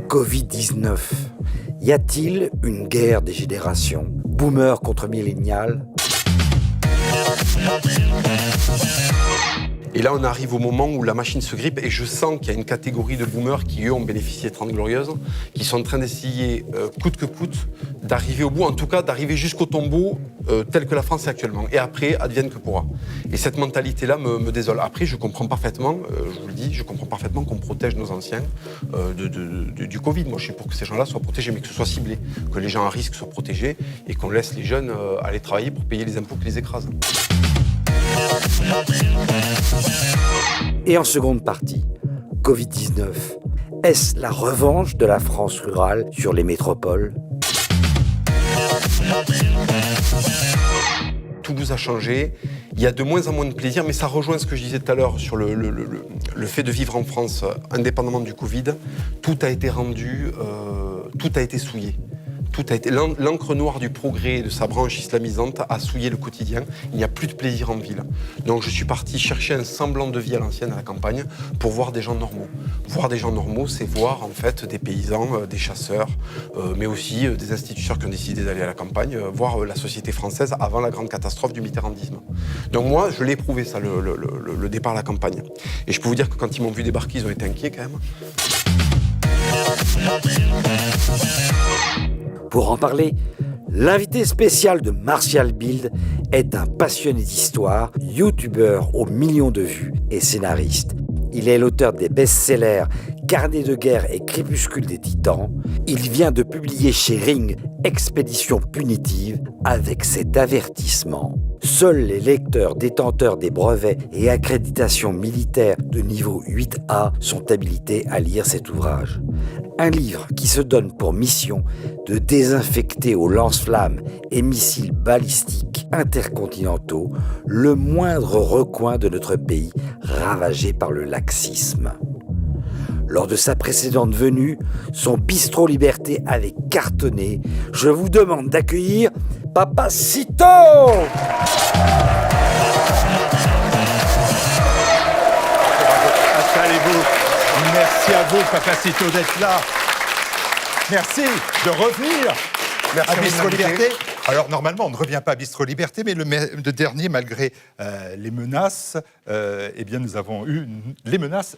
Covid-19. Y a-t-il une guerre des générations? Boomer contre millénial? Et là, on arrive au moment où la machine se grippe et je sens qu'il y a une catégorie de boomers qui, eux, ont bénéficié de 30 Glorieuses, qui sont en train d'essayer, coûte que coûte, d'arriver au bout, en tout cas d'arriver jusqu'au tombeau tel que la France est actuellement. Et après, advienne que pourra. Et cette mentalité-là me désole. Après, je comprends parfaitement, je vous le dis, je comprends parfaitement qu'on protège nos anciens du Covid. Moi, je suis pour que ces gens-là soient protégés, mais que ce soit ciblé, que les gens à risque soient protégés et qu'on laisse les jeunes aller travailler pour payer les impôts qui les écrasent. Et en seconde partie, Covid-19. Est-ce la revanche de la France rurale sur les métropoles? Toulouse a changé, il y a de moins en moins de plaisir, mais ça rejoint ce que je disais tout à l'heure sur le fait de vivre en France, indépendamment du Covid. Tout a été rendu, tout a été souillé. L'encre noire du progrès et de sa branche islamisante a souillé le quotidien. Il n'y a plus de plaisir en ville. Donc je suis parti chercher un semblant de vie à l'ancienne, à la campagne, pour voir des gens normaux. Voir des gens normaux, c'est voir en fait des paysans, des chasseurs, mais aussi des instituteurs qui ont décidé d'aller à la campagne, voir la société française avant la grande catastrophe du mitterrandisme. Donc moi, je l'ai éprouvé ça, le départ à la campagne. Et je peux vous dire que quand ils m'ont vu débarquer, ils ont été inquiets quand même. Pour en parler, l'invité spécial de Martial Bild est un passionné d'histoire, youtubeur aux millions de vues et scénariste. Il est l'auteur des best-sellers Carnet de guerre et Crépuscule des Titans. Il vient de publier chez Ring Expédition punitive avec cet avertissement. Seuls les lecteurs détenteurs des brevets et accréditations militaires de niveau 8A sont habilités à lire cet ouvrage. Un livre qui se donne pour mission de désinfecter aux lance-flammes et missiles balistiques intercontinentaux le moindre recoin de notre pays ravagé par le laxisme. Lors de sa précédente venue, son bistrot Liberté avait cartonné. Je vous demande d'accueillir Papacito! Installez-vous. Merci à vous, Papacito, d'être là. Merci de revenir à Bistro Liberté. Alors, normalement, on ne revient pas à Bistro Liberté, mais le dernier, malgré les menaces, eh bien, nous avons eu les menaces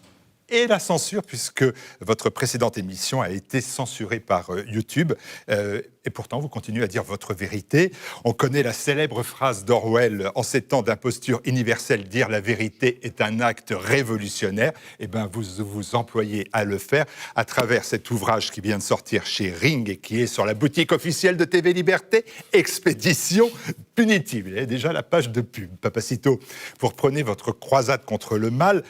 et la censure, puisque votre précédente émission a été censurée par YouTube. Et pourtant, vous continuez à dire votre vérité. On connaît la célèbre phrase d'Orwell, en ces temps d'imposture universelle, dire la vérité est un acte révolutionnaire. Eh bien, vous vous employez à le faire à travers cet ouvrage qui vient de sortir chez Ring et qui est sur la boutique officielle de TV Liberté, Expédition punitive. Il y a déjà la page de pub. Papacito, vous reprenez votre croisade contre le mal.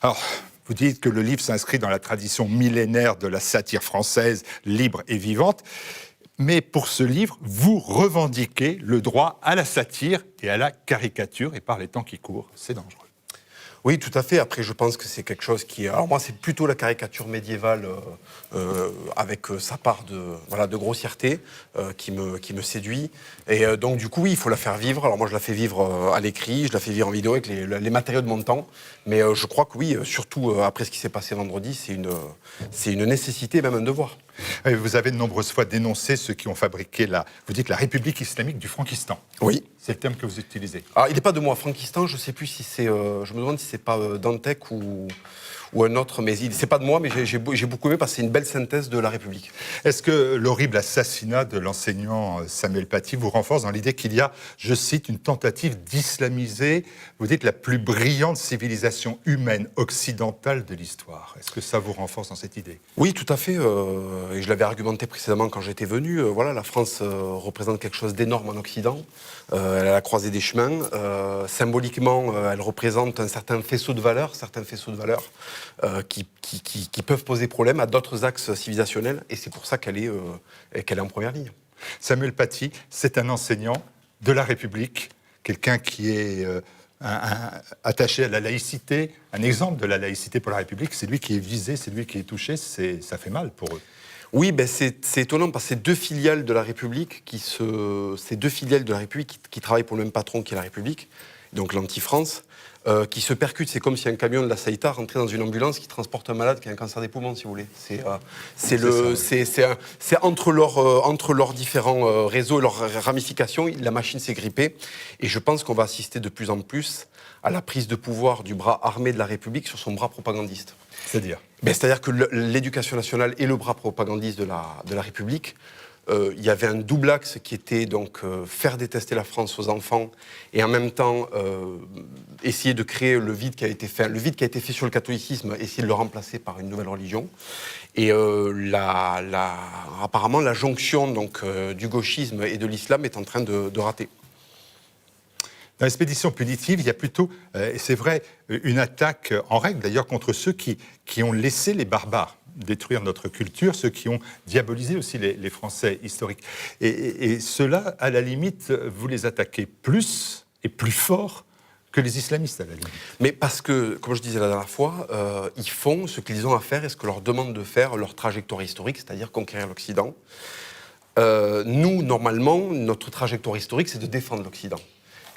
Alors, vous dites que le livre s'inscrit dans la tradition millénaire de la satire française, libre et vivante. Mais pour ce livre, vous revendiquez le droit à la satire et à la caricature. Et par les temps qui courent, c'est dangereux. Oui, tout à fait. Après, je pense que c'est quelque chose qui... Alors moi, c'est plutôt la caricature médiévale avec sa part de grossièreté qui me séduit. Et donc, du coup, oui, il faut la faire vivre. Alors moi, je la fais vivre à l'écrit, je la fais vivre en vidéo avec les matériaux de mon temps. Mais je crois que oui, surtout après ce qui s'est passé vendredi, c'est une nécessité, même un devoir. Vous avez de nombreuses fois dénoncé ceux qui ont fabriqué vous dites la République islamique du Frankistan. Oui. C'est le terme que vous utilisez. Alors, il n'est pas de moi, Frankistan, je ne sais plus si c'est... je me demande si c'est pas Dantec ou un autre, mais c'est pas de moi, mais j'ai beaucoup aimé parce que c'est une belle synthèse de la République. Est-ce que l'horrible assassinat de l'enseignant Samuel Paty vous renforce dans l'idée qu'il y a, je cite, une tentative d'islamiser, vous dites, la plus brillante civilisation humaine occidentale de l'histoire? Est-ce que ça vous renforce dans cette idée? Oui, tout à fait. Et je l'avais argumenté précédemment quand j'étais venu. Voilà, la France représente quelque chose d'énorme en Occident. Elle est à la croisée des chemins. Symboliquement, elle représente un certain faisceau de valeurs, qui peuvent poser problème à d'autres axes civilisationnels. Et c'est pour ça qu'elle est en première ligne. Samuel Paty, c'est un enseignant de la République quelqu'un qui est attaché à la laïcité, un exemple de la laïcité pour la République, c'est lui qui est visé, c'est lui qui est touché, ça fait mal pour eux. Oui, c'est étonnant parce que ces deux filiales de la République qui travaillent pour le même patron qui est la République, donc l'Anti-France, qui se percutent. C'est comme si un camion de la Saïta rentrait dans une ambulance qui transporte un malade qui a un cancer des poumons, si vous voulez. C'est entre leurs différents réseaux et leurs ramifications, la machine s'est grippée. Et je pense qu'on va assister de plus en plus à la prise de pouvoir du bras armé de la République sur son bras propagandiste. C'est-à-dire c'est-à-dire que l'éducation nationale est le bras propagandiste de la République. Il y avait un double axe qui était donc faire détester la France aux enfants et en même temps essayer de créer le vide qui a été fait sur le catholicisme, essayer de le remplacer par une nouvelle religion. Et apparemment la jonction donc du gauchisme et de l'islam est en train de rater. Dans l'expédition punitive, il y a plutôt, et c'est vrai, une attaque en règle d'ailleurs contre ceux qui ont laissé les barbares détruire notre culture, ceux qui ont diabolisé aussi les Français historiques. Et ceux-là, à la limite, vous les attaquez plus et plus fort que les islamistes, à la limite. Mais parce que, comme je disais la dernière fois, ils font ce qu'ils ont à faire et ce que leur demande de faire leur trajectoire historique, c'est-à-dire conquérir l'Occident. Nous, normalement, notre trajectoire historique, c'est de défendre l'Occident.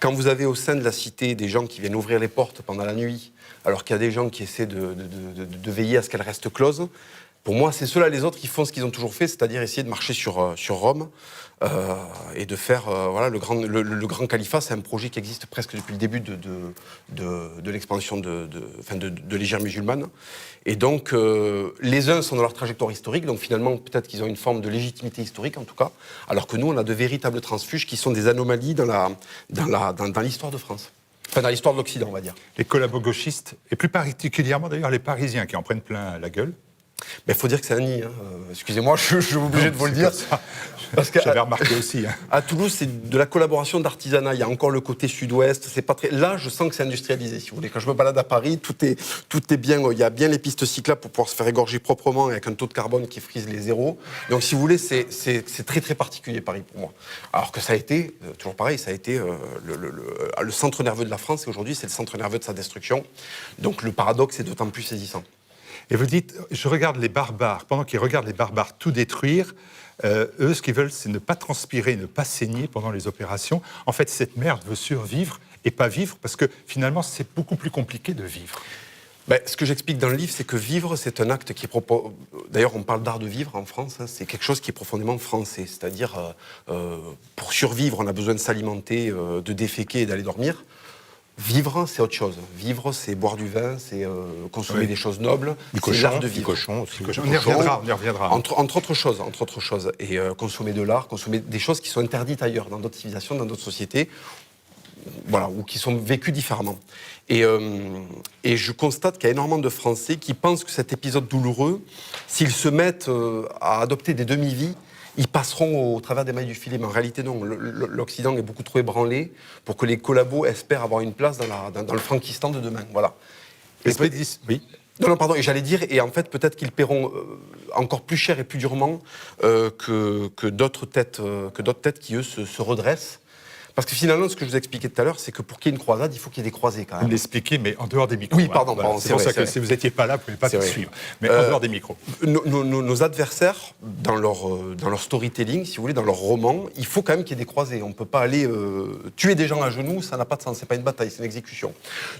Quand vous avez au sein de la cité des gens qui viennent ouvrir les portes pendant la nuit, alors qu'il y a des gens qui essaient de veiller à ce qu'elles restent closes, pour moi, c'est ceux-là, les autres, qui font ce qu'ils ont toujours fait, c'est-à-dire essayer de marcher sur Rome et de faire le grand califat. C'est un projet qui existe presque depuis le début de l'expansion de l'Hégire musulmane. Et donc, les uns sont dans leur trajectoire historique, donc finalement, peut-être qu'ils ont une forme de légitimité historique, en tout cas, alors que nous, on a de véritables transfuges qui sont des anomalies dans l'histoire de France. Enfin, dans l'histoire de l'Occident, on va dire. Les collabo-gauchistes, et plus particulièrement d'ailleurs les Parisiens qui en prennent plein la gueule. Mais il faut dire que c'est un nid. Excusez-moi, je suis obligé de vous le dire. Parce que j'avais remarqué aussi. À Toulouse, c'est de la collaboration d'artisanat. Il y a encore le côté sud-ouest. C'est pas très. Là, je sens que c'est industrialisé. Si vous voulez, quand je me balade à Paris, tout est bien. Il y a bien les pistes cyclables pour pouvoir se faire égorger proprement avec un taux de carbone qui frise les zéros. Donc, si vous voulez, c'est très très particulier Paris pour moi. Alors que ça a été toujours pareil. Ça a été le centre nerveux de la France. Et aujourd'hui, c'est le centre nerveux de sa destruction. Donc, le paradoxe est d'autant plus saisissant. Et vous dites, je regarde les barbares, pendant qu'ils regardent les barbares tout détruire, eux, ce qu'ils veulent, c'est ne pas transpirer, ne pas saigner pendant les opérations. En fait, cette merde veut survivre et pas vivre, parce que finalement, c'est beaucoup plus compliqué de vivre. Ce que j'explique dans le livre, c'est que vivre, c'est un acte qui est... D'ailleurs, on parle d'art de vivre en France, hein, c'est quelque chose qui est profondément français. C'est-à-dire, pour survivre, on a besoin de s'alimenter, de déféquer et d'aller dormir. Vivre, c'est autre chose. Vivre, c'est boire du vin, c'est consommer des choses nobles. C'est l'art de vivre. Du cochon aussi. On y reviendra. Entre autres choses. Et consommer de l'art, consommer des choses qui sont interdites ailleurs, dans d'autres civilisations, dans d'autres sociétés, voilà, ou qui sont vécues différemment. Et je constate qu'il y a énormément de Français qui pensent que cet épisode douloureux, s'ils se mettent à adopter des demi-vies, ils passeront au travers des mailles du filet. Mais en réalité, non. L'Occident est beaucoup trop ébranlé pour que les collabos espèrent avoir une place dans le Frankistan de demain. Voilà. Oui. Non, pardon. Et j'allais dire, et en fait, peut-être qu'ils paieront encore plus cher et plus durement que d'autres têtes qui, eux, se redressent. Parce que finalement, ce que je vous expliquais tout à l'heure, c'est que pour qu'il y ait une croisade, il faut qu'il y ait des croisés quand même. Vous l'expliquez, mais en dehors des micros. Oui, pardon. C'est pour ça que si vous n'étiez pas là, vous ne pouvez pas tout suivre. Mais en dehors des micros. Nos adversaires, dans leur storytelling, si vous voulez, dans leur roman, il faut quand même qu'il y ait des croisés. On ne peut pas aller tuer des gens à genoux, ça n'a pas de sens. C'est pas une bataille, c'est une exécution.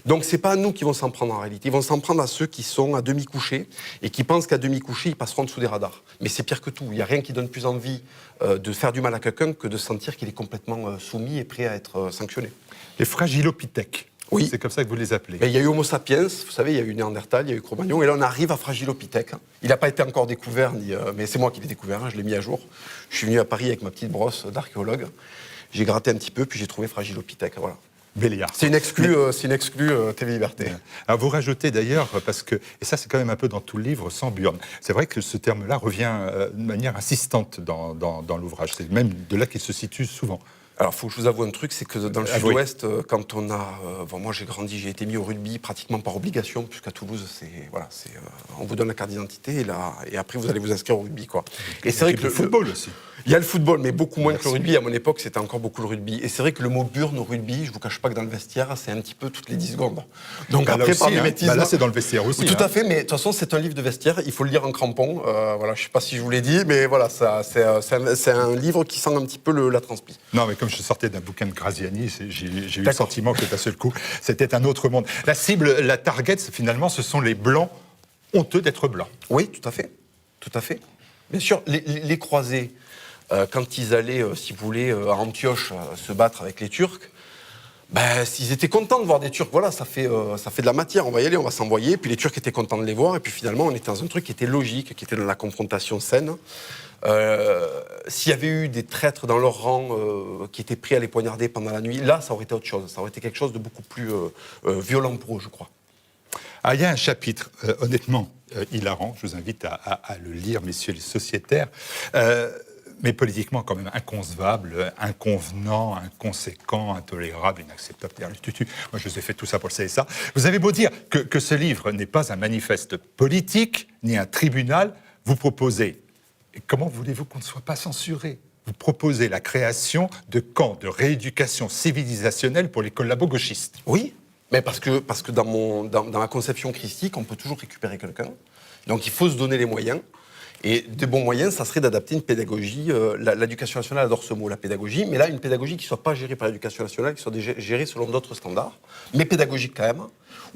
Donc c'est pas à nous qui vont s'en prendre en réalité. Ils vont s'en prendre à ceux qui sont à demi couchés et qui pensent qu'à demi couchés, ils passeront dessous des radars. Mais c'est pire que tout. Il n'y a rien qui donne plus envie de faire du mal à quelqu'un que de sentir qu'il est complètement soumis et prêt à être sanctionné. Les fragilopithèques. Oui. C'est comme ça que vous les appelez. Mais il y a eu Homo sapiens, vous savez, il y a eu Néandertal, il y a eu Cro-Magnon, et là on arrive à Fragilopithèque. Il n'a pas été encore découvert, mais c'est moi qui l'ai découvert, je l'ai mis à jour. Je suis venu à Paris avec ma petite brosse d'archéologue. J'ai gratté un petit peu, puis j'ai trouvé Fragilopithèque. Voilà. Béliard. C'est une exclue TV Liberté. Alors vous rajoutez d'ailleurs, parce que, et ça c'est quand même un peu dans tout le livre, sans burne. C'est vrai que ce terme-là revient de manière insistante dans l'ouvrage. C'est même de là qu'il se situe souvent. Alors, il faut que je vous avoue un truc, c'est que dans le sud-ouest, quand on a... moi, j'ai grandi, j'ai été mis au rugby pratiquement par obligation, puisqu'à Toulouse, on vous donne la carte d'identité, et après, vous allez vous inscrire au rugby, quoi. Et c'est vrai que le football aussi. Il y a le football, mais beaucoup moins que le rugby. À mon époque, c'était encore beaucoup le rugby. Et c'est vrai que le mot burn au rugby, je vous cache pas que dans le vestiaire, c'est un petit peu toutes les 10 secondes. Donc après, aussi, par mimétisme... là, c'est dans le vestiaire aussi. Tout à fait, mais de toute façon, c'est un livre de vestiaire. Il faut le lire en crampon. Voilà, je sais pas si je vous l'ai dit, mais voilà, c'est un livre qui sent un petit peu la transpi. Non, mais comme je sortais d'un bouquin de Graziani, j'ai eu le sentiment que d'un seul coup, c'était un autre monde. La cible, la target, finalement, ce sont les blancs honteux d'être blancs. Oui, tout à fait. Tout à fait. Bien sûr, les croisés, quand ils allaient, si vous voulez, à Antioche, se battre avec les Turcs, ils étaient contents de voir des Turcs. Voilà, ça fait de la matière, on va y aller, on va s'envoyer. Puis les Turcs étaient contents de les voir. Et puis finalement, on était dans un truc qui était logique, qui était dans la confrontation saine. S'il y avait eu des traîtres dans leur rang qui étaient pris à les poignarder pendant la nuit, là, ça aurait été autre chose. Ça aurait été quelque chose de beaucoup plus violent pour eux, je crois. Ah, il y a un chapitre, honnêtement, hilarant. Je vous invite à le lire, messieurs les sociétaires. Mais politiquement, quand même, inconcevable, inconvenant, inconséquent, intolérable, inacceptable. Moi, je vous ai fait tout ça pour le CSA. Vous avez beau dire que ce livre n'est pas un manifeste politique, ni un tribunal, vous proposez, et comment voulez-vous qu'on ne soit pas censuré ? Vous proposez la création de camps de rééducation civilisationnelle pour les collabo-gauchistes. Oui, mais parce que dans ma conception christique, on peut toujours récupérer quelqu'un. Donc il faut se donner les moyens. Et des bons moyens, ça serait d'adapter une pédagogie. L'éducation nationale adore ce mot, la pédagogie, mais là, une pédagogie qui ne soit pas gérée par l'éducation nationale, qui soit gérée selon d'autres standards, mais pédagogique quand même,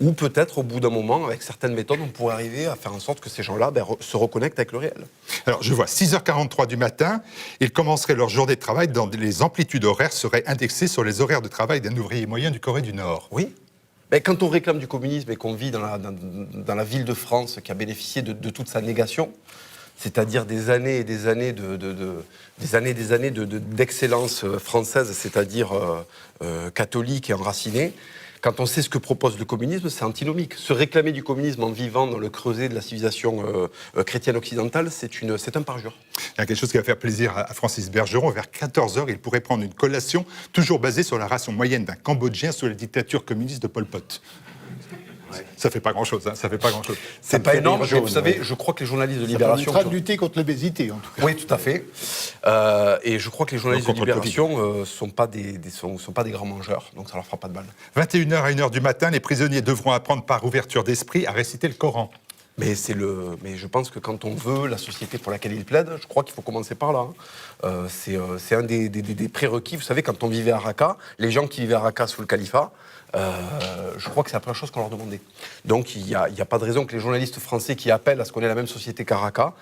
ou peut-être, au bout d'un moment, avec certaines méthodes, on pourrait arriver à faire en sorte que ces gens-là se reconnectent avec le réel. Alors, je vois, 6h43 du matin, ils commenceraient leur journée de travail dans les amplitudes horaires seraient indexées sur les horaires de travail d'un ouvrier moyen du Corée du Nord. Oui. Mais quand on réclame du communisme et qu'on vit dans la ville de France qui a bénéficié de toute sa négation, c'est-à-dire des années et des années d'excellence française, c'est-à-dire catholique et enracinée. Quand on sait ce que propose le communisme, c'est antinomique. Se réclamer du communisme en vivant dans le creuset de la civilisation chrétienne occidentale, c'est un parjure. Il y a quelque chose qui va faire plaisir à Francis Bergeron. Vers 14h, il pourrait prendre une collation toujours basée sur la ration moyenne d'un Cambodgien sous la dictature communiste de Pol Pot. Ouais. Ça fait pas grand-chose, hein, ça fait pas grand-chose. C'est pas énorme, vous savez, je crois que les journalistes de Libération... Ça permettra de lutter contre l'obésité, en tout cas. Oui, tout à fait. Et je crois que les journalistes de Libération sont pas des grands mangeurs, donc ça leur fera pas de mal. 21h à 1h du matin, les prisonniers devront apprendre par ouverture d'esprit à réciter le Coran. Mais je pense que quand on veut la société pour laquelle ils plaident, je crois qu'il faut commencer par là. C'est un des prérequis. Vous savez, quand on vivait à Raqqa, les gens qui vivaient à Raqqa sous le califat, je crois que c'est la première chose qu'on leur demandait. Donc il n'y a pas de raison que les journalistes français qui appellent à ce qu'on ait la même société qu'à Raqqa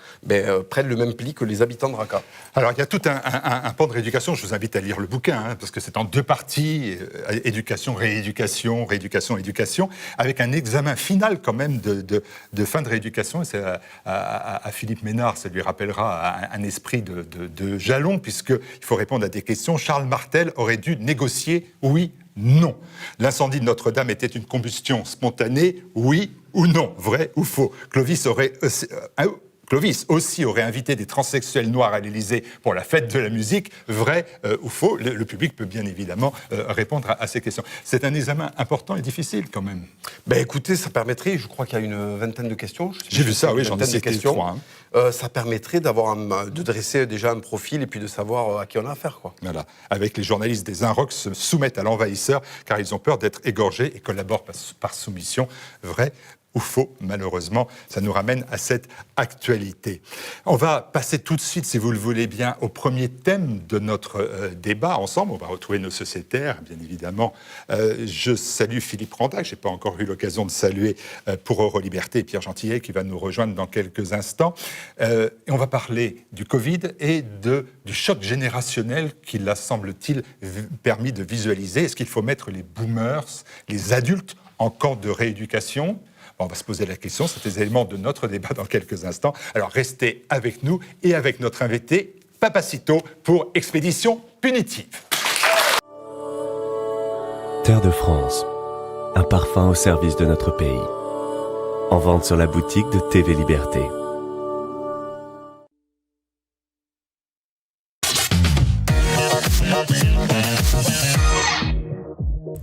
prennent le même pli que les habitants de Raqqa. Alors il y a tout un pan de rééducation, je vous invite à lire le bouquin, hein, parce que c'est en 2 parties, éducation, rééducation, rééducation, éducation, avec un examen final quand même de fin de rééducation. Et c'est à Philippe Ménard, ça lui rappellera un esprit de jalon, puisqu'il faut répondre à des questions. Charles Martel aurait dû négocier, oui, non. L'incendie de Notre-Dame était une combustion spontanée, oui ou non, vrai ou faux. Clovis aussi aurait invité des transsexuels noirs à l'Élysée pour la fête de la musique, vrai ou faux. Le public peut bien évidemment répondre à ces questions. C'est un examen important et difficile quand même. Écoutez, ça permettrait, je crois qu'il y a une vingtaine de questions. J'ai vu ça, oui, j'en ai cité 3. Ça permettrait de dresser déjà un profil et puis de savoir à qui on a affaire, quoi. Voilà. Avec les journalistes des Inrocks se soumettent à l'envahisseur car ils ont peur d'être égorgés et collaborent par soumission, vrai ou faux, malheureusement, ça nous ramène à cette actualité. On va passer tout de suite, si vous le voulez bien, au premier thème de notre débat ensemble. On va retrouver nos sociétaires, bien évidemment. Je salue Philippe Randac, je n'ai pas encore eu l'occasion de saluer pour Euroliberté Pierre Gentillet, qui va nous rejoindre dans quelques instants. Et on va parler du Covid et du choc générationnel qu'il a, semble-t-il, permis de visualiser. Est-ce qu'il faut mettre les boomers, les adultes, en camp de rééducation ? On va se poser la question, c'est des éléments de notre débat dans quelques instants. Alors restez avec nous et avec notre invité, Papacito, pour Expédition Punitive. Terre de France, un parfum au service de notre pays. En vente sur la boutique de TV Liberté.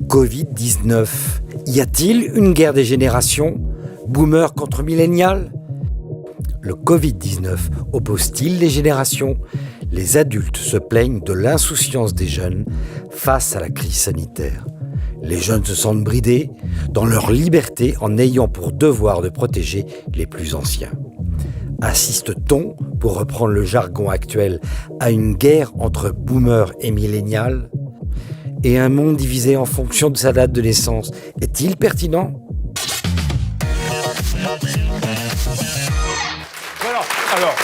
Covid-19. Y a-t-il une guerre des générations? Boomer contre millénial? Le Covid-19 oppose-t-il les générations? Les adultes se plaignent de l'insouciance des jeunes face à la crise sanitaire. Les jeunes se sentent bridés dans leur liberté en ayant pour devoir de protéger les plus anciens. Assiste-t-on, pour reprendre le jargon actuel, à une guerre entre boomers et millénial? Et un monde divisé en fonction de sa date de naissance, est-il pertinent? Voilà. Alors,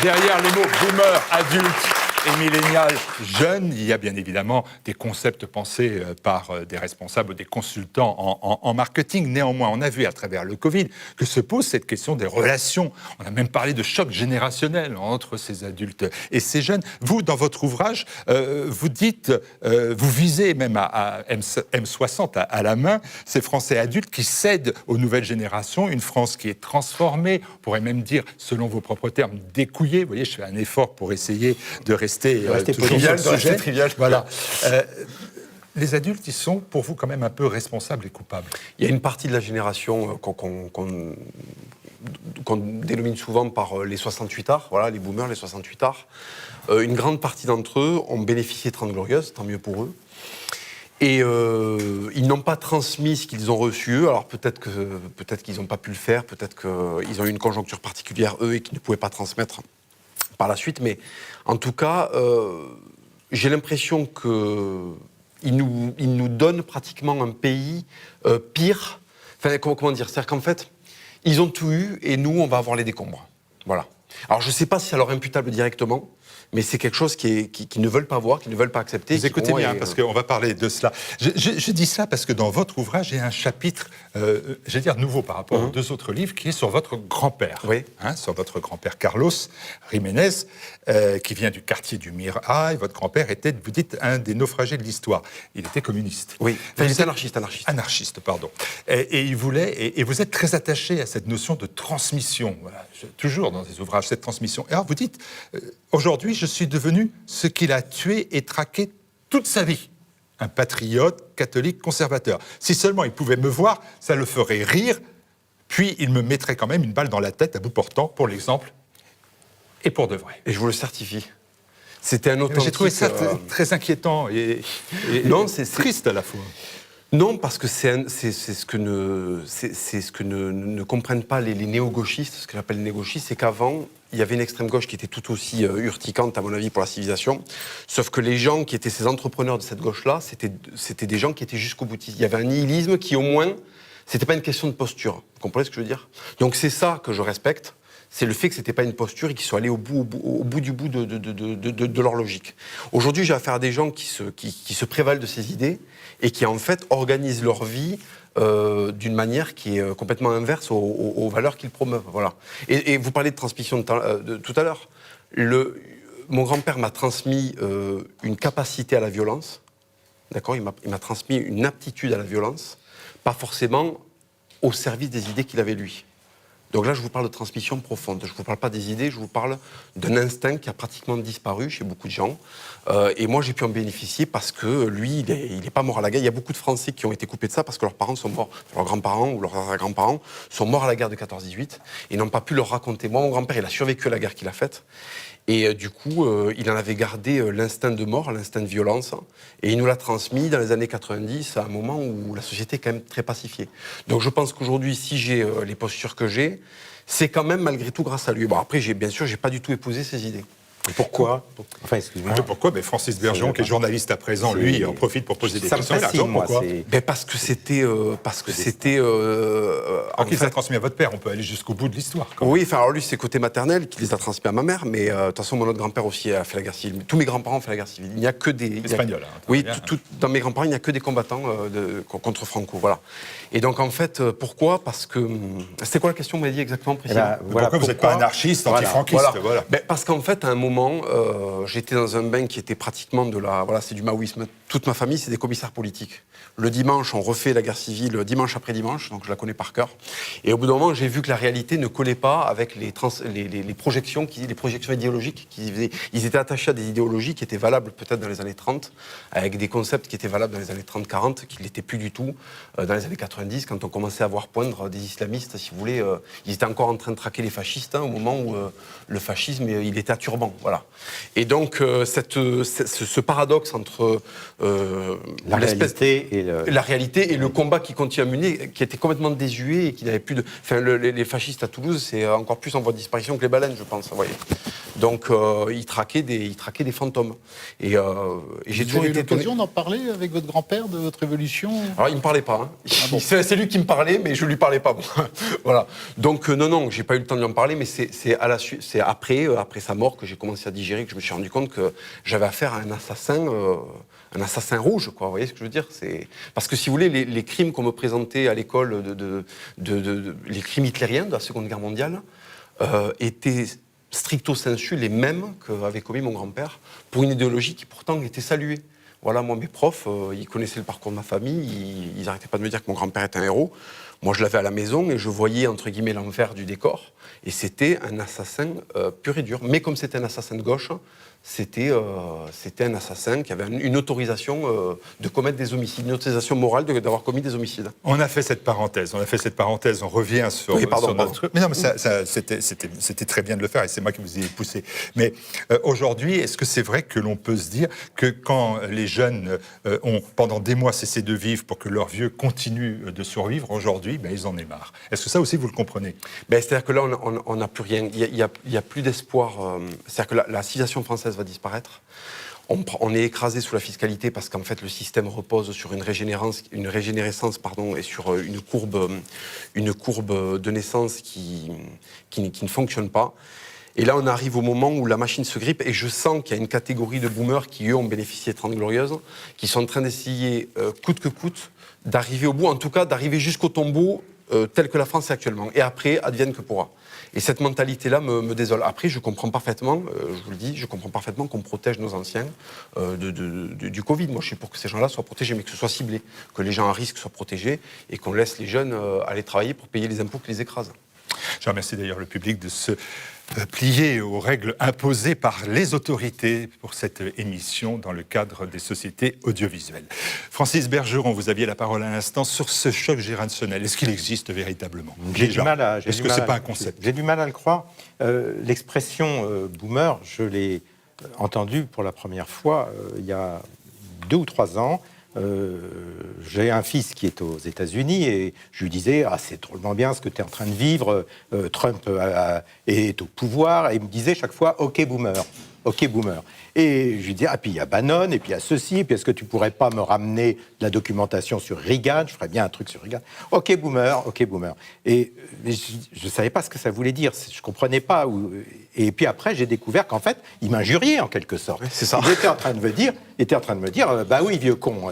derrière les mots boomer, adulte et millénial, jeune, il y a bien évidemment des concepts pensés par des responsables ou des consultants en marketing. Néanmoins, on a vu à travers le Covid que se pose cette question des relations. On a même parlé de choc générationnel entre ces adultes et ces jeunes. Vous, dans votre ouvrage, vous dites, vous visez même à M60 à la main, ces Français adultes qui cèdent aux nouvelles générations, une France qui est transformée, on pourrait même dire, selon vos propres termes, découillée. Vous voyez, je fais un effort pour essayer de rester trivial, sur le sujet. trivial. Voilà. Les adultes, ils sont pour vous quand même un peu responsables et coupables. Il y a une partie de la génération qu'on dénomine souvent par les 68ards, voilà, les boomers, les 68ards. Une grande partie d'entre eux ont bénéficié de 30 Glorieuses, tant mieux pour eux. Et ils n'ont pas transmis ce qu'ils ont reçu. Alors peut-être qu'ils n'ont pas pu le faire, peut-être qu'ils ont eu une conjoncture particulière, eux, et qu'ils ne pouvaient pas transmettre par la suite. Mais en tout cas, j'ai l'impression qu'ils nous donnent pratiquement un pays pire. Enfin, comment dire? C'est-à-dire qu'en fait, ils ont tout eu et nous, on va avoir les décombres. Voilà. Alors je ne sais pas si c'est alors imputable directement, mais c'est quelque chose qu'ils ne veulent pas voir, qu'ils ne veulent pas accepter. Vous écoutez bien, parce qu'on va parler de cela. Je dis ça parce que dans votre ouvrage, il y a un chapitre, je vais dire nouveau par rapport aux deux autres livres, qui est sur votre grand-père. Oui. Sur votre grand-père Carlos Jiménez, qui vient du quartier du Mirail. Votre grand-père était, vous dites, un des naufragés de l'histoire. Il était communiste. Oui, enfin, il était anarchiste. Anarchiste, pardon. Et il voulait, et vous êtes très attaché à cette notion de transmission. Voilà, toujours dans des ouvrages, cette transmission. Et alors vous dites, aujourd'hui, je suis devenu ce qu'il a tué et traqué toute sa vie. Un patriote catholique conservateur. Si seulement il pouvait me voir, ça le ferait rire, puis il me mettrait quand même une balle dans la tête à bout portant, pour l'exemple, et pour de vrai. Et je vous le certifie. C'était un authentique... J'ai trouvé ça très inquiétant et non, c'est triste à la fois. Non, parce que c'est ce que ne comprennent pas les néo-gauchistes, ce que j'appelle les néo-gauchistes, c'est qu'avant, il y avait une extrême gauche qui était tout aussi urticante, à mon avis, pour la civilisation, sauf que les gens qui étaient ces entrepreneurs de cette gauche-là, c'était des gens qui étaient jusqu'au boutiste. Il y avait un nihilisme qui, au moins, c'était pas une question de posture. Vous comprenez ce que je veux dire? Donc c'est ça que je respecte, c'est le fait que c'était pas une posture et qu'ils soient allés au bout de leur logique. Aujourd'hui, j'ai affaire à des gens qui se prévalent de ces idées et qui, en fait, organisent leur vie d'une manière qui est complètement inverse aux valeurs qu'ils promeuvent. Voilà. Et vous parlez de transmission de tout à l'heure. Mon grand-père m'a transmis une capacité à la violence. D'accord ? Il m'a transmis une aptitude à la violence, pas forcément au service des idées qu'il avait lui. Donc là, je vous parle de transmission profonde. Je ne vous parle pas des idées, je vous parle d'un instinct qui a pratiquement disparu chez beaucoup de gens. Et moi, j'ai pu en bénéficier parce que lui, il n'est pas mort à la guerre. Il y a beaucoup de Français qui ont été coupés de ça parce que leurs parents sont morts, leurs grands-parents ou leurs grands-parents sont morts à la guerre de 14-18 et n'ont pas pu leur raconter. Moi, mon grand-père, il a survécu à la guerre qu'il a faite. Et du coup, il en avait gardé l'instinct de mort, l'instinct de violence. Et il nous l'a transmis dans les années 90, à un moment où la société est quand même très pacifiée. Donc je pense qu'aujourd'hui, si j'ai les postures que j'ai, c'est quand même malgré tout grâce à lui. Bon, après, bien sûr, j'ai pas du tout épousé ses idées. Pourquoi? Enfin, excusez-moi. Pourquoi? Francis Bergeon, qui est journaliste à présent, lui, en profite pour poser des questions. Pourquoi? Parce que c'était... qu'il a transmis à votre père, on peut aller jusqu'au bout de l'histoire. Oui, enfin, alors lui, c'est côté maternel qui les a transmis à ma mère, mais de toute façon, mon autre grand-père aussi a fait la guerre civile. Tous mes grands-parents ont fait la guerre civile. Il n'y a que des... Espagnols. Oui, dans mes grands-parents, il n'y a que des combattants contre Franco, voilà. Et donc, en fait, pourquoi? Parce que... C'était quoi la question, vous m'avez dit exactement, précisément? Pourquoi vous n'êtes pas anarchiste, anti-franquiste? Parce qu'en fait, à un moment, moment, j'étais dans un bain qui était pratiquement c'est du maoïsme. Toute ma famille, c'est des commissaires politiques. Le dimanche, on refait la guerre civile dimanche après dimanche, donc je la connais par cœur. Et au bout d'un moment, j'ai vu que la réalité ne collait pas avec les projections idéologiques. Ils étaient attachés à des idéologies qui étaient valables peut-être dans les années 30, avec des concepts qui étaient valables dans les années 30-40, qui ne l'étaient plus du tout dans les années 90, quand on commençait à voir poindre des islamistes, si vous voulez. Ils étaient encore en train de traquer les fascistes, au moment où le fascisme, il était à turban. Voilà. Et donc, ce paradoxe entre la réalité et le combat qui continue à mener, qui était complètement désuet et qui n'avait plus de... Enfin, les fascistes à Toulouse, c'est encore plus en voie de disparition que les baleines, je pense. Vous voyez. Donc, ils traquaient des fantômes. Et j'ai toujours été étonné. Vous avez eu l'occasion d'en parler avec votre grand-père de votre évolution ? Alors, il ne me parlait pas. Bon. C'est lui qui me parlait, mais je ne lui parlais pas. Bon. Voilà. Donc, non, je n'ai pas eu le temps de lui en parler, mais c'est après sa mort que j'ai commencé à digérer, que je me suis rendu compte que j'avais affaire à un assassin rouge, quoi. Vous voyez ce que je veux dire ? Parce que, si vous voulez, les crimes qu'on me présentait à l'école, les crimes hitlériens de la Seconde Guerre mondiale, étaient stricto sensu les mêmes qu'avait commis mon grand-père, pour une idéologie qui pourtant était saluée. Voilà, moi, mes profs, ils connaissaient le parcours de ma famille, ils n'arrêtaient pas de me dire que mon grand-père était un héros. Moi, je l'avais à la maison et je voyais, entre guillemets, l'envers du décor. Et c'était un assassin pur et dur. Mais comme c'était un assassin de gauche, c'était un assassin qui avait une autorisation de commettre des homicides, une autorisation morale d'avoir commis des homicides. On a fait cette parenthèse, on revient sur, oui, pardon, sur notre truc. Mais non, mais c'était très bien de le faire et c'est moi qui vous ai poussé. Mais aujourd'hui, est-ce que c'est vrai que l'on peut se dire que quand les jeunes ont pendant des mois cessé de vivre pour que leurs vieux continuent de survivre, aujourd'hui, ils en ont marre. Est-ce que ça aussi vous le comprenez ? C'est-à-dire que là, on n'a plus rien. Il n'y a plus d'espoir. C'est-à-dire que la civilisation française va disparaître. On est écrasé sous la fiscalité parce qu'en fait le système repose sur une régénérescence et sur une courbe de naissance qui ne fonctionne pas. Et là, on arrive au moment où la machine se grippe et je sens qu'il y a une catégorie de boomers qui, eux, ont bénéficié de 30 Glorieuses, qui sont en train d'essayer, coûte que coûte, d'arriver au bout, en tout cas d'arriver jusqu'au tombeau tel que la France est actuellement. Et après, advienne que pourra. Et cette mentalité-là me désole. Après, je comprends parfaitement, je vous le dis, qu'on protège nos anciens du Covid. Moi, je suis pour que ces gens-là soient protégés, mais que ce soit ciblé, que les gens à risque soient protégés et qu'on laisse les jeunes aller travailler pour payer les impôts qui les écrasent. Je remercie d'ailleurs le public de se plier aux règles imposées par les autorités pour cette émission dans le cadre des sociétés audiovisuelles. Francis Bergeron, vous aviez la parole à l'instant sur ce choc générationnel. Est-ce qu'il existe véritablement ? Est-ce que ce n'est pas un concept ? J'ai du mal à le croire. L'expression boomer, je l'ai entendue pour la première fois il y a 2 ou 3 ans. J'ai un fils qui est aux États-Unis et je lui disais c'est drôlement bien ce que tu es en train de vivre, Trump est au pouvoir, et il me disait chaque fois ok boomer. Et je lui disais puis il y a Bannon, et puis il y a ceci, et puis est-ce que tu pourrais pas me ramener de la documentation sur Reagan, je ferais bien un truc sur Reagan. Ok boomer. Et je ne savais pas ce que ça voulait dire, je comprenais pas. Et puis après j'ai découvert qu'en fait il m'injuriait en quelque sorte. C'est ça. Il était en train de me dire bah oui vieux con.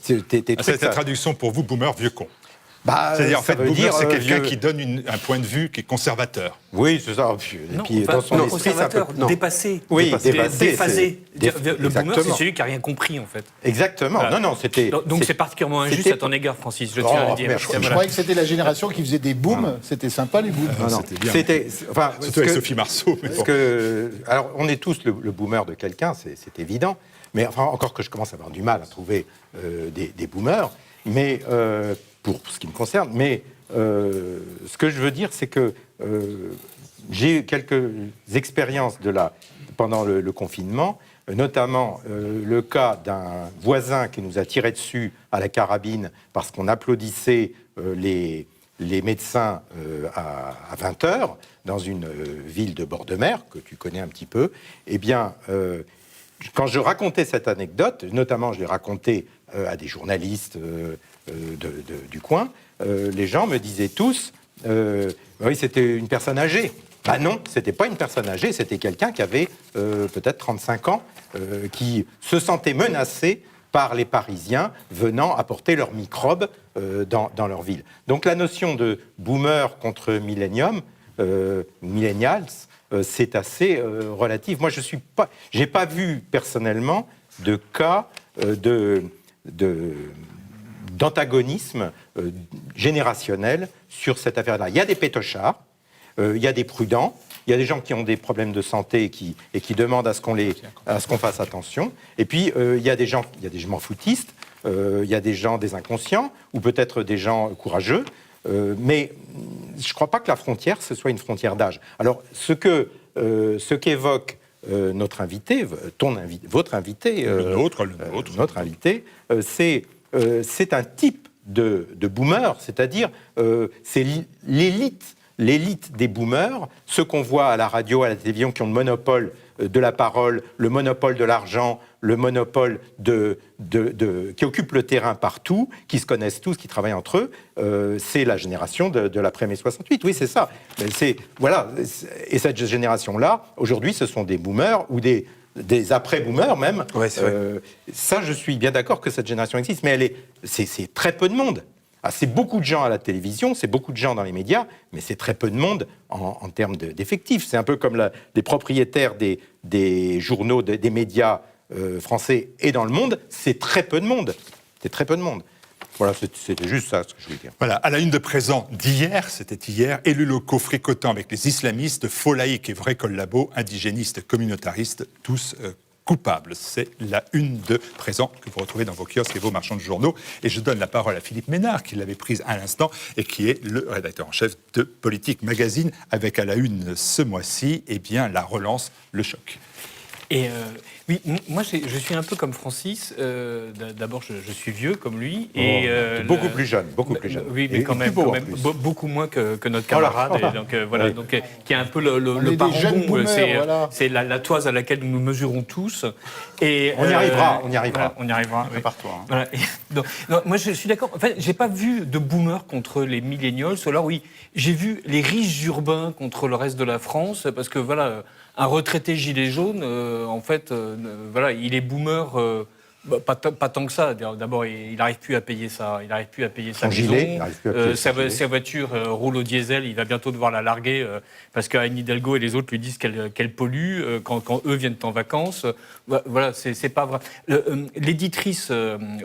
C'est la traduction pour vous, boomer, vieux con. C'est-à-dire, en fait, boomer, c'est quelqu'un qui donne un point de vue qui est conservateur. Oui, c'est ça. Non, puis, dans son esprit, conservateur, dépassé. Oui, déphasé. Le boomer, c'est Exactement. celui qui n'a rien compris, en fait. Exactement. Voilà. Non, c'était... Donc c'est particulièrement injuste à ton égard, Francis, je tiens à le dire. Merci. Je croyais que c'était la génération qui faisait des booms. C'était sympa, les booms. Non, c'était bien. Surtout avec Sophie Marceau. Mais bon. Alors, on est tous le boomer de quelqu'un, c'est évident. Mais enfin, encore que je commence à avoir du mal à trouver des boomers. Mais... pour ce qui me concerne, mais ce que je veux dire, c'est que j'ai eu quelques expériences pendant le confinement, notamment le cas d'un voisin qui nous a tiré dessus à la carabine parce qu'on applaudissait les médecins à 20h dans une ville de bord de mer, que tu connais un petit peu. Eh bien, quand je racontais cette anecdote, notamment je l'ai racontée à des journalistes du coin, les gens me disaient tous oui, c'était une personne âgée. Non, c'était pas une personne âgée, c'était quelqu'un qui avait peut-être 35 ans, qui se sentait menacé par les Parisiens venant apporter leurs microbes dans leur ville. Donc la notion de boomer contre millennials, c'est assez relatif. Moi, j'ai pas vu personnellement de cas d'antagonisme générationnel sur cette affaire-là. Il y a des pétochards, il y a des prudents, il y a des gens qui ont des problèmes de santé et qui demandent à ce qu'on fasse attention. Et puis, il y a des gens m'en foutistes, il y a des gens, des inconscients, ou peut-être des gens courageux, mais je ne crois pas que la frontière, ce soit une frontière d'âge. Alors, ce qu'évoque notre invité, votre invité, notre invité, c'est un type de boomer, c'est-à-dire c'est l'élite des boomers, ceux qu'on voit à la radio, à la télévision, qui ont le monopole de la parole, le monopole de l'argent, le monopole qui occupe le terrain partout, qui se connaissent tous, qui travaillent entre eux. C'est la génération de l'après-mai 68. Oui, c'est ça. Voilà. Et cette génération-là, aujourd'hui, ce sont des boomers ou des après-boomers même. Ouais, c'est vrai. Ça, je suis bien d'accord que cette génération existe, mais c'est très peu de monde. C'est beaucoup de gens à la télévision, c'est beaucoup de gens dans les médias, mais c'est très peu de monde en termes d'effectifs. C'est un peu comme les propriétaires des journaux, des médias français et dans le monde, c'est très peu de monde. C'est très peu de monde. Voilà, c'était juste ça ce que je voulais dire. Voilà, à la une de Présent d'hier, c'était hier, élus locaux fricotant avec les islamistes, faux laïcs et vrais collabos, indigénistes, communautaristes, tous coupables. C'est la une de Présent que vous retrouvez dans vos kiosques et vos marchands de journaux. Et je donne la parole à Philippe Ménard, qui l'avait prise à l'instant, et qui est le rédacteur en chef de Politique Magazine, avec à la une ce mois-ci, la relance, le choc. Et oui, moi je suis un peu comme Francis. D'abord, je suis vieux comme lui. Et, beaucoup plus jeune, beaucoup plus jeune. Oui, mais quand même beaucoup moins que notre camarade. Voilà. Et donc, voilà, Oui. donc, qui est un peu le parangon. C'est la toise à laquelle nous nous mesurons tous. Et, On y arrivera. Voilà, on y arrivera. Oui. Prépare-toi. Voilà. Non, moi, je suis d'accord. En fait, j'ai pas vu de boomers contre les millennials. Alors oui, j'ai vu les riches urbains contre le reste de la France, parce que voilà, un retraité gilet jaune, en fait, voilà, il est boomer. Pas tant que ça. D'abord, il n'arrive plus à payer ça. Il n'arrive plus à payer sa maison. Gilet, il n'arrive plus à payer son gilet. Sa voiture roule au diesel. Il va bientôt devoir la larguer parce qu'Anne Hidalgo et les autres lui disent qu'elle pollue quand eux viennent en vacances. Voilà, c'est pas vrai. L'éditrice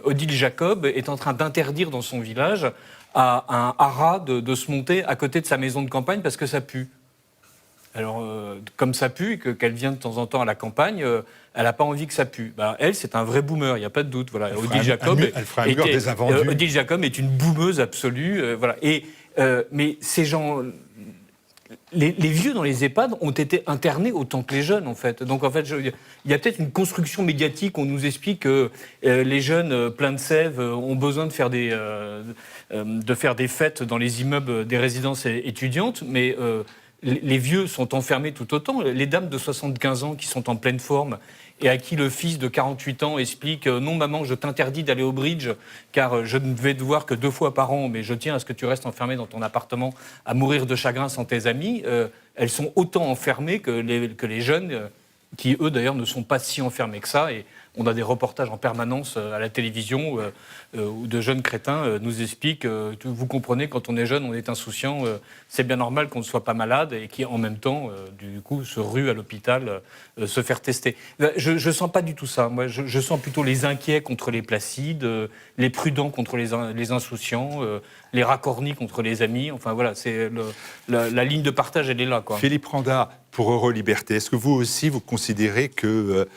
Odile Jacob est en train d'interdire dans son village à un haras de se monter à côté de sa maison de campagne parce que ça pue. Alors, comme ça pue et qu'elle vient de temps en temps à la campagne, elle n'a pas envie que ça pue. Elle, c'est un vrai boomer, il n'y a pas de doute. Voilà. Odile Jacob Odile Jacob est une boomeuse absolue. Voilà. Mais ces gens... Les vieux dans les EHPAD ont été internés autant que les jeunes, en fait. Donc, en fait, il y a peut-être une construction médiatique. On nous explique que les jeunes pleins de sève ont besoin de faire des fêtes dans les immeubles des résidences étudiantes, mais... Les vieux sont enfermés tout autant. Les dames de 75 ans qui sont en pleine forme et à qui le fils de 48 ans explique « Non, maman, je t'interdis d'aller au bridge car je ne vais te voir que 2 fois par an, mais je tiens à ce que tu restes enfermé dans ton appartement à mourir de chagrin sans tes amis. » Elles sont autant enfermées que les jeunes qui, eux, d'ailleurs, ne sont pas si enfermés que ça. Et on a des reportages en permanence à la télévision où de jeunes crétins nous expliquent vous comprenez, quand on est jeune, on est insouciant, c'est bien normal qu'on ne soit pas malade et qui, en même temps, du coup, se rue à l'hôpital se faire tester. Je ne sens pas du tout ça. Moi, je sens plutôt les inquiets contre les placides, les prudents contre les insouciants, les racornis contre les amis. Enfin, voilà, c'est la ligne de partage, elle est là, quoi. Philippe Randa, pour Euroliberté, est-ce que vous aussi, vous considérez que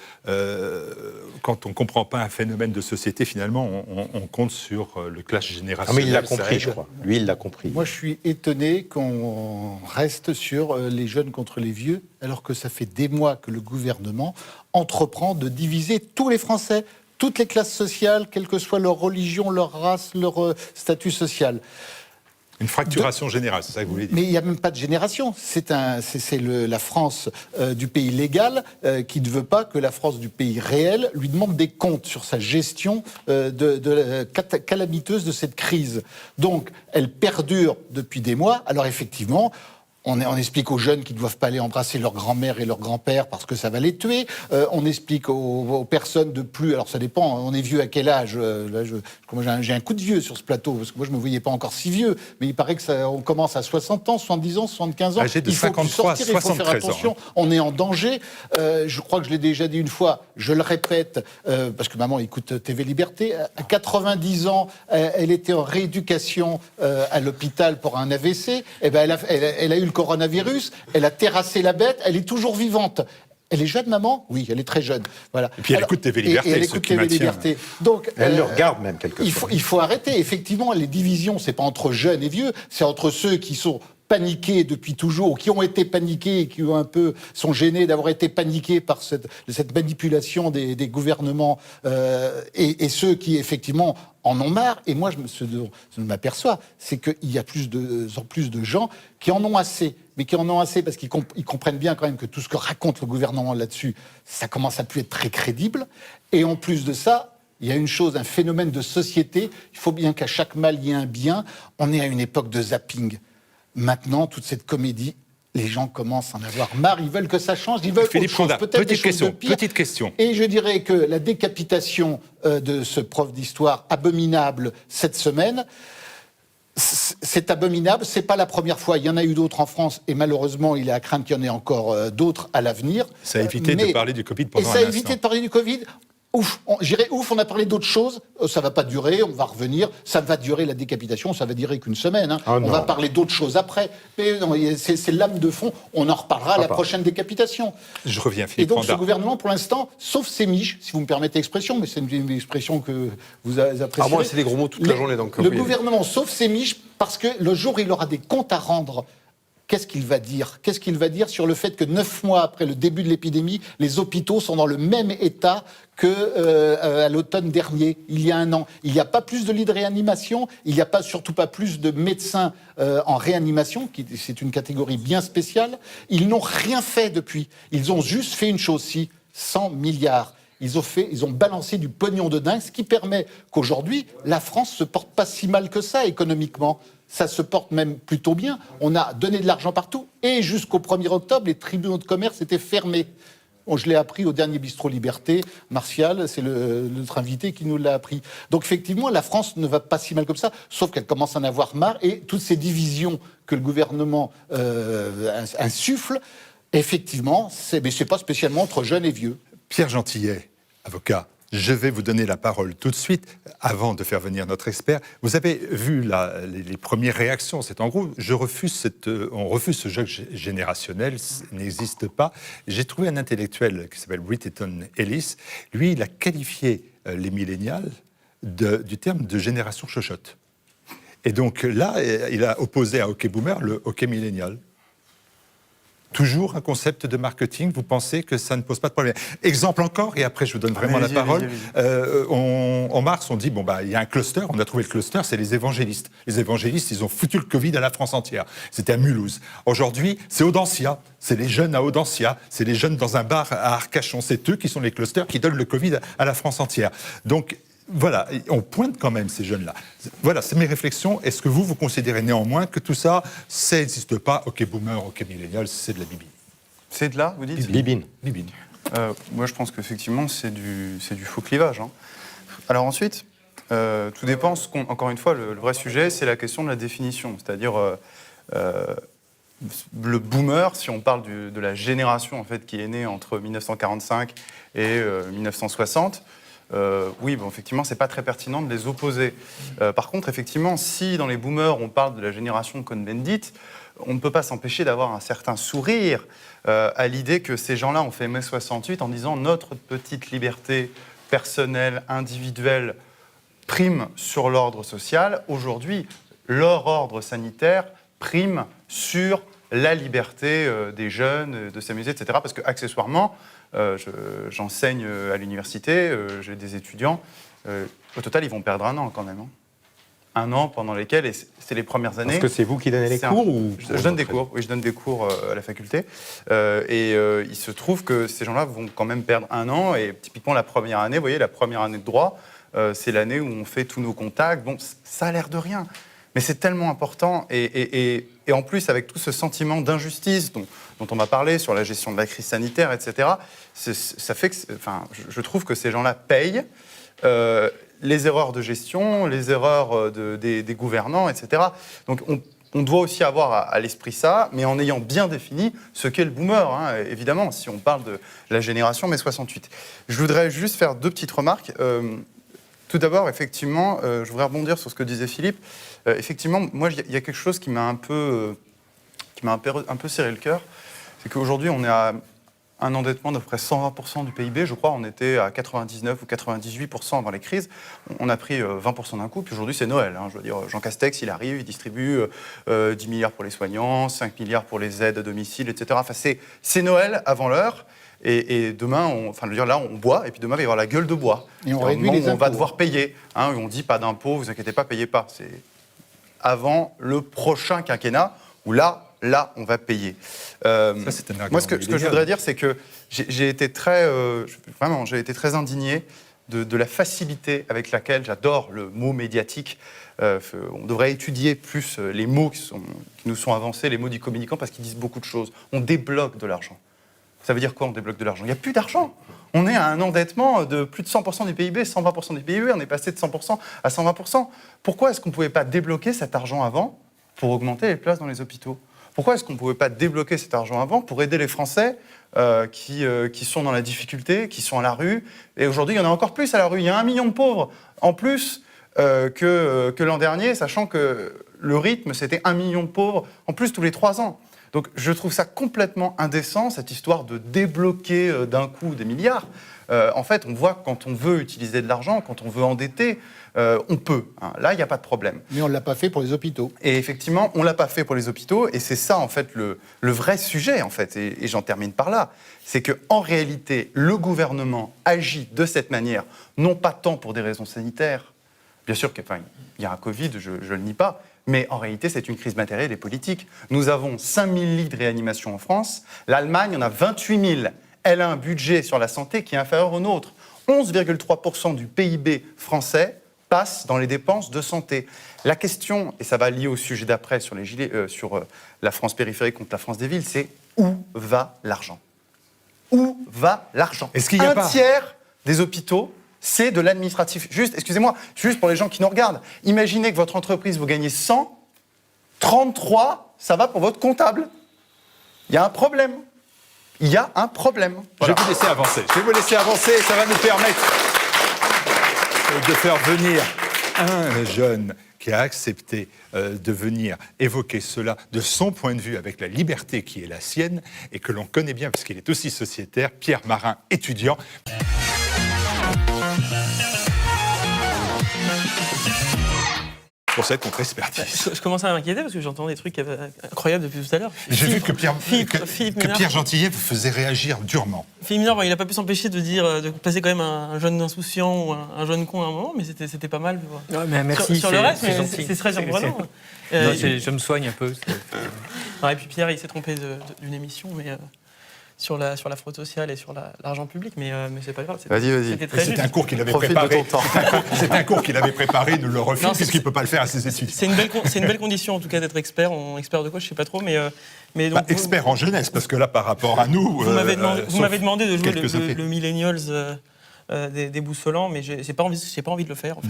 quand on ne comprend pas un phénomène de société, finalement, on compte sur le clash générationnel? Mais il l'a compris, je crois. Lui, il l'a compris. Moi, je suis étonné qu'on reste sur les jeunes contre les vieux, alors que ça fait des mois que le gouvernement entreprend de diviser tous les Français, toutes les classes sociales, quelle que soit leur religion, leur race, leur statut social. Une fracturation générale, c'est ça que vous voulez dire? Mais il n'y a même pas de génération. C'est la France du pays légal qui ne veut pas que la France du pays réel lui demande des comptes sur sa gestion calamiteuse de cette crise. Donc, elle perdure depuis des mois. Alors effectivement, On explique aux jeunes qu'ils ne doivent pas aller embrasser leur grand-mère et leur grand-père parce que ça va les tuer. On explique aux personnes de plus... Alors ça dépend, on est vieux à quel âge là, j'ai un coup de vieux sur ce plateau, parce que moi je ne me voyais pas encore si vieux, mais il paraît qu'on commence à 60 ans, 70 ans, 75 ans. Âgé de il faut 53 sortir, il faut faire 73 attention, ans. on est en danger. Je crois que je l'ai déjà dit une fois, je le répète, parce que maman écoute TV Liberté. À 90 ans, elle était en rééducation à l'hôpital pour un AVC. Eh ben, elle a eu le coronavirus, elle a terrassé la bête, elle est toujours vivante. Elle est jeune, maman ? Oui, elle est très jeune. Voilà. Et puis elle écoute TV Liberté, et elle ce écoute qui TV maintient. Liberté. Donc, Elle le regarde même quelquefois. il faut arrêter. Effectivement, les divisions, c'est pas entre jeunes et vieux, c'est entre ceux qui sont paniqués depuis toujours, ou qui ont été paniqués et qui ont sont gênés d'avoir été paniqués par cette manipulation des gouvernements, et ceux qui, effectivement, en ont marre. Et moi, ce dont je m'aperçois, c'est qu'il y a en plus de gens qui en ont assez. Mais qui en ont assez parce qu'ils comprennent bien quand même que tout ce que raconte le gouvernement là-dessus, ça commence à plus être très crédible. Et en plus de ça, il y a une chose, un phénomène de société. Il faut bien qu'à chaque mal, il y ait un bien. On est à une époque de zapping. Maintenant, toute cette comédie, les gens commencent à en avoir marre. Ils veulent que ça change. Ils veulent Philippe autre chose. Condat, Peut-être des choses de pire. petite question. Et je dirais que la décapitation de ce prof d'histoire abominable cette semaine, c'est abominable. C'est pas la première fois. Il y en a eu d'autres en France, et malheureusement, il est à craindre qu'il y en ait encore d'autres à l'avenir. Ça a évité de parler du Covid pendant un instant. Et ça a évité de parler du Covid. Ouf, on a parlé d'autres choses, ça va pas durer, on va revenir, ça va durer la décapitation, ça va durer qu'une semaine, hein. On va parler d'autres choses après, mais non, c'est l'âme de fond, on en reparlera à la prochaine décapitation. Je reviens, Et Philippe donc ce Condat. gouvernement, pour l'instant, sauf ses miches, si vous me permettez l'expression, mais c'est une expression que vous appréciez. Ah, moi, c'est des gros mots toute la journée, donc... Le oui. gouvernement sauve ses miches parce que le jour où il aura des comptes à rendre, qu'est-ce qu'il va dire ? Qu'est-ce qu'il va dire sur le fait que 9 mois après le début de l'épidémie, les hôpitaux sont dans le même état qu'à l'automne dernier, il y a un an. Il n'y a pas plus de lits de réanimation, il n'y a surtout pas plus de médecins en réanimation, c'est une catégorie bien spéciale. Ils n'ont rien fait depuis. Ils ont juste fait une chose, 100 milliards. Ils ont balancé du pognon de dingue, ce qui permet qu'aujourd'hui, la France se porte pas si mal que ça économiquement. Ça se porte même plutôt bien. On a donné de l'argent partout. Et jusqu'au 1er octobre, les tribunaux de commerce étaient fermés. Bon, je l'ai appris au dernier Bistrot Liberté. Martial, c'est notre invité qui nous l'a appris. Donc effectivement, la France ne va pas si mal comme ça, sauf qu'elle commence à en avoir marre. Et toutes ces divisions que le gouvernement insuffle, effectivement, mais c'est pas spécialement entre jeunes et vieux. Pierre Gentillet, avocat, je vais vous donner la parole tout de suite, avant de faire venir notre expert. Vous avez vu les premières réactions, c'est en gros, on refuse ce jeu générationnel, ça n'existe pas. J'ai trouvé un intellectuel qui s'appelle Britton Ellis, lui, il a qualifié les millénials du terme de génération chochotte. Et donc là, il a opposé à Hockey Boomer le hockey millénial. Toujours un concept de marketing, vous pensez que ça ne pose pas de problème. Exemple encore, et après je vous donne vraiment la parole. En mars, on dit, il y a un cluster, on a trouvé le cluster, c'est les évangélistes. Les évangélistes, ils ont foutu le Covid à la France entière. C'était à Mulhouse. Aujourd'hui, c'est Audencia, c'est les jeunes à Audencia, c'est les jeunes dans un bar à Arcachon. C'est eux qui sont les clusters qui donnent le Covid à la France entière. Donc, voilà, on pointe quand même ces jeunes-là. Voilà, c'est mes réflexions. Est-ce que vous considérez néanmoins que tout ça, ça n'existe pas, ok boomer, ok millénial, c'est de la bibine? C'est de là, vous dites? Bibine. Moi, je pense qu'effectivement, c'est du faux clivage. Hein. Alors ensuite, tout dépend, encore une fois, le vrai sujet, c'est la question de la définition. C'est-à-dire, le boomer, si on parle de la génération en fait, qui est née entre 1945 et 1960, oui, effectivement, c'est pas très pertinent de les opposer. Par contre, effectivement, si dans les boomers, on parle de la génération Cohn-Bendit, on ne peut pas s'empêcher d'avoir un certain sourire à l'idée que ces gens-là ont fait mai 68 en disant notre petite liberté personnelle, individuelle, prime sur l'ordre social. Aujourd'hui, leur ordre sanitaire prime sur la liberté des jeunes, de s'amuser, etc. Parce que, accessoirement, j'enseigne à l'université, j'ai des étudiants. Au total, ils vont perdre un an quand même. Hein. Un an pendant lesquels, et c'est les premières années... Est-ce que c'est vous qui donnez les cours ou... Je donne des cours, oui, je donne des cours à la faculté. Il se trouve que ces gens-là vont quand même perdre un an. Et typiquement, la première année, vous voyez, la première année de droit, c'est l'année où on fait tous nos contacts. Bon, ça a l'air de rien. Mais c'est tellement important, et en plus, avec tout ce sentiment d'injustice dont on va parler sur la gestion de la crise sanitaire, etc., ça fait que, je trouve que ces gens-là payent les erreurs de gestion, les erreurs des gouvernants, etc. Donc on doit aussi avoir à l'esprit ça, mais en ayant bien défini ce qu'est le boomer, hein, évidemment, si on parle de la génération mai 68. Je voudrais juste faire 2 petites remarques. Tout d'abord, effectivement, je voudrais rebondir sur ce que disait Philippe. Effectivement, moi, il y a quelque chose qui m'a un peu serré le cœur. C'est qu'aujourd'hui, on est à un endettement d'à peu près 120% du PIB. Je crois on était à 99 ou 98% avant les crises. On a pris 20% d'un coup, puis aujourd'hui, c'est Noël. Hein. Je veux dire, Jean Castex, il arrive, il distribue 10 milliards pour les soignants, 5 milliards pour les aides à domicile, etc. Enfin, c'est Noël avant l'heure. Et demain, là, on boit, et puis demain, il va y avoir la gueule de bois. Et on réduit les impôts. On va devoir payer. Hein, on dit pas d'impôts, vous inquiétez pas, payez pas. C'est avant le prochain quinquennat, où là, on va payer. Ça, c'est un argument. Moi, ce que je voudrais dire, c'est que j'ai été très indigné de la facilité avec laquelle, j'adore le mot médiatique, on devrait étudier plus les mots qui nous sont avancés, les mots du communicant, parce qu'ils disent beaucoup de choses. On débloque de l'argent. Ça veut dire quoi, on débloque de l'argent ? Il n'y a plus d'argent. On est à un endettement de plus de 100% du PIB, 120% du PIB, on est passé de 100% à 120%. Pourquoi est-ce qu'on ne pouvait pas débloquer cet argent avant pour augmenter les places dans les hôpitaux ? Pourquoi est-ce qu'on ne pouvait pas débloquer cet argent avant pour aider les Français qui sont dans la difficulté, qui sont à la rue ? Et aujourd'hui, il y en a encore plus à la rue. Il y a 1 million de pauvres en plus que l'an dernier, sachant que le rythme, c'était 1 million de pauvres en plus tous les 3 ans. Donc je trouve ça complètement indécent, cette histoire de débloquer d'un coup des milliards. En fait, on voit que quand on veut utiliser de l'argent, quand on veut endetter, on peut. Hein. Là, il n'y a pas de problème. Mais on ne l'a pas fait pour les hôpitaux. Et effectivement, on ne l'a pas fait pour les hôpitaux. Et c'est ça, en fait, le vrai sujet, en fait. Et j'en termine par là. C'est qu'en réalité, le gouvernement agit de cette manière, non pas tant pour des raisons sanitaires. Bien sûr qu'il y a un Covid, je ne le nie pas. Mais en réalité, c'est une crise matérielle et politique. Nous avons 5 000 lits de réanimation en France. L'Allemagne en a 28 000. Elle a un budget sur la santé qui est inférieur au nôtre. 11,3% du PIB français passe dans les dépenses de santé. La question, et ça va lier au sujet d'après sur la France périphérique contre la France des villes, c'est où va l'argent ? Où va l'argent ? Est-ce qu'il y a un tiers des hôpitaux, c'est de l'administratif. Excusez-moi, juste pour les gens qui nous regardent, imaginez que votre entreprise, vous gagnez 100, 33, ça va pour votre comptable. Il y a un problème. Il y a un problème. Voilà. Je vais vous laisser avancer. Ça va nous permettre de faire venir un jeune qui a accepté de venir évoquer cela de son point de vue avec la liberté qui est la sienne et que l'on connaît bien parce qu'il est aussi sociétaire, Pierre Marin, étudiant. Pour cette contre-expertise. Je commence à m'inquiéter parce que j'entends des trucs incroyables depuis tout à l'heure. J'ai vu que Pierre Gentillet vous faisait réagir durement. Philippe Mineur, il n'a pas pu s'empêcher de placer quand même un jeune insouciant ou un jeune con à un moment, mais c'était pas mal. Ouais, mais merci. Sur le reste, c'est très surprenant. Je me soigne un peu. Et puis Pierre, il s'est trompé d'une émission, mais sur la fraude sociale et sur l'argent public, mais c'est pas grave. Vas-y. C'était un cours qu'il avait préparé. C'était un cours qu'il avait préparé, il nous le refuse puisqu'il ne peut pas le faire à ses études. C'est une belle condition en tout cas d'être expert. Expert de quoi, je sais pas trop, mais donc, expert en jeunesse, parce que là, par rapport à nous, vous m'avez demandé de jouer le Millennials. Des boussolants, mais j'ai pas envie de le faire. En fait.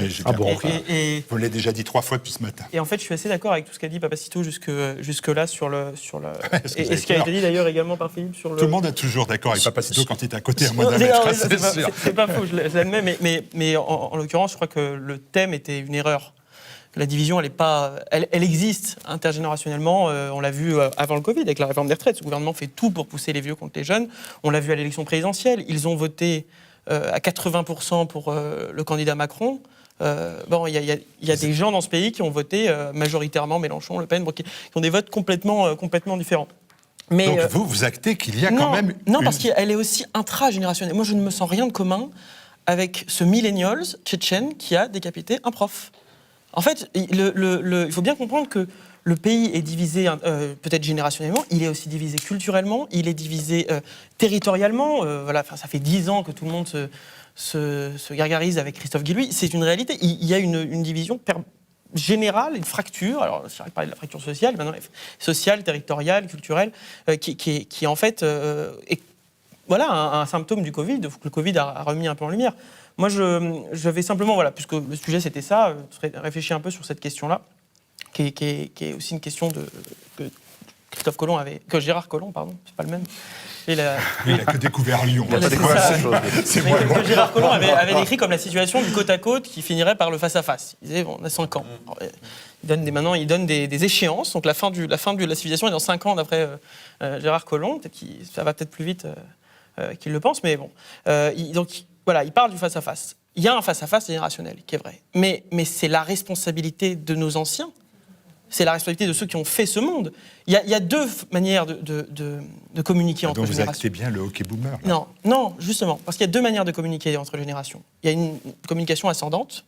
Mais vous l'avez déjà dit 3 fois depuis ce matin. Et en fait, je suis assez d'accord avec tout ce qu'a dit Papacito jusque là sur le et ce qui a été dit d'ailleurs également par Philippe sur le. Tout le monde est toujours d'accord avec Papacito quand il est à côté à moi d'un mètre. C'est pas faux, je l'admets, mais en l'occurrence, je crois que le thème était une erreur. La division, elle existe intergénérationnellement. On l'a vu avant le Covid avec la réforme des retraites. Ce gouvernement fait tout pour pousser les vieux contre les jeunes. On l'a vu à l'élection présidentielle. Ils ont voté à 80% pour le candidat Macron. Il y a des gens dans ce pays qui ont voté majoritairement Mélenchon, Le Pen, qui ont des votes complètement différents. Mais, donc vous actez qu'il y a quand même... Non, parce qu'elle est aussi intragénérationnelle. Moi, je ne me sens rien de commun avec ce millennials tchétchène qui a décapité un prof. En fait, il faut bien comprendre que le pays est divisé peut-être générationnellement, il est aussi divisé culturellement, il est divisé territorialement. Ça fait 10 ans que tout le monde se gargarise avec Christophe Guilluy. C'est une réalité. Il y a une division générale, une fracture, alors je vais parler de la fracture sociale, maintenant sociale, territoriale, culturelle, qui en fait est voilà, un symptôme du Covid, que le Covid a remis un peu en lumière. Moi, je vais simplement, voilà, puisque le sujet c'était ça, réfléchir un peu sur cette question-là, qui est aussi une question que Christophe Colomb que Gérard Collomb, pardon, c'est pas le même. Il n'a que découvert Lyon. C'est moi. Que Gérard Collomb avait décrit comme la situation du côte à côte qui finirait par le face-à-face. Il disait, bon, on a 5 ans. Alors, il donne des échéances. Donc la fin de la civilisation est dans 5 ans, d'après Gérard Collomb. Ça va peut-être plus vite qu'il le pense, mais bon. Il parle du face-à-face. Il y a un face-à-face générationnel qui est vrai. Mais c'est la responsabilité de nos anciens. C'est la responsabilité de ceux qui ont fait ce monde. Il y a 2 manières de communiquer entre générations. Vous actez bien le hockey boomer. Là. Non, justement, parce qu'il y a 2 manières de communiquer entre générations. Il y a une communication ascendante,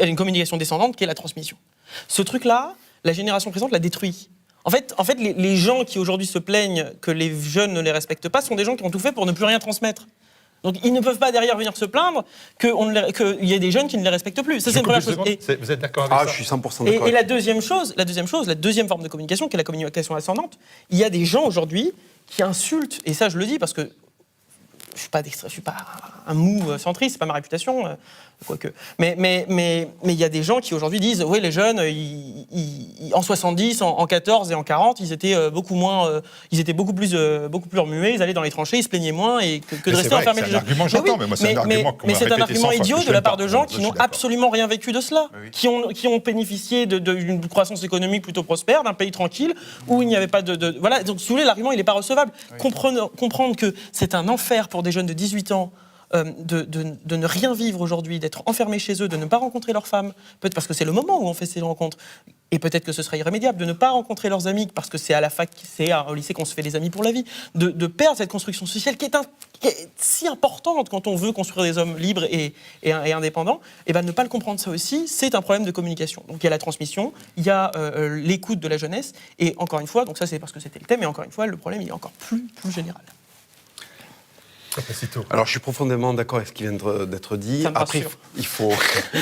une communication descendante, qui est la transmission. Ce truc-là, la génération présente l'a détruit. En fait, les gens qui aujourd'hui se plaignent que les jeunes ne les respectent pas sont des gens qui ont tout fait pour ne plus rien transmettre. Donc ils ne peuvent pas derrière venir se plaindre qu'il y ait des jeunes qui ne les respectent plus. Ça, c'est une première chose. Vous êtes d'accord avec ça? Je suis 100% d'accord. Et la deuxième forme de communication, qui est la communication ascendante, il y a des gens aujourd'hui qui insultent, et ça je le dis parce que je suis pas un mou centriste, c'est pas ma réputation, quoique. Mais il y a des gens qui aujourd'hui disent, oui, les jeunes, en 70, en 14 et en 40, ils étaient beaucoup plus remués, ils allaient dans les tranchées, ils se plaignaient moins et que de rester enfermés chez eux. C'est un argument, j'entends, mais moi c'est un argument qu'on mais m'a c'est un répété argument 100 fois, idiot je de la part l'aime de pas. gens qui n'ont absolument rien vécu de cela, qui ont bénéficié d'une croissance économique plutôt prospère, d'un pays tranquille, où il n'y avait pas voilà, donc si vous voulez, l'argument, il n'est pas recevable. Comprendre que c'est un enfer pour des jeunes de 18 ans de ne rien vivre aujourd'hui, d'être enfermés chez eux, de ne pas rencontrer leurs femmes, peut-être parce que c'est le moment où on fait ces rencontres, et peut-être que ce sera irrémédiable, de ne pas rencontrer leurs amis, parce que c'est à la fac, c'est au lycée qu'on se fait des amis pour la vie, de perdre cette construction sociale qui est si importante quand on veut construire des hommes libres et indépendants, et ne pas le comprendre, ça aussi, c'est un problème de communication. Donc il y a la transmission, il y a l'écoute de la jeunesse, et encore une fois, donc ça c'est parce que c'était le thème, et encore une fois, le problème il est encore plus général. Alors, je suis profondément d'accord avec ce qui vient d'être dit. Après, il faut...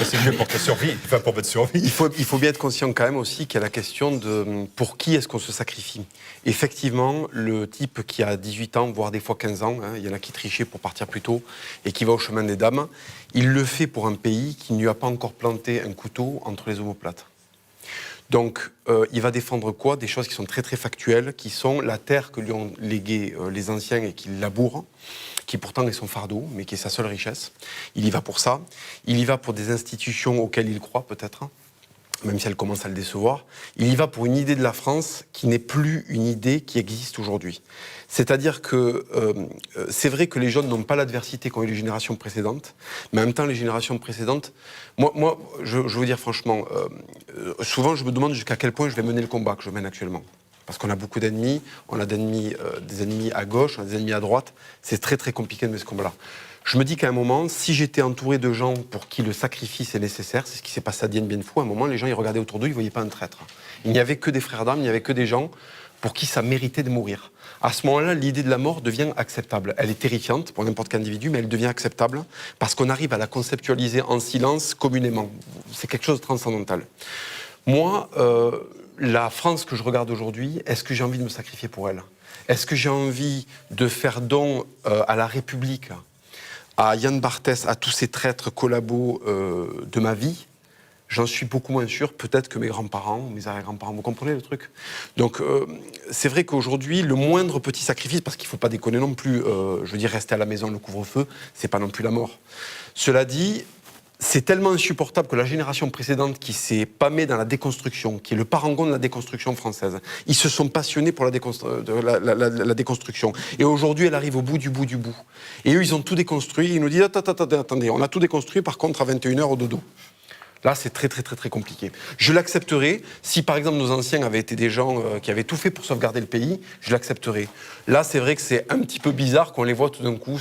C'est mieux pour ta survie, enfin pour votre survie. Il faut bien être conscient quand même aussi qu'il y a la question de pour qui est-ce qu'on se sacrifie. Effectivement, le type qui a 18 ans, voire des fois 15 ans, il y en a qui trichaient pour partir plus tôt et qui va au chemin des dames, il le fait pour un pays qui ne lui a pas encore planté un couteau entre les omoplates. Donc, il va défendre quoi? Des choses qui sont très très factuelles, qui sont la terre que lui ont léguée les anciens et qu'il laboure, qui pourtant est son fardeau, mais qui est sa seule richesse. Il y va pour ça. Il y va pour des institutions auxquelles il croit peut-être, même si elle commence à le décevoir. Il y va pour une idée de la France qui n'est plus une idée qui existe aujourd'hui. C'est-à-dire que c'est vrai que les jeunes n'ont pas l'adversité qu'ont eu les générations précédentes, mais en même temps, les générations précédentes... Moi je veux vous dire franchement, souvent je me demande jusqu'à quel point je vais mener le combat que je mène actuellement. Parce qu'on a beaucoup d'ennemis, on a des ennemis à gauche, on a des ennemis à droite. C'est très très compliqué de mener ce combat-là. Je me dis qu'à un moment, si j'étais entouré de gens pour qui le sacrifice est nécessaire, c'est ce qui s'est passé à Dien Bien Phu, à un moment, les gens ils regardaient autour d'eux, ils ne voyaient pas un traître. Il n'y avait que des frères d'armes, il n'y avait que des gens pour qui ça méritait de mourir. À ce moment-là, l'idée de la mort devient acceptable. Elle est terrifiante pour n'importe quel individu, mais elle devient acceptable parce qu'on arrive à la conceptualiser en silence, communément. C'est quelque chose de transcendantal. Moi, la France que je regarde aujourd'hui, est-ce que j'ai envie de me sacrifier pour elle? Est-ce que j'ai envie de faire don à la République, à Yann Barthès, à tous ces traîtres collabos de ma vie? J'en suis beaucoup moins sûr, peut-être que mes grands-parents, mes arrière-grands-parents, vous comprenez le truc? Donc, c'est vrai qu'aujourd'hui, le moindre petit sacrifice, parce qu'il ne faut pas déconner non plus, je veux dire, rester à la maison, le couvre-feu, c'est pas non plus la mort. Cela dit, c'est tellement insupportable que la génération précédente qui s'est pâmée dans la déconstruction, qui est le parangon de la déconstruction française, ils se sont passionnés pour la déconstruction. Et aujourd'hui, elle arrive au bout du bout du bout. Et eux, ils ont tout déconstruit. Ils nous disent, attendez, on a tout déconstruit, par contre, à 21h au dodo. Là, c'est très, très, très, très compliqué. Je l'accepterai si, par exemple, nos anciens avaient été des gens qui avaient tout fait pour sauvegarder le pays, je l'accepterai. Là, c'est vrai que c'est un petit peu bizarre qu'on les voit tout d'un coup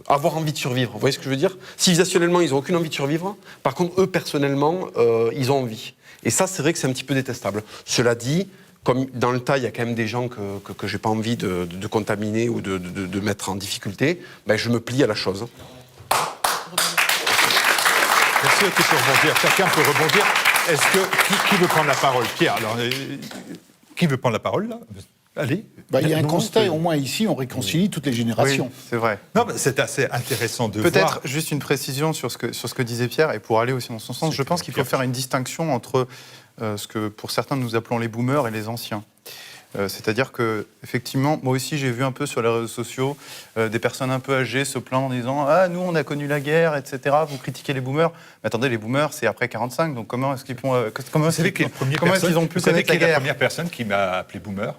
avoir envie de survivre. Vous voyez ce que je veux dire? Civilisationnellement, ils n'ont aucune envie de survivre. Par contre, eux, personnellement, ils ont envie. Et ça, c'est vrai que c'est un petit peu détestable. Cela dit, comme dans le tas, il y a quand même des gens que je n'ai pas envie de contaminer ou de mettre en difficulté, ben, je me plie à la chose. Merci. qui peut rebondir? Chacun peut rebondir. Est-ce que qui veut prendre la parole? Pierre, alors, qui veut prendre la parole là? Allez. Il y a un constat, au moins ici, on réconcilie toutes les générations. Oui, c'est vrai. Non, mais c'est assez intéressant de voir. Peut-être juste une précision sur ce que disait Pierre, et pour aller aussi dans son sens, je pense qu'il faut faire une distinction entre ce que pour certains nous appelons les boomers et les anciens. C'est-à-dire que, effectivement, moi aussi j'ai vu un peu sur les réseaux sociaux des personnes un peu âgées se plaindre en disant « Ah, nous on a connu la guerre, etc. Vous critiquez les boomers. » Mais attendez, les boomers c'est après 45, donc comment est-ce qu'ils ont pu connaître la guerre? La première personne qui m'a appelé boomer?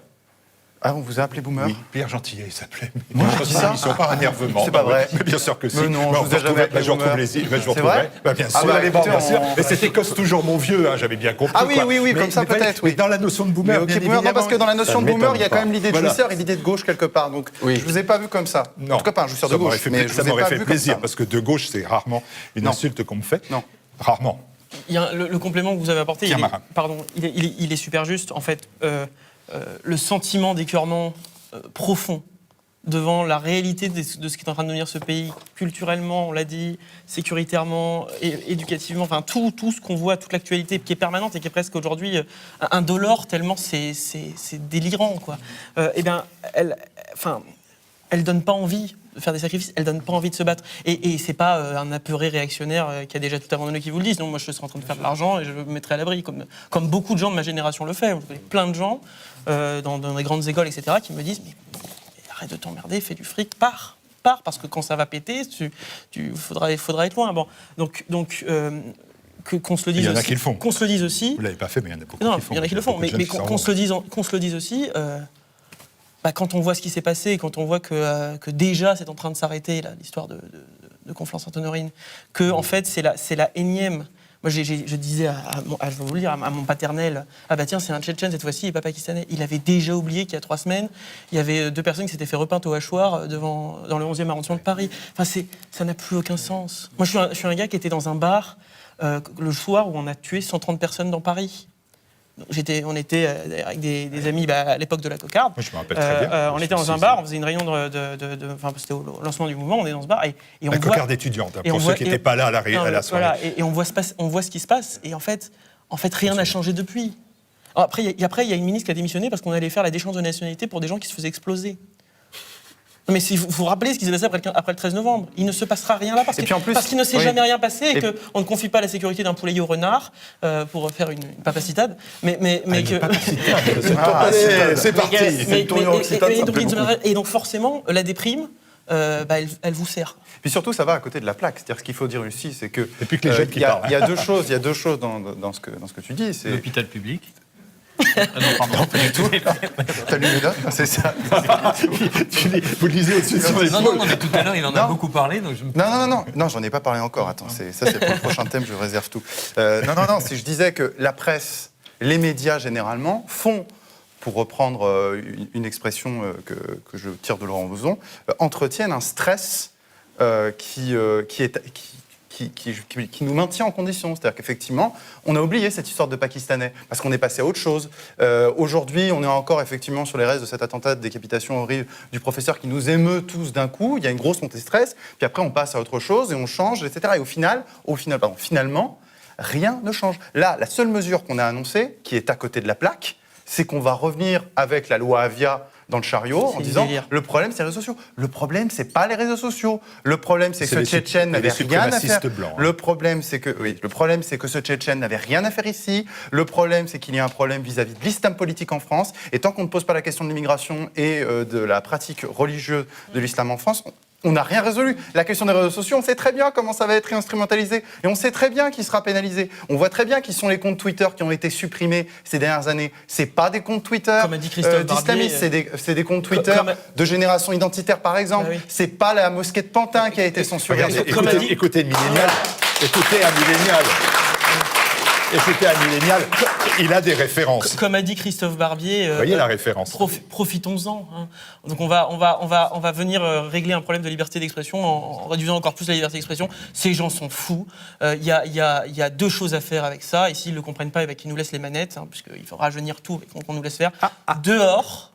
Ah, on vous a appelé boomer? Oui, Pierre Gentillet, il s'appelait. Moi, je dis ça? Ils sont par énervement. C'est pas vrai. Mais bien sûr que si. Mais non, je vous ai jamais appelé je retrouve boomer. les îles. Je C'est vrai? Bien sûr. Écoutez, Bien sûr. Mais c'était cause toujours mon vieux, hein, j'avais bien compris. Ah oui, quoi. oui, Mais- comme ça mais peut-être, oui. Mais dans la notion de boomer, Mais ok, bien boomer, non, parce que dans la évidemment, notion de ça boomer, il y a m'étonne quand même l'idée de Voilà. jouisseur et l'idée de gauche quelque part. Donc, je vous ai pas vu comme ça. Non. En tout cas, pas un jouisseur de Ça m'aurait gauche. fait Mais pla- je ça vous ai m'aurait pas fait vu comme plaisir, ça. parce que de gauche, c'est rarement une Non. insulte qu'on me fait. Non. Rarement. Il y a le complément que vous avez apporté, Pierre Marin. il est super juste. En fait, le sentiment d'écœurement profond devant la réalité de ce qui est en train de devenir ce pays, culturellement, on l'a dit, sécuritairement, éducativement, enfin tout ce qu'on voit, toute l'actualité qui est permanente et qui est presque aujourd'hui indolore, tellement c'est délirant, quoi. Eh bien, elle donne pas envie de faire des sacrifices, elle donne pas envie de se battre. Et c'est pas un apeuré réactionnaire qui a déjà tout abandonné qui vous le dit. Sinon, moi, je serais en train de faire de l'argent et je me mettrais à l'abri, comme beaucoup de gens de ma génération le fait. Je connais plein de gens dans des grandes écoles, etc., qui me disent mais arrête de t'emmerder, fais du fric, pars, parce que quand ça va péter, faudra être loin. Bon, donc qu'on se le dise. Il y en a aussi, qui le font. Qu'on se le dise aussi. Vous l'avez pas fait, mais il y en a beaucoup Non, qui font. il y en a qui le font, mais qu'on se le dise aussi. Quand on voit ce qui s'est passé, et quand on voit que déjà c'est en train de s'arrêter, là, l'histoire de Conflans-Sainte-Honorine, que en fait c'est la énième. Moi, je disais je vais vous le dire, à mon paternel, ah bah tiens, c'est un Tchétchène cette fois-ci, il n'est pas pakistanais. Il avait déjà oublié qu'il y a 3 semaines, il y avait 2 personnes qui s'étaient fait repeindre au hachoir dans le 11e arrondissement de Paris. Enfin, ça n'a plus aucun sens. Moi, je suis un gars qui était dans un bar le soir où on a tué 130 personnes dans Paris. On était avec des amis à l'époque de la cocarde. Moi, je me rappelle très bien. On était dans un bar, on faisait une réunion c'était au lancement du mouvement, on est dans ce bar et on La voit cocarde étudiante, hein, et pour on ceux voit- qui n'étaient pas là à la soirée. Voilà, et on voit ce qui se passe et en fait rien n'a changé depuis. Alors après il y a une ministre qui a démissionné parce qu'on allait faire la déchéance de nationalité pour des gens qui se faisaient exploser. Non, mais si vous vous rappelez ce qui s'est passé après le 13 novembre, il ne se passera rien là parce qu'il ne s'est jamais rien passé et qu'on ne confie pas la sécurité d'un poulailler au renard pour faire une papacitade, mais que... Allez, c'est parti. Et donc forcément, la déprime, elle vous sert. Puis surtout, ça va à côté de la plaque. C'est-à-dire ce qu'il faut dire aussi, c'est que Depuis que les jeunes qui il y a parlent. deux choses dans ce que tu dis. C'est L'hôpital public. Ah non, pardon, pas du tout. t'as lu mes notes, c'est ça. Vous lisez au-dessus de son Non, épaule. mais tout à l'heure, il en a Non. beaucoup parlé. Donc Non, j'en ai pas parlé encore. Attends, c'est pour le prochain thème, je réserve tout. Non, si je disais que la presse, les médias généralement, font, pour reprendre une expression que je tire de Laurent Vouzon, entretiennent un stress qui nous maintient en condition. C'est-à-dire qu'effectivement, on a oublié cette histoire de Pakistanais, parce qu'on est passé à autre chose. Aujourd'hui, on est encore effectivement sur les restes de cet attentat de décapitation horrible du professeur qui nous émeut tous d'un coup. Il y a une grosse montée de stress, puis après on passe à autre chose et on change, etc. Et finalement, rien ne change. Là, la seule mesure qu'on a annoncée, qui est à côté de la plaque, c'est qu'on va revenir avec la loi Avia dans le chariot en disant le problème c'est les réseaux sociaux. Le problème c'est pas les réseaux sociaux. Le problème c'est que ce Tchétchène n'avait rien à faire. Blancs, hein. Le problème c'est que ce Tchétchène n'avait rien à faire ici. Le problème c'est qu'il y a un problème vis-à-vis de l'islam politique en France. Et tant qu'on ne pose pas la question de l'immigration et de la pratique religieuse de l'islam en France, on n'a rien résolu. La question des réseaux sociaux, on sait très bien comment ça va être instrumentalisé. Et on sait très bien qui sera pénalisé. On voit très bien qui sont les comptes Twitter qui ont été supprimés ces dernières années. C'est pas des comptes Twitter Comme a dit Christophe Barbier, d'islamistes, c'est des comptes Twitter de génération identitaire, par exemple. Ah oui. C'est pas la mosquée de Pantin qui a été censurée. Regardez, écoutez un millénial. Écoutez un millénial. Il a des références. Comme a dit Christophe Barbier, Vous voyez la référence. Profitons-en. Hein. Donc on va venir régler un problème de liberté d'expression en réduisant encore plus la liberté d'expression. Ces gens sont fous. Il y a 2 choses à faire avec ça. Et s'ils ne le comprennent pas, qu'ils nous laissent les manettes, hein, puisqu'il faut rajeunir tout et qu'on nous laisse faire. Dehors,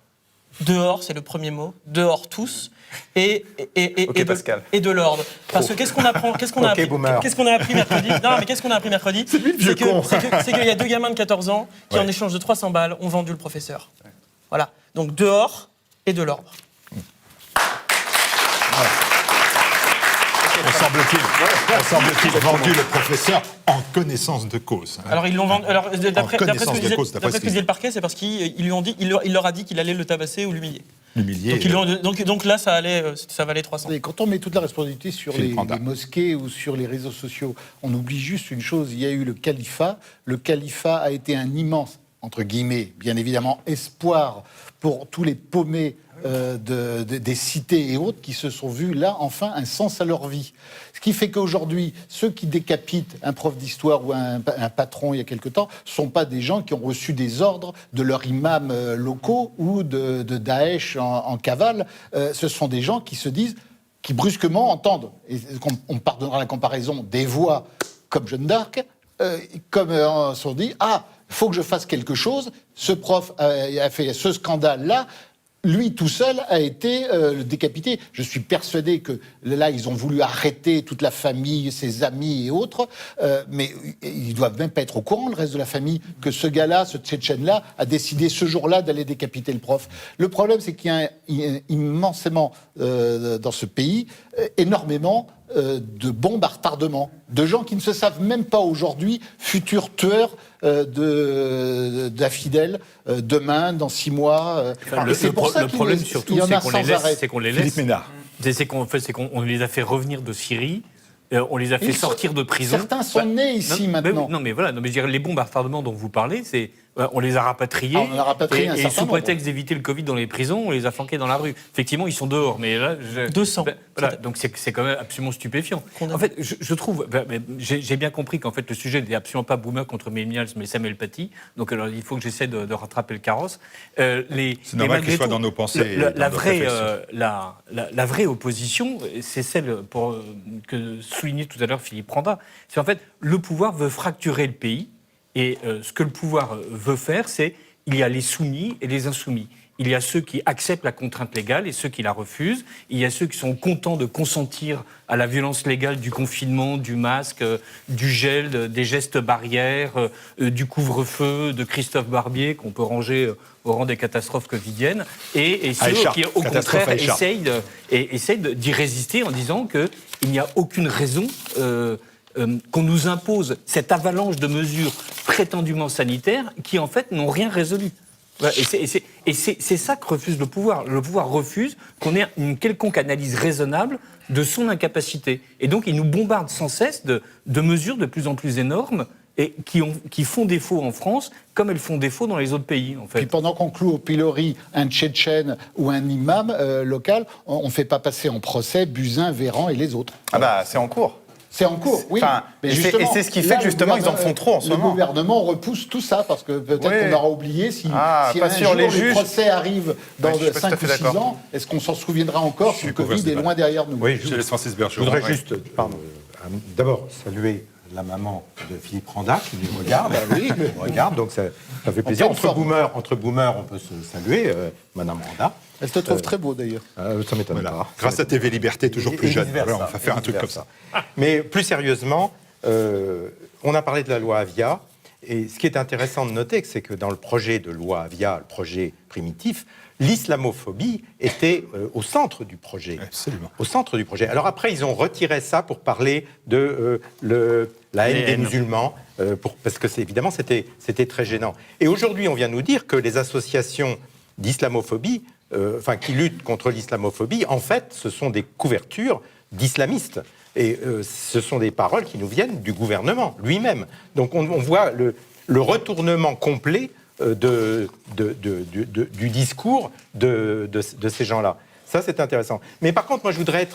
Dehors, c'est le premier mot. Dehors tous. Et Pascal. de l'ordre. Parce que qu'est-ce qu'on apprend, qu'est-ce qu'on a appris mercredi? Non, mais qu'est-ce qu'on a appris mercedi? C'est qu'il y a 2 gamins de 14 ans qui, en échange de 300 balles, ont vendu le professeur. Voilà. Donc dehors et de l'ordre. Semble-t-il vendu le professeur en connaissance de cause. Alors ils l'ont vendu. Alors d'après ce que disait le parquet, c'est parce qu'ils lui ont dit, il leur a dit qu'il allait le tabasser ou l'humilier. Donc là, ça valait 300. Et quand on met toute la responsabilité sur les mosquées ou sur les réseaux sociaux, on oublie juste une chose, il y a eu le califat. Le califat a été un immense, entre guillemets, bien évidemment, espoir pour tous les paumés des cités et autres qui se sont vus là, enfin, un sens à leur vie. Ce qui fait qu'aujourd'hui, ceux qui décapitent un prof d'histoire ou un patron il y a quelque temps ne sont pas des gens qui ont reçu des ordres de leurs imams locaux ou de Daesh en cavale. Ce sont des gens qui se disent, qui brusquement entendent, et on pardonnera la comparaison, des voix comme Jeanne d'Arc, comme on se dit, ah, il faut que je fasse quelque chose, ce prof a fait ce scandale-là, lui tout seul a été décapité. Je suis persuadé que là, ils ont voulu arrêter toute la famille, ses amis et autres, mais ils doivent même pas être au courant, le reste de la famille, que ce gars-là, ce Tchétchène-là, a décidé ce jour-là d'aller décapiter le prof. Le problème, c'est qu'il y a immensément, dans ce pays, énormément de bombes à retardement, de gens qui ne se savent même pas aujourd'hui, futurs tueurs d'infidèles, demain, dans 6 mois. Le problème surtout, c'est qu'on les laisse. C'est qu'on les a fait revenir de Syrie. On les a fait sortir de prison. Certains sont nés ici maintenant. Mais voilà, je dirais, les bombes à retardement dont vous parlez, on les a rapatriés. On a rapatrié un certain sous prétexte d'éviter le Covid dans les prisons, on les a flanqués dans la rue. Effectivement, ils sont dehors, mais là... 200. Voilà, donc c'est quand même absolument stupéfiant. En fait, je trouve... J'ai bien compris qu'en fait, le sujet n'est absolument pas boomer contre millennials, mais Samuel Paty. Donc alors, il faut que j'essaie de rattraper le carrosse. C'est normal qu'il soit dans nos pensées. La vraie opposition, c'est celle que soulignait tout à l'heure Philippe Randa. C'est en fait, le pouvoir veut fracturer le pays. Et ce que le pouvoir veut faire, c'est il y a les soumis et les insoumis. Il y a ceux qui acceptent la contrainte légale et ceux qui la refusent. Il y a ceux qui sont contents de consentir à la violence légale du confinement, du masque, du gel, des gestes barrières, du couvre-feu, de Christophe Barbier, qu'on peut ranger au rang des catastrophes covidiennes. Et ceux qui, au contraire, essayent d'y résister en disant qu'il n'y a aucune raison... qu'on nous impose cette avalanche de mesures prétendument sanitaires qui, en fait, n'ont rien résolu. Et c'est ça que refuse le pouvoir. Le pouvoir refuse qu'on ait une quelconque analyse raisonnable de son incapacité. Et donc, il nous bombarde sans cesse de mesures de plus en plus énormes et qui font défaut en France, comme elles font défaut dans les autres pays, en fait. Puis pendant qu'on cloue au pilori un Tchétchène ou un imam local, on ne fait pas passer en procès Buzyn, Véran et les autres. Ah bah, c'est en cours. C'est en cours, oui. Mais et c'est ce qui fait que justement ils en font trop en ce moment. Le gouvernement repousse tout ça parce que peut-être qu'on aura oublié si un jour les procès arrivent dans 5 ou 6 ans, est-ce qu'on s'en souviendra encore si le Covid est loin derrière nous? Oui, je voudrais juste, d'abord saluer la maman de Philippe Randa qui nous regarde. Regarde, donc ça fait plaisir. Entre boomers, on peut se saluer, Madame Randa. Elle te trouve très beau d'ailleurs. Ça m'étonne pas. Grâce à TV Liberté, toujours plus jeune. Alors, on va faire un truc comme ça. Mais plus sérieusement, on a parlé de la loi Avia. Et ce qui est intéressant de noter, c'est que dans le projet de loi Avia, le projet primitif, l'islamophobie était au centre du projet. Absolument. Au centre du projet. Alors après, ils ont retiré ça pour parler de la haine des musulmans, parce que évidemment, c'était très gênant. Et aujourd'hui, on vient nous dire que les associations d'islamophobie, qui luttent contre l'islamophobie, en fait, ce sont des couvertures d'islamistes. Et ce sont des paroles qui nous viennent du gouvernement lui-même. Donc on voit le retournement complet du discours de ces gens-là. Ça, c'est intéressant. Mais par contre, moi, je voudrais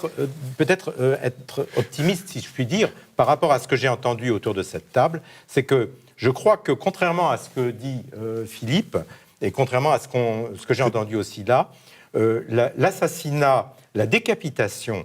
peut-être être optimiste, si je puis dire, par rapport à ce que j'ai entendu autour de cette table. C'est que je crois que, contrairement à ce que dit Philippe, et contrairement à ce que j'ai entendu aussi là, l'assassinat, la décapitation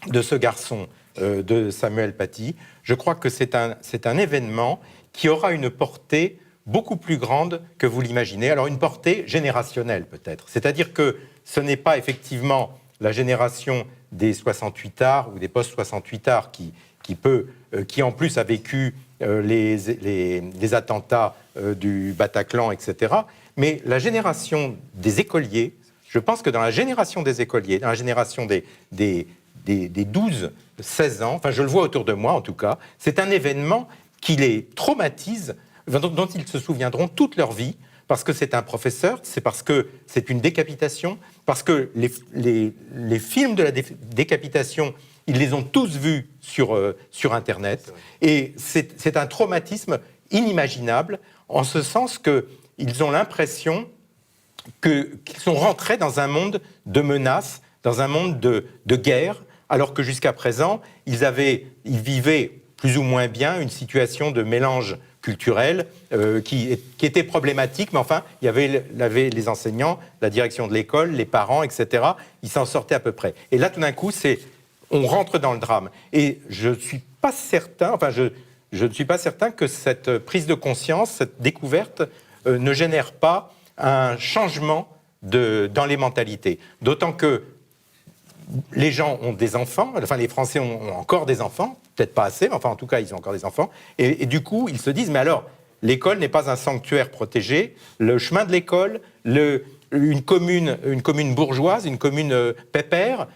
de ce garçon, de Samuel Paty, je crois que c'est un événement qui aura une portée beaucoup plus grande que vous l'imaginez. Alors une portée générationnelle peut-être. C'est-à-dire que ce n'est pas effectivement la génération des 68ards ou des post-68ards qui en plus a vécu les attentats du Bataclan, etc. Mais la génération des écoliers, je pense que dans la génération des écoliers, dans la génération des 12-16 ans, enfin je le vois autour de moi en tout cas, c'est un événement qui les traumatise, dont ils se souviendront toute leur vie, parce que c'est un professeur, c'est parce que c'est une décapitation, parce que les films de la décapitation, ils les ont tous vus sur Internet, et c'est un traumatisme inimaginable, en ce sens qu'ils ont l'impression qu'ils sont rentrés dans un monde de menaces, dans un monde de guerre, alors que jusqu'à présent, ils vivaient plus ou moins bien une situation de mélange culturel qui était problématique, mais enfin, il y avait les enseignants, la direction de l'école, les parents, etc. Ils s'en sortaient à peu près. Et là, tout d'un coup, on rentre dans le drame. Et je ne suis pas certain, je ne suis pas certain que cette prise de conscience, cette découverte, ne génère pas un changement dans les mentalités. D'autant que les gens ont des enfants, enfin les Français ont encore des enfants, peut-être pas assez, mais enfin en tout cas ils ont encore des enfants, et du coup ils se disent, mais alors, l'école n'est pas un sanctuaire protégé, le chemin de l'école, une commune bourgeoise, une commune pépère,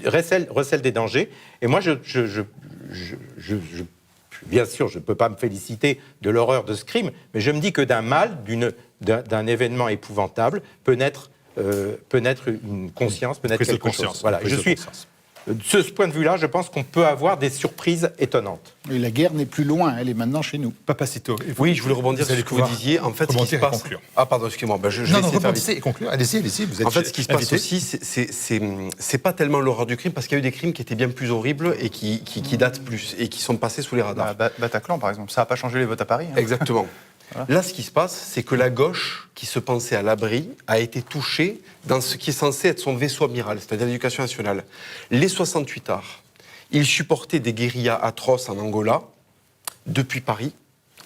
recèle des dangers. Et moi, bien sûr, je ne peux pas me féliciter de l'horreur de ce crime, mais je me dis que d'un mal, d'un événement épouvantable, peut naître une conscience, peut naître quelque chose. Voilà. De ce point de vue-là, je pense qu'on peut avoir des surprises étonnantes. Et la guerre n'est plus loin, elle est maintenant chez nous. Papacito. Oui, je voulais rebondir sur ce que vous disiez. En fait, ce qui se passe... Ah, pardon, excusez-moi. Je vais essayer de faire vite. Et conclure. Allez-y, vous êtes en fait, ce qui se passe aussi, c'est pas tellement l'horreur du crime, parce qu'il y a eu des crimes qui étaient bien plus horribles et qui datent plus, et qui sont passés sous les radars. Bataclan, par exemple, ça n'a pas changé les votes à Paris. Hein. Exactement. Voilà. Là, ce qui se passe, c'est que la gauche, qui se pensait à l'abri, a été touchée dans ce qui est censé être son vaisseau amiral, c'est-à-dire l'éducation nationale. Les 68ards, ils supportaient des guérillas atroces en Angola, depuis Paris,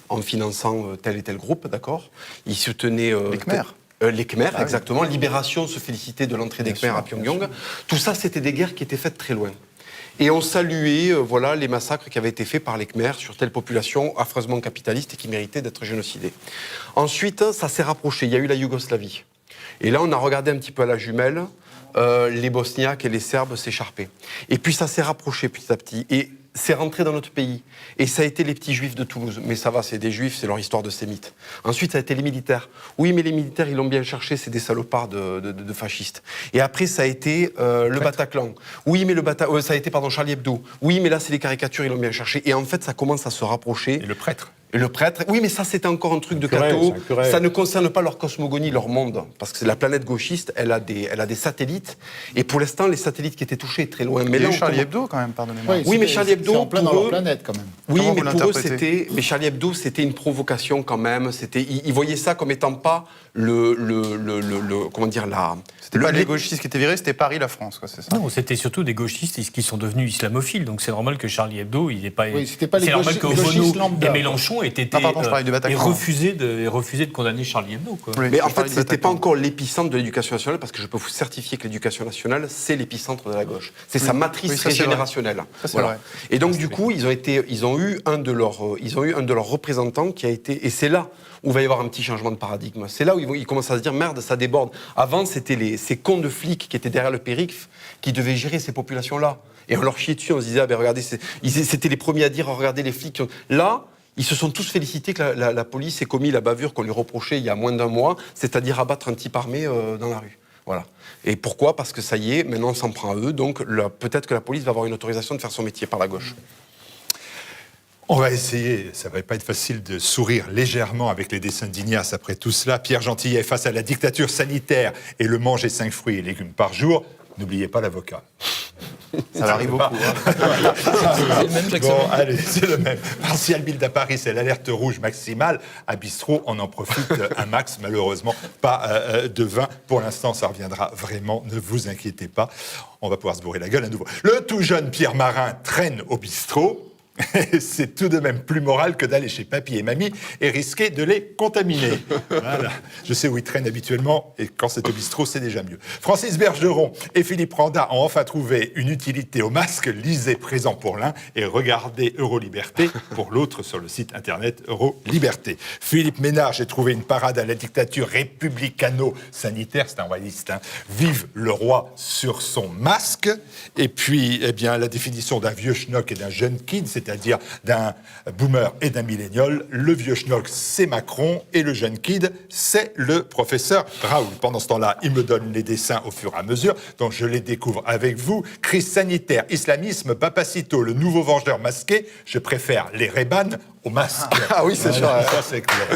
en finançant tel et tel groupe, d'accord. Ils soutenaient... les Khmer. Les Khmer, exactement. Libération se félicitait de l'entrée des Khmer à Pyongyang. Tout ça, c'était des guerres qui étaient faites très loin. Et on saluait les massacres qui avaient été faits par les Khmers sur telle population affreusement capitaliste et qui méritait d'être génocidée. Ensuite, ça s'est rapproché. Il y a eu la Yougoslavie. Et là, on a regardé un petit peu à la jumelle, les Bosniaques et les Serbes s'écharper. Et puis ça s'est rapproché petit à petit. Et c'est rentré dans notre pays. Et ça a été les petits juifs de Toulouse. Mais ça va, c'est des juifs, c'est leur histoire de sémites. Ensuite, ça a été les militaires. Oui, mais les militaires, ils l'ont bien cherché, c'est des salopards de fascistes. Et après, ça a été le Bataclan. Oui, mais ça a été, Charlie Hebdo. Oui, mais là, c'est les caricatures, ils l'ont bien cherché. Et en fait, ça commence à se rapprocher. Et le prêtre. Et le prêtre, oui, mais ça, c'était encore un truc de catho. Ça ne concerne pas leur cosmogonie, leur monde. Parce que la planète gauchiste, elle a des satellites. Et pour l'instant, les satellites qui étaient touchés très loin. Mais là, Charlie Hebdo, quand même, pardonnez-moi. Oui, mais Charlie Hebdo, en plein dans leur planète, quand même. Oui, mais pour eux, mais Charlie Hebdo, c'était une provocation quand même. Ils voyaient ça comme étant pas comment dire, C'était pas les gauchistes qui étaient virés, c'était Paris, la France, quoi, c'est ça. Non, c'était surtout des gauchistes qui sont devenus islamophiles. Donc c'est normal que Charlie Hebdo, il n'est pas. Oui, c'était pas les c'est normal que gauchistes Bono lambda. et Mélenchon aient été et refusé de condamner Charlie Hebdo. Quoi. Oui, mais en fait, c'était pas encore l'épicentre de l'éducation nationale, parce que je peux vous certifier que l'éducation nationale, c'est l'épicentre de la gauche. C'est sa matrice régénérationnelle. Voilà. Et donc, du coup, ils ont eu un de leurs représentants qui a été, et c'est là où il va y avoir un petit changement de paradigme. C'est là où ils commencent à se dire, merde, ça déborde. Avant, c'était ces cons de flics qui étaient derrière le périph' qui devaient gérer ces populations-là. Et on leur chiait dessus, on se disait, regardez, c'était les premiers à dire, regardez les flics. Là, ils se sont tous félicités que la police ait commis la bavure qu'on lui reprochait il y a moins d'un mois, c'est-à-dire abattre un type armé dans la rue. Voilà. Et pourquoi ? Parce que ça y est, maintenant on s'en prend à eux, donc peut-être que la police va avoir une autorisation de faire son métier par la gauche. On va essayer, ça ne va pas être facile de sourire légèrement avec les dessins d'Ignace après tout cela. Pierre Gentillet, face à la dictature sanitaire et le manger 5 fruits et légumes par jour, n'oubliez pas l'avocat. Ça arrive beaucoup. C'est le même chaque semaine. Allez, c'est le même. Martial Bild à Paris, c'est l'alerte rouge maximale. À Bistrot, on en profite un max, malheureusement. Pas de vin. Pour l'instant, ça reviendra vraiment. Ne vous inquiétez pas. On va pouvoir se bourrer la gueule à nouveau. Le tout jeune Pierre Marin traîne au bistrot. C'est tout de même plus moral que d'aller chez papy et mamie et risquer de les contaminer. Voilà. Je sais où ils traînent habituellement et quand c'est au bistrot, c'est déjà mieux. Francis Bergeron et Philippe Randa ont enfin trouvé une utilité au masque. Lisez Présent pour l'un et regardez Euroliberté pour l'autre sur le site internet Euroliberté. Philippe Ménard, j'ai trouvé une parade à la dictature républicano-sanitaire. C'est un royaliste. Hein. Vive le roi sur son masque. Et puis, eh bien, la définition d'un vieux schnock et d'un jeune kid, c'est-à-dire d'un boomer et d'un millénial. Le vieux schnock, c'est Macron, et le jeune kid, c'est le professeur Raoul. Pendant ce temps-là, il me donne les dessins au fur et à mesure, donc je les découvre avec vous. Crise sanitaire, islamisme, Papacito, le nouveau vengeur masqué. Je préfère les Reban au masque. Ah oui, c'est sûr. Ça, c'est clair.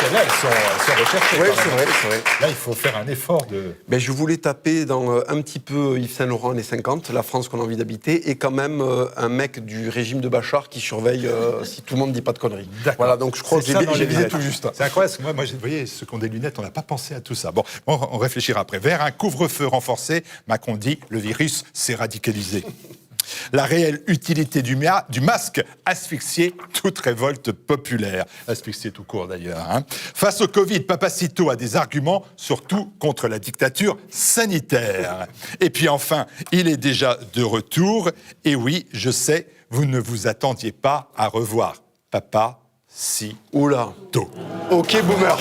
Celles-là, elles sont recherchées. Oui, quand c'est même. vrai. Là, il faut faire un effort de... Ben, je voulais taper dans un petit peu Yves Saint-Laurent années 50, la France qu'on a envie d'habiter, et quand même un mec du régime de Bachar qui surveille si tout le monde ne dit pas de conneries. D'accord. Voilà, donc je crois que C'est ça dans j'ai les visé lunettes. tout juste. C'est incroyable, parce que moi vous voyez, ceux qui ont des lunettes, on n'a pas pensé à tout ça. Bon, on réfléchira après. Vers un couvre-feu renforcé, Macron dit, le virus s'est radicalisé. La réelle utilité du masque, asphyxier toute révolte populaire. Asphyxier tout court d'ailleurs. Hein. Face au Covid, Papacito a des arguments, surtout contre la dictature sanitaire. Et puis enfin, il est déjà de retour. Et oui, je sais, vous ne vous attendiez pas à revoir Papa si Oula. tôt. Ok, boomer.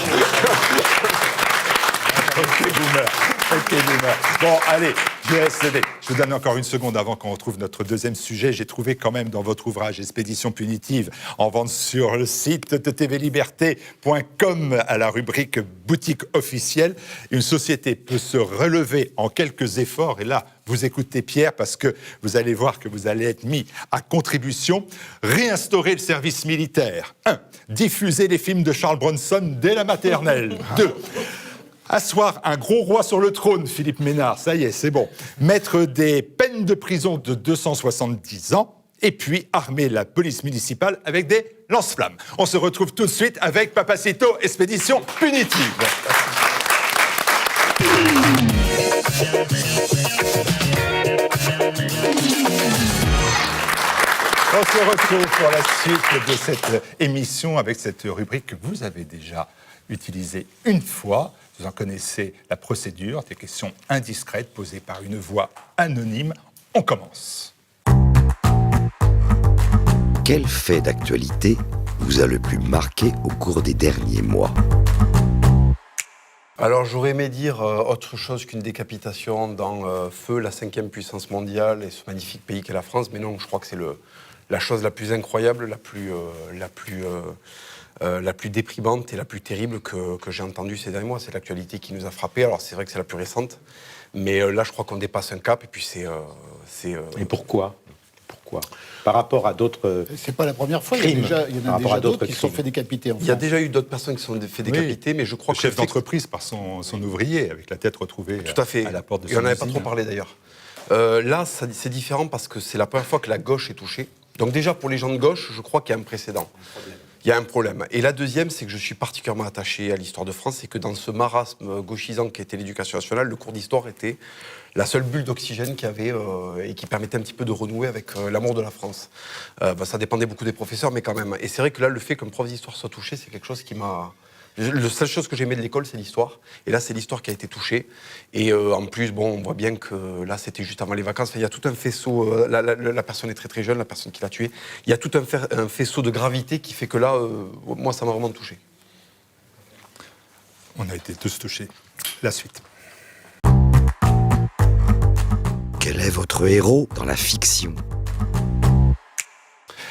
Ok, boomer. Ok, boomer. Bon, allez, je laisse céder. Je vous donne encore une seconde avant qu'on retrouve notre deuxième sujet. J'ai trouvé quand même dans votre ouvrage Expédition punitive, en vente sur le site de tvliberté.com à la rubrique boutique officielle. Une société peut se relever en quelques efforts. Et là, vous écoutez Pierre parce que vous allez voir que vous allez être mis à contribution. Réinstaurer le service militaire. 1. Diffuser les films de Charles Bronson dès la maternelle. 2. Asseoir un gros roi sur le trône, Philippe Ménard, ça y est, c'est bon. Mettre des peines de prison de 270 ans, et puis armer la police municipale avec des lance-flammes. On se retrouve tout de suite avec Papacito, Expédition punitive. On se retrouve pour la suite de cette émission avec cette rubrique que vous avez déjà utilisée une fois. Vous en connaissez la procédure, des questions indiscrètes posées par une voix anonyme. On commence. Quel fait d'actualité vous a le plus marqué au cours des derniers mois ? Alors j'aurais aimé dire autre chose qu'une décapitation dans Feu, la 5e puissance mondiale et ce magnifique pays qu'est la France, mais non, je crois que c'est la chose la plus incroyable, la plus déprimante et la plus terrible que j'ai entendue ces derniers mois. C'est l'actualité qui nous a frappés. Alors c'est vrai que c'est la plus récente, mais là je crois qu'on dépasse un cap et puis c'est... Et pourquoi ? Par rapport à d'autres... C'est pas la première fois, crimes, il y en a déjà d'autres qui se sont crimes. fait décapiter en Il y a France. déjà eu d'autres personnes qui se sont fait décapiter, mais je crois Le que... chef d'entreprise par son ouvrier, avec la tête retrouvée Tout à fait. à la porte de Il son n'en avait pas usine. trop parlé d'ailleurs. Là, c'est différent parce que c'est la première fois que la gauche est touchée. Donc déjà, pour les gens de gauche, je crois qu'il y a un précédent. Il y a un problème. Et la deuxième, c'est que je suis particulièrement attaché à l'histoire de France, c'est que dans ce marasme gauchisant qui était l'éducation nationale, le cours d'histoire était la seule bulle d'oxygène qu'il y avait et qui permettait un petit peu de renouer avec l'amour de la France. Ça dépendait beaucoup des professeurs, mais quand même. Et c'est vrai que là, le fait qu'un prof d'histoire soit touché, c'est quelque chose qui m'a... La seule chose que j'aimais de l'école, c'est l'histoire. Et là, c'est l'histoire qui a été touchée. Et en plus, on voit bien que là, c'était juste avant les vacances. Enfin, il y a tout un faisceau. La personne est très très jeune, la personne qui l'a tué. Il y a tout un faisceau de gravité qui fait que là, moi, ça m'a vraiment touché. On a été tous touchés. La suite. Quel est votre héros dans la fiction ?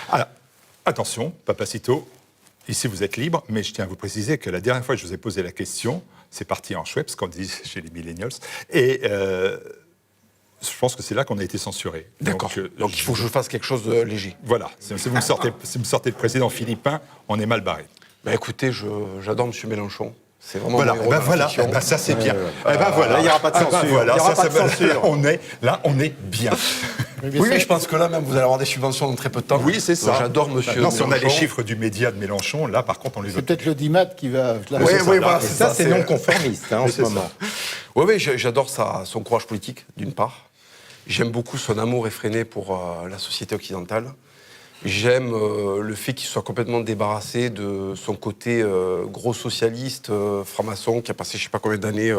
Alors, attention, Papacito, ici vous êtes libre, mais je tiens à vous préciser que la dernière fois que je vous ai posé la question, c'est parti en Schweppes, qu'on dit chez les millennials, et je pense que c'est là qu'on a été censuré. D'accord. Donc il faut que je fasse quelque chose de léger. Voilà, si vous me sortez le président philippin, on est mal barré. Bah, écoutez, j'adore M. Mélenchon. C'est vraiment Voilà, mon héros dans la fiction. ça c'est bien. Voilà, Là, il n'y aura pas de censure. Voilà, Il y aura pas de censure. Là, on est bien. Oui, mais je pense que là, même, vous allez avoir des subventions dans très peu de temps. Oui, c'est ça. Donc, j'adore monsieur Maintenant, si on a les Mélenchon. chiffres du média de Mélenchon, là, par contre, on les C'est a. peut-être le DIMAT qui va... Oui, voilà, Et ça, c'est non conformiste en ce c'est moment. Oui, j'adore son courage politique, d'une part. J'aime beaucoup son amour effréné pour la société occidentale. J'aime le fait qu'il soit complètement débarrassé de son côté gros socialiste, franc-maçon, qui a passé je ne sais pas combien d'années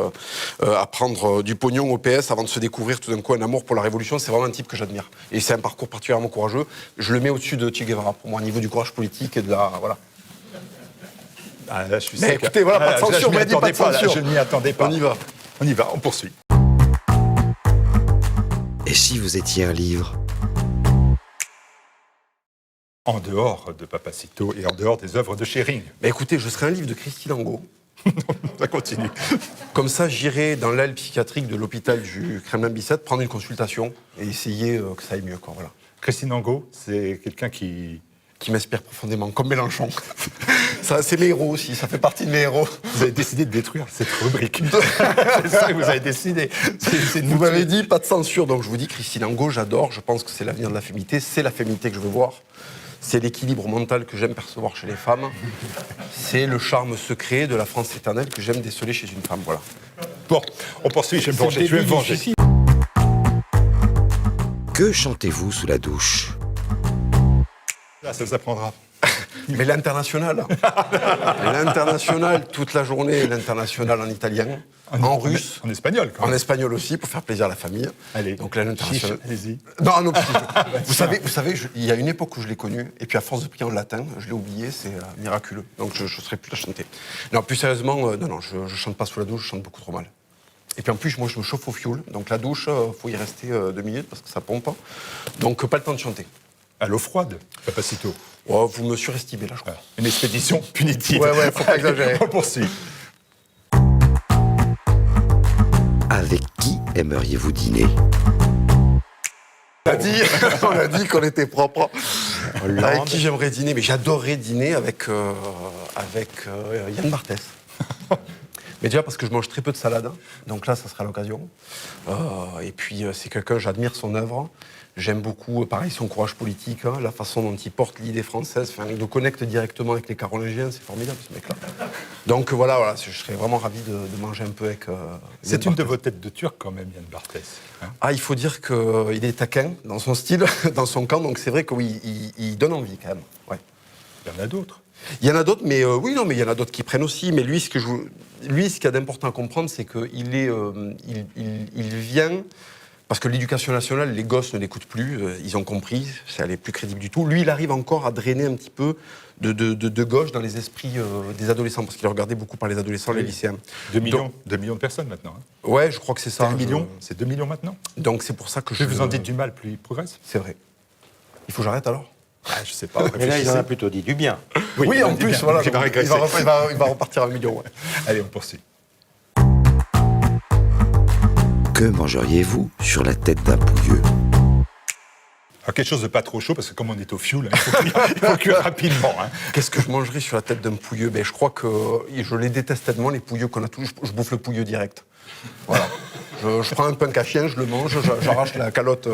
à prendre du pognon au PS avant de se découvrir tout d'un coup un amour pour la révolution. C'est vraiment un type que j'admire. Et c'est un parcours particulièrement courageux. Je le mets au-dessus de Che Guevara, pour moi, au niveau du courage politique et de la... Voilà. Ah, là, je suis Mais sec. écoutez, voilà, pas de censure, je m'a dit pas de censure. je ne m'y attendais pas. On y va. On y va, on poursuit. Et si vous étiez un livre? En dehors de Papacito et en dehors des œuvres de Schering. Mais écoutez, je serais un livre de Christine Angot. Ça continue. Comme ça, j'irai dans l'aile psychiatrique de l'hôpital du Kremlin-Bicêtre prendre une consultation et essayer que ça aille mieux. Quoi, voilà. Christine Angot, c'est quelqu'un qui m'inspire profondément, comme Mélenchon. Ça, c'est mes héros aussi, ça fait partie de mes héros. Vous avez décidé de détruire cette rubrique. C'est ça que vous avez décidé. Vous m'avez dit pas de censure, donc je vous dis Christine Angot, j'adore, je pense que c'est l'avenir de la féminité, c'est la féminité que je veux voir. C'est l'équilibre mental que j'aime percevoir chez les femmes. C'est le charme secret de la France éternelle que j'aime déceler chez une femme, voilà. Bon, on poursuit, je vais me venger. Que chantez-vous sous la douche? Là, ça vous apprendra. Mais l'international. L'international toute la journée, l'international en italien, en russe. En espagnol, quand En même. espagnol aussi, pour faire plaisir à la famille. Allez, donc là, l'international. allez-y. Non, vous savez, il y a une époque où je l'ai connu, et puis à force de prier en latin, je l'ai oublié, c'est miraculeux. Donc je ne serais plus la chanter. Non, plus sérieusement, je ne chante pas sous la douche, je chante beaucoup trop mal. Et puis en plus, moi, je me chauffe au fioul, donc la douche, faut y rester 2 minutes parce que ça pompe. Donc pas le temps de chanter. À l'eau froide, Papacito. Oh, vous me surestimez là, je crois. Une expédition punitive. Ouais, faut pas exagérer. On poursuit. Avec qui aimeriez-vous dîner? On a dit qu'on était propre. Avec qui j'aimerais dîner? Mais j'adorerais dîner avec Yann Barthès. Mais déjà parce que je mange très peu de salade, donc là, ça sera l'occasion. Et puis, c'est quelqu'un, j'admire son œuvre. J'aime beaucoup, pareil, son courage politique, la façon dont il porte l'idée française. Enfin, il nous connecte directement avec les Carolingiens, c'est formidable, ce mec-là. Donc voilà, je serais vraiment ravi de manger un peu avec C'est une de vos têtes de Turc, quand même, Yann Barthès. Ah, il faut dire qu'il est taquin dans son style, dans son camp, donc c'est vrai que oui, il donne envie, quand même. Ouais. Il y en a d'autres. Il y en a d'autres, mais oui, non, mais il y en a d'autres qui prennent aussi. Mais lui, ce qu'il y a d'important à comprendre, c'est qu'il vient... Parce que l'éducation nationale, les gosses ne l'écoutent plus, ils ont compris, ça n'est plus crédible du tout. Lui, il arrive encore à drainer un petit peu de gauche dans les esprits des adolescents, parce qu'il regardait beaucoup par les adolescents, les lycéens. 2 millions de personnes maintenant. Ouais, je crois que c'est ça. 1 million, c'est 2 millions maintenant. Donc c'est pour ça que Plus vous en dites du mal, plus il progresse. C'est vrai. Il faut que j'arrête alors? Je sais pas. Mais là, il en a plutôt dit du bien. Oui, en plus, voilà. Il va régresser. Il va repartir à 1 million, ouais. Allez, on poursuit. Que mangeriez-vous sur la tête d'un pouilleux? Alors, quelque chose de pas trop chaud, parce que comme on est au fioul, il faut cuire rapidement. Qu'est-ce que je mangerais sur la tête d'un pouilleux? Je crois que je les déteste tellement, les pouilleux qu'on a tous. Je bouffe le pouilleux direct. Voilà. Je prends un punk à chien, je le mange, j'arrache la calotte,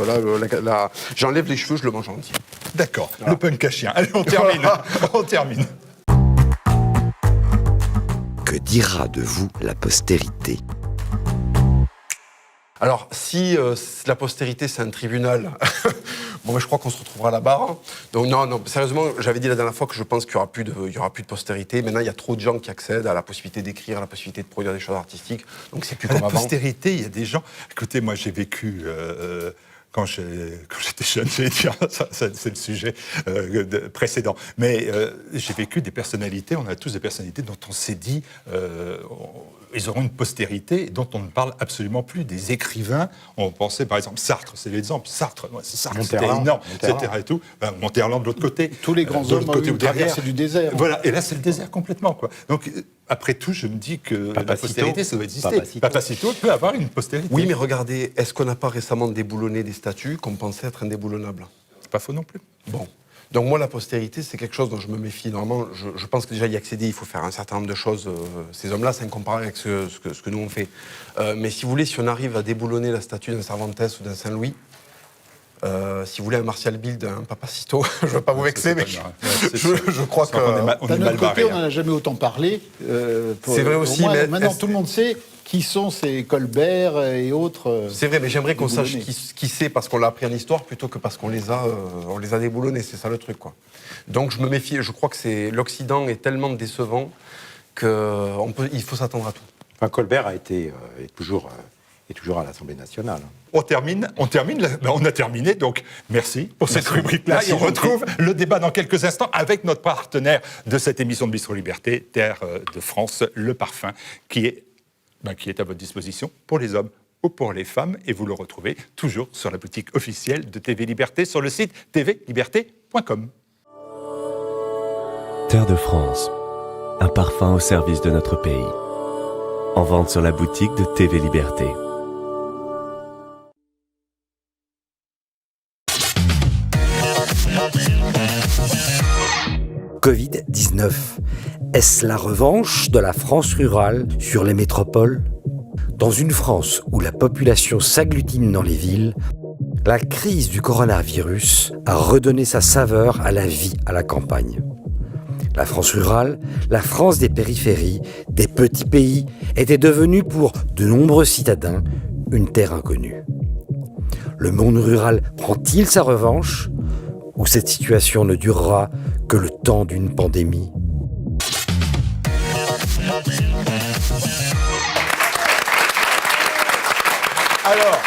j'enlève les cheveux, je le mange entier. D'accord, voilà. Le punk à chien. Allez, on termine. On termine. Que dira de vous la postérité? Alors, si la postérité, c'est un tribunal, je crois qu'on se retrouvera à la barre. Donc non, sérieusement, j'avais dit la dernière fois que je pense qu'il n'y aura plus de postérité. Maintenant, il y a trop de gens qui accèdent à la possibilité d'écrire, à la possibilité de produire des choses artistiques. Donc c'est plus comme avant. La postérité, il y a des gens... Écoutez, moi, j'ai vécu... Quand j'étais jeune, j'allais dire, ça, c'est le sujet précédent. Mais j'ai vécu des personnalités, on a tous des personnalités dont on s'est dit, ils auront une postérité dont on ne parle absolument plus. Des écrivains, on pensait par exemple Sartre, c'est l'exemple. Sartre, c'était énorme, etc. Et tout. Monterland de l'autre côté. Tous les grands hommes ont eu traversé du désert. Voilà, et là c'est le désert complètement, quoi. Donc après tout, je me dis que la postérité, ça doit exister. Papacito peut avoir une postérité. Oui, mais regardez, est-ce qu'on n'a pas récemment déboulonné des statues qu'on pensait être indéboulonnables? C'est pas faux non plus. Bon. Donc moi, la postérité, c'est quelque chose dont je me méfie. Normalement, je pense que déjà y accéder, il faut faire un certain nombre de choses. Ces hommes-là, c'est incomparable avec ce que nous on fait. Mais si vous voulez, si on arrive à déboulonner la statue d'un Cervantes ou d'un Saint-Louis, Si vous voulez un Martial Bild, un Papacito, je ne veux pas vous vexer, mais je crois que... On est D'un mal autre côté, barré. on n'en a jamais autant parlé. C'est vrai aussi, mais maintenant, tout le monde sait qui sont ces Colbert et autres. C'est vrai, mais j'aimerais qu'on sache déboulonnés. qui c'est parce qu'on l'a appris en histoire plutôt que parce qu'on les a déboulonnés. C'est ça le truc, quoi. Donc je me méfie. Je crois que l'Occident est tellement décevant qu'il faut s'attendre à tout. Enfin, Colbert est toujours à l'Assemblée nationale. On a terminé, donc merci pour cette rubrique-là. Merci, Et on Jean-Pierre. retrouve le débat dans quelques instants avec notre partenaire de cette émission de Bistro Liberté, Terre de France, Le Parfum, qui est à votre disposition pour les hommes ou pour les femmes. Et vous le retrouvez toujours sur la boutique officielle de TV Liberté sur le site tvliberté.com. Terre de France, un parfum au service de notre pays. En vente sur la boutique de TV Liberté. Covid-19. Est-ce la revanche de la France rurale sur les métropoles ? Dans une France où la population s'agglutine dans les villes, la crise du coronavirus a redonné sa saveur à la vie à la campagne. La France rurale, la France des périphéries, des petits pays, était devenue pour de nombreux citadins une terre inconnue. Le monde rural prend-il sa revanche ? Ou cette situation ne durera que le temps d'une pandémie ? Alors,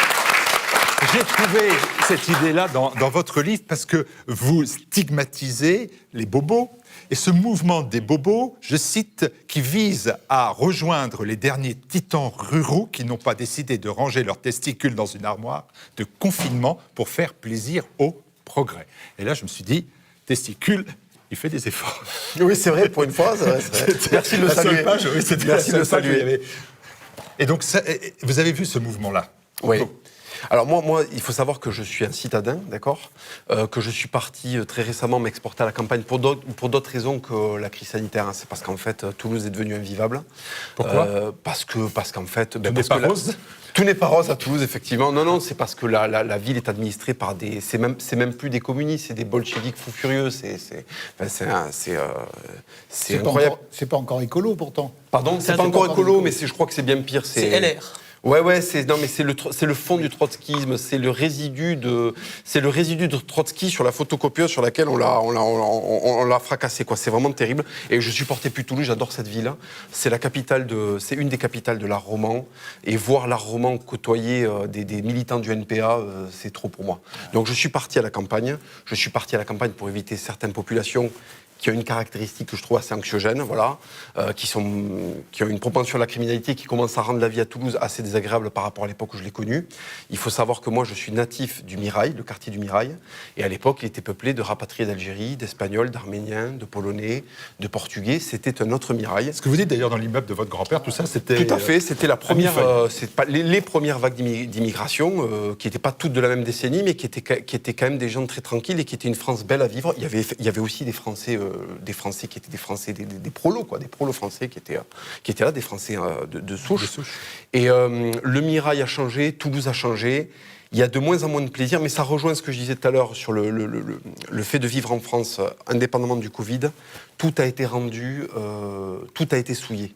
j'ai trouvé cette idée-là dans votre livre parce que vous stigmatisez les bobos. Et ce mouvement des bobos, je cite, qui vise à rejoindre les derniers titans ruraux qui n'ont pas décidé de ranger leurs testicules dans une armoire de confinement pour faire plaisir au progrès. Et là, je me suis dit, testicules, il fait des efforts. Oui, c'est vrai, pour une fois, c'est vrai. Merci de le La seule saluer. page, oui, c'était Merci la de seule le page où il y saluer. avait- Et donc, vous avez vu ce mouvement-là ? Oui. Donc, Alors moi, il faut savoir que je suis un citadin, d'accord, que je suis parti très récemment m'exporter à la campagne pour d'autres raisons que la crise sanitaire. Hein. C'est parce qu'en fait, Toulouse est devenue invivable. Pourquoi Parce qu'en fait... Tout n'est pas rose. Tout n'est pas rose à Toulouse, effectivement. Non, c'est parce que la ville est administrée par des... C'est même plus des communistes, c'est des bolcheviks fous furieux. C'est incroyable. C'est pas encore écolo pourtant. Pardon, Ça, c'est pas c'est encore pas écolo, encore mais je crois que c'est bien pire. C'est LR. Ouais, c'est le fond du trotskisme, c'est le résidu de Trotsky sur la photocopieuse sur laquelle on l'a fracassé, quoi. C'est vraiment terrible. Et je supportais plus Toulouse, j'adore cette ville. C'est une des capitales de l'art roman. Et voir l'art roman côtoyer des militants du NPA, c'est trop pour moi. Donc je suis parti à la campagne. Je suis parti à la campagne pour éviter certaines populations qui ont une caractéristique que je trouve assez anxiogène, voilà, qui ont une propension à la criminalité qui commence à rendre la vie à Toulouse assez désagréable par rapport à l'époque où je l'ai connue. Il faut savoir que moi, je suis natif du Mirail, le quartier du Mirail, et à l'époque, il était peuplé de rapatriés d'Algérie, d'Espagnols, d'Arméniens, de Polonais, de Portugais. C'était un autre Mirail. ce que vous dites d'ailleurs dans l'immeuble de votre grand-père, tout ça, c'était... Tout à fait, c'était la première, millefeuille. les premières vagues d'immigration, qui n'étaient pas toutes de la même décennie, mais qui étaient quand même des gens très tranquilles et qui étaient une France belle à vivre. Il y avait aussi des Français qui étaient des Français, des prolos, quoi, des prolos français qui étaient là, des Français de souche. Et le Mirail a changé, Toulouse a changé. Il y a de moins en moins de plaisir, mais ça rejoint ce que je disais tout à l'heure sur le fait de vivre en France, indépendamment du Covid. Tout a été rendu, tout a été souillé.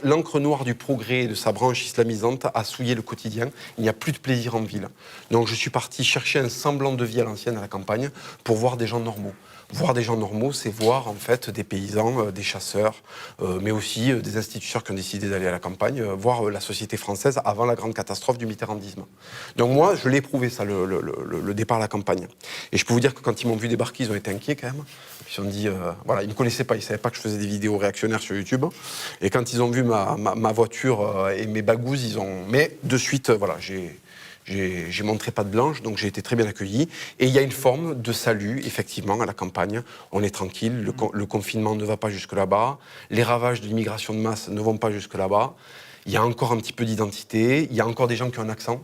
L'encre noire du progrès et de sa branche islamisante a souillé le quotidien. Il n'y a plus de plaisir en ville. Donc je suis parti chercher un semblant de vie à l'ancienne, à la campagne, pour voir des gens normaux. Voir des gens normaux, c'est voir en fait des paysans, des chasseurs, mais aussi des instituteurs qui ont décidé d'aller à la campagne, voir la société française avant la grande catastrophe du mitterrandisme. Donc moi, je l'ai éprouvé ça, le départ à la campagne. Et je peux vous dire que quand ils m'ont vu débarquer, ils ont été inquiets quand même. Ils se sont dit, voilà, ils ne me connaissaient pas, ils ne savaient pas que je faisais des vidéos réactionnaires sur YouTube. Et quand ils ont vu ma voiture et mes bagouses, Mais de suite, voilà, j'ai montré patte blanche, donc j'ai été très bien accueilli. Et il y a une forme de salut, effectivement, à la campagne. On est tranquille, le confinement ne va pas jusque là-bas, les ravages de l'immigration de masse ne vont pas jusque là-bas. Il y a encore un petit peu d'identité, il y a encore des gens qui ont un accent.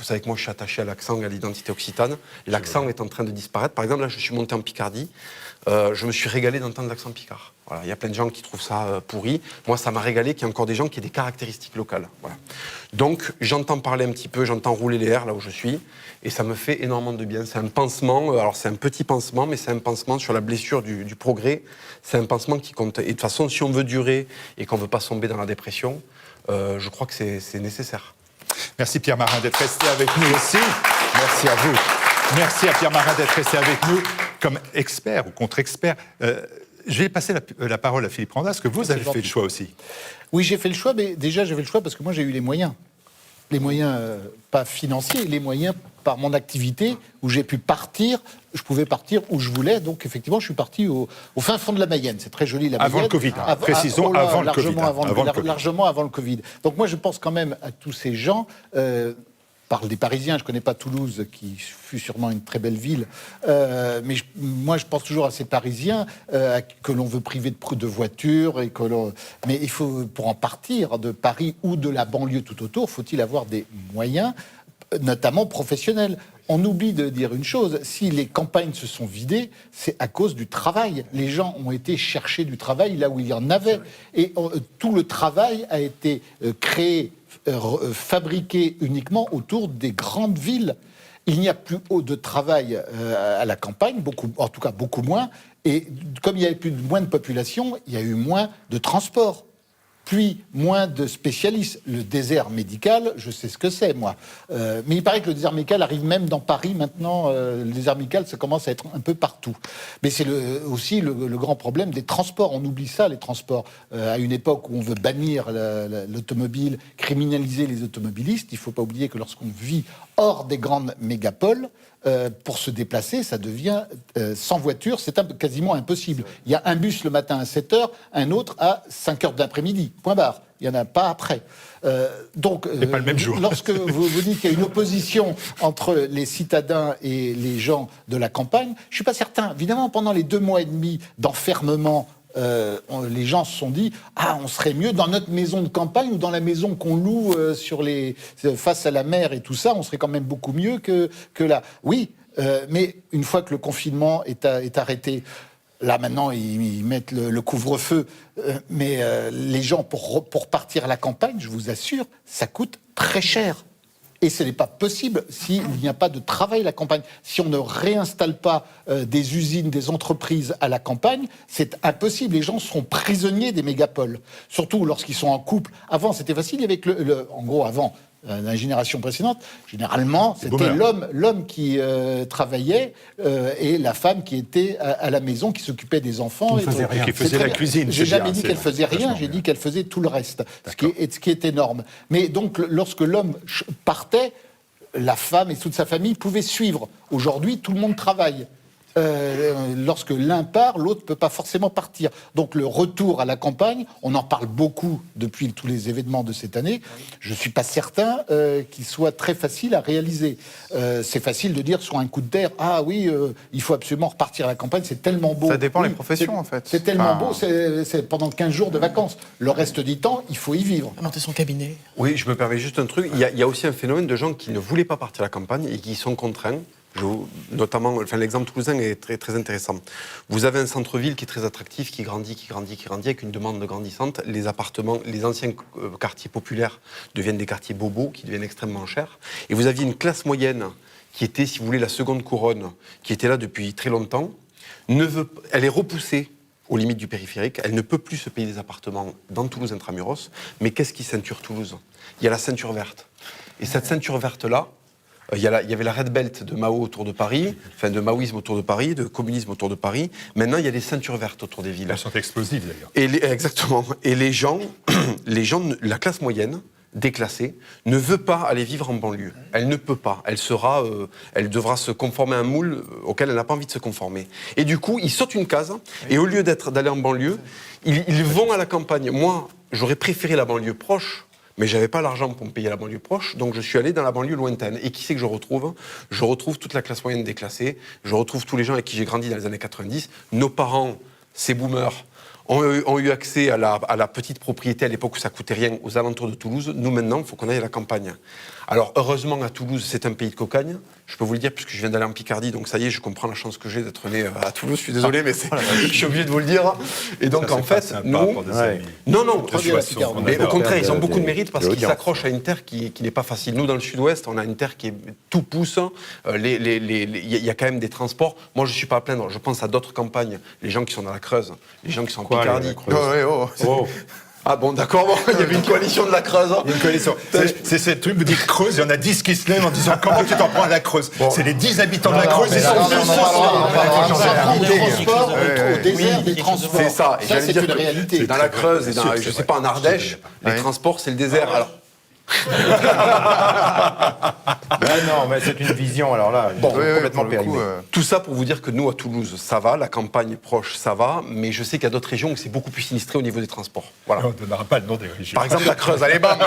Vous savez que moi, je suis attaché à l'accent et à l'identité occitane. L'accent est en train de disparaître. Par exemple, là, je suis monté en Picardie. Je me suis régalé d'entendre l'accent picard. Voilà, il y a plein de gens qui trouvent ça pourri. Moi, ça m'a régalé qu'il y ait encore des gens qui aient des caractéristiques locales. Voilà. Donc, j'entends parler un petit peu, j'entends rouler les airs là où je suis, et ça me fait énormément de bien. C'est un pansement, alors c'est un petit pansement, mais c'est un pansement sur la blessure du progrès. C'est un pansement qui compte. Et de toute façon, si on veut durer et qu'on ne veut pas tomber dans la dépression, je crois que c'est nécessaire. Merci Pierre Marin d'être resté avec nous aussi. Merci à vous. Merci à Pierre Marin d'être resté avec nous comme expert ou contre-expert. Je vais passer la parole à Philippe Randa. Est-ce que vous avez fait le choix aussi? Oui, j'ai fait le choix, mais déjà j'ai fait le choix parce que moi j'ai eu les moyens. Les moyens, pas financiers, les moyens par mon activité où j'ai pu partir. Je pouvais partir où je voulais. Donc effectivement, je suis parti au fin fond de la Mayenne. C'est très joli la Mayenne. Avant le Covid, précisons avant le Covid. Largement avant le Covid. Donc moi je pense quand même à tous ces gens... parle des Parisiens, je ne connais pas Toulouse, qui fut sûrement une très belle ville, mais moi je pense toujours à ces Parisiens que l'on veut priver de voitures, mais il faut, pour en partir de Paris ou de la banlieue tout autour, faut-il avoir des moyens, notamment professionnels. On oublie de dire une chose, si les campagnes se sont vidées, c'est à cause du travail. Les gens ont été chercher du travail là où il y en avait, et tout le travail a été créé, fabriqué uniquement autour des grandes villes. Il n'y a plus de travail à la campagne, en tout cas beaucoup moins, et comme il y avait moins de population, il y a eu moins de transport. Puis moins de spécialistes. Le désert médical, je sais ce que c'est, moi. Mais il paraît que le désert médical arrive même dans Paris maintenant. Le désert médical, ça commence à être un peu partout. Mais c'est aussi le grand problème des transports. On oublie ça, les transports. À une époque où on veut bannir l'automobile, criminaliser les automobilistes, il ne faut pas oublier que lorsqu'on vit hors des grandes mégapoles, pour se déplacer, ça devient sans voiture, c'est quasiment impossible. Il y a un bus le matin à 7h, un autre à 5h de l'après-midi, point barre. Il n'y en a pas après. Donc, pas le même jour. Lorsque vous dites qu'il y a une opposition entre les citadins et les gens de la campagne, je ne suis pas certain. Évidemment, pendant les 2 mois et demi d'enfermement, les gens se sont dit on serait mieux dans notre maison de campagne ou dans la maison qu'on loue face à la mer et tout ça, on serait quand même beaucoup mieux que là. Oui, mais une fois que le confinement est arrêté, là maintenant ils mettent le couvre-feu, mais les gens pour partir à la campagne, je vous assure, ça coûte très cher. Et ce n'est pas possible s'il n'y a pas de travail à la campagne. Si on ne réinstalle pas des usines, des entreprises à la campagne, c'est impossible. Les gens seront prisonniers des mégapoles. Surtout lorsqu'ils sont en couple. Avant, c'était facile. Avec en gros, avant, la génération précédente, généralement, c'était l'homme qui travaillait et la femme qui était à la maison, qui s'occupait des enfants. Qui faisait la cuisine. J'ai jamais dit qu'elle faisait rien, j'ai dit qu'elle faisait tout le reste, ce qui est énorme. Mais donc, lorsque l'homme partait, la femme et toute sa famille pouvaient suivre. Aujourd'hui, tout le monde travaille. Lorsque l'un part, l'autre ne peut pas forcément partir. Donc le retour à la campagne, on en parle beaucoup depuis tous les événements de cette année. Je ne suis pas certain qu'il soit très facile à réaliser. C'est facile de dire sur un coup de terre, il faut absolument repartir à la campagne, c'est tellement beau. Ça dépend des professions en fait. C'est tellement beau, c'est pendant 15 jours de vacances. Le reste du temps, il faut y vivre. Monter son cabinet. Oui, je me permets juste un truc. Il y a aussi un phénomène de gens qui ne voulaient pas partir à la campagne et qui sont contraints. Notamment, l'exemple toulousain est très, très intéressant. Vous avez un centre-ville qui est très attractif, qui grandit, avec une demande grandissante. Les appartements, les anciens quartiers populaires deviennent des quartiers bobos, qui deviennent extrêmement chers. Et vous aviez une classe moyenne qui était, si vous voulez, la seconde couronne, qui était là depuis très longtemps. Elle est repoussée aux limites du périphérique. Elle ne peut plus se payer des appartements dans Toulouse intramuros. Mais qu'est-ce qui ceinture Toulouse? Il y a la ceinture verte. Et cette ceinture verte-là, il y avait la Red Belt de Mao autour de Paris, de maoïsme autour de Paris, de communisme autour de Paris. Maintenant, il y a des ceintures vertes autour des villes. Elles sont explosives, d'ailleurs. Exactement. Et les gens, la classe moyenne, déclassée, ne veut pas aller vivre en banlieue. Elle ne peut pas. Elle devra se conformer à un moule auquel elle n'a pas envie de se conformer. Et du coup, ils sautent une case, et au lieu d'aller en banlieue, ils vont à la campagne. Moi, j'aurais préféré la banlieue proche, mais je n'avais pas l'argent pour me payer la banlieue proche, donc je suis allé dans la banlieue lointaine. Et qui c'est que je retrouve? Je retrouve toute la classe moyenne déclassée, je retrouve tous les gens avec qui j'ai grandi dans les années 90. Nos parents, ces boomers, ont eu accès à la petite propriété à l'époque où ça coûtait rien aux alentours de Toulouse. Nous, maintenant, il faut qu'on aille à la campagne. Alors, heureusement, à Toulouse, c'est un pays de cocagne. Je peux vous le dire, puisque je viens d'aller en Picardie, donc ça y est, je comprends la chance que j'ai d'être né à Toulouse. Je suis désolé, mais je suis obligé de vous le dire. Et donc, Ça, en fait, nous... Non, mais au contraire, ils ont beaucoup de mérite parce qu'ils s'accrochent à une terre qui n'est pas facile. Nous, dans le sud-ouest, on a une terre qui est tout pousse. Il y a quand même des transports. Moi, je ne suis pas à plaindre. Je pense à d'autres campagnes. Les gens qui sont dans la Creuse, les gens qui sont en Picardie. Ah bon, d'accord, il y avait une coalition de la Creuse. Il y a une coalition. C'est ce truc, vous dites Creuse, il y en a 10 qui se lèvent en disant comment tu t'en prends à la Creuse. C'est les 10 habitants de la Creuse, ils sont au désert des transports. C'est ça. Et Ça, c'est une réalité. Dans la Creuse et dans, je sais pas, en Ardèche, les transports, c'est le désert. Alors, non, mais c'est une vision, alors là, complètement périmée. Tout ça pour vous dire que nous, à Toulouse, ça va, la campagne est proche, ça va, mais je sais qu'il y a d'autres régions où c'est beaucoup plus sinistré au niveau des transports. Voilà. On ne donnera pas le nom des régions. Par exemple, la Creuse, allez, bam.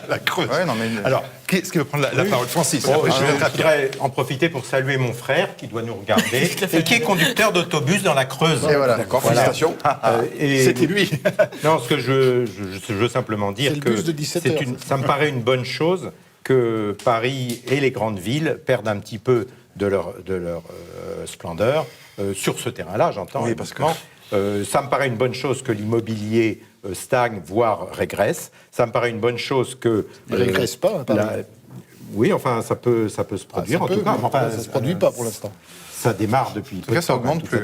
La Creuse. Ouais, non, mais... Alors, qui est-ce qui veut prendre la parole? Francis. Je voudrais en profiter pour saluer mon frère qui doit nous regarder et qui est conducteur d'autobus dans la Creuse. Et voilà, d'accord, félicitations. C'était lui. Non, ce que je veux simplement dire C'est le que bus de 17 heures, ça me paraît une bonne chose que Paris et les grandes villes perdent un petit peu de leur splendeur sur ce terrain-là, j'entends. Oui, parce que... ça me paraît une bonne chose que l'immobilier stagne, voire régresse. Ça me paraît une bonne chose que... Il ne régresse pas, oui, enfin, ça peut se produire, en tout cas. Enfin, ça ne se produit pas pour l'instant. Ça démarre depuis peu de temps. Ça augmente plus.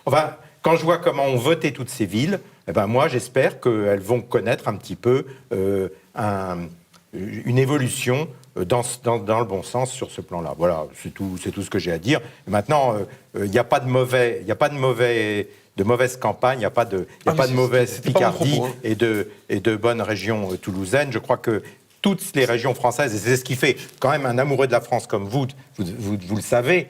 Enfin, quand je vois comment ont voté toutes ces villes, eh ben moi, j'espère qu'elles vont connaître un petit peu une évolution dans le bon sens sur ce plan-là. Voilà, c'est tout ce que j'ai à dire. Et maintenant, il n'y a pas de mauvaise campagne, il n'y a pas de mauvaise Picardie et de bonnes régions toulousaines. Je crois que toutes les régions françaises, et c'est ce qui fait quand même un amoureux de la France comme vous le savez,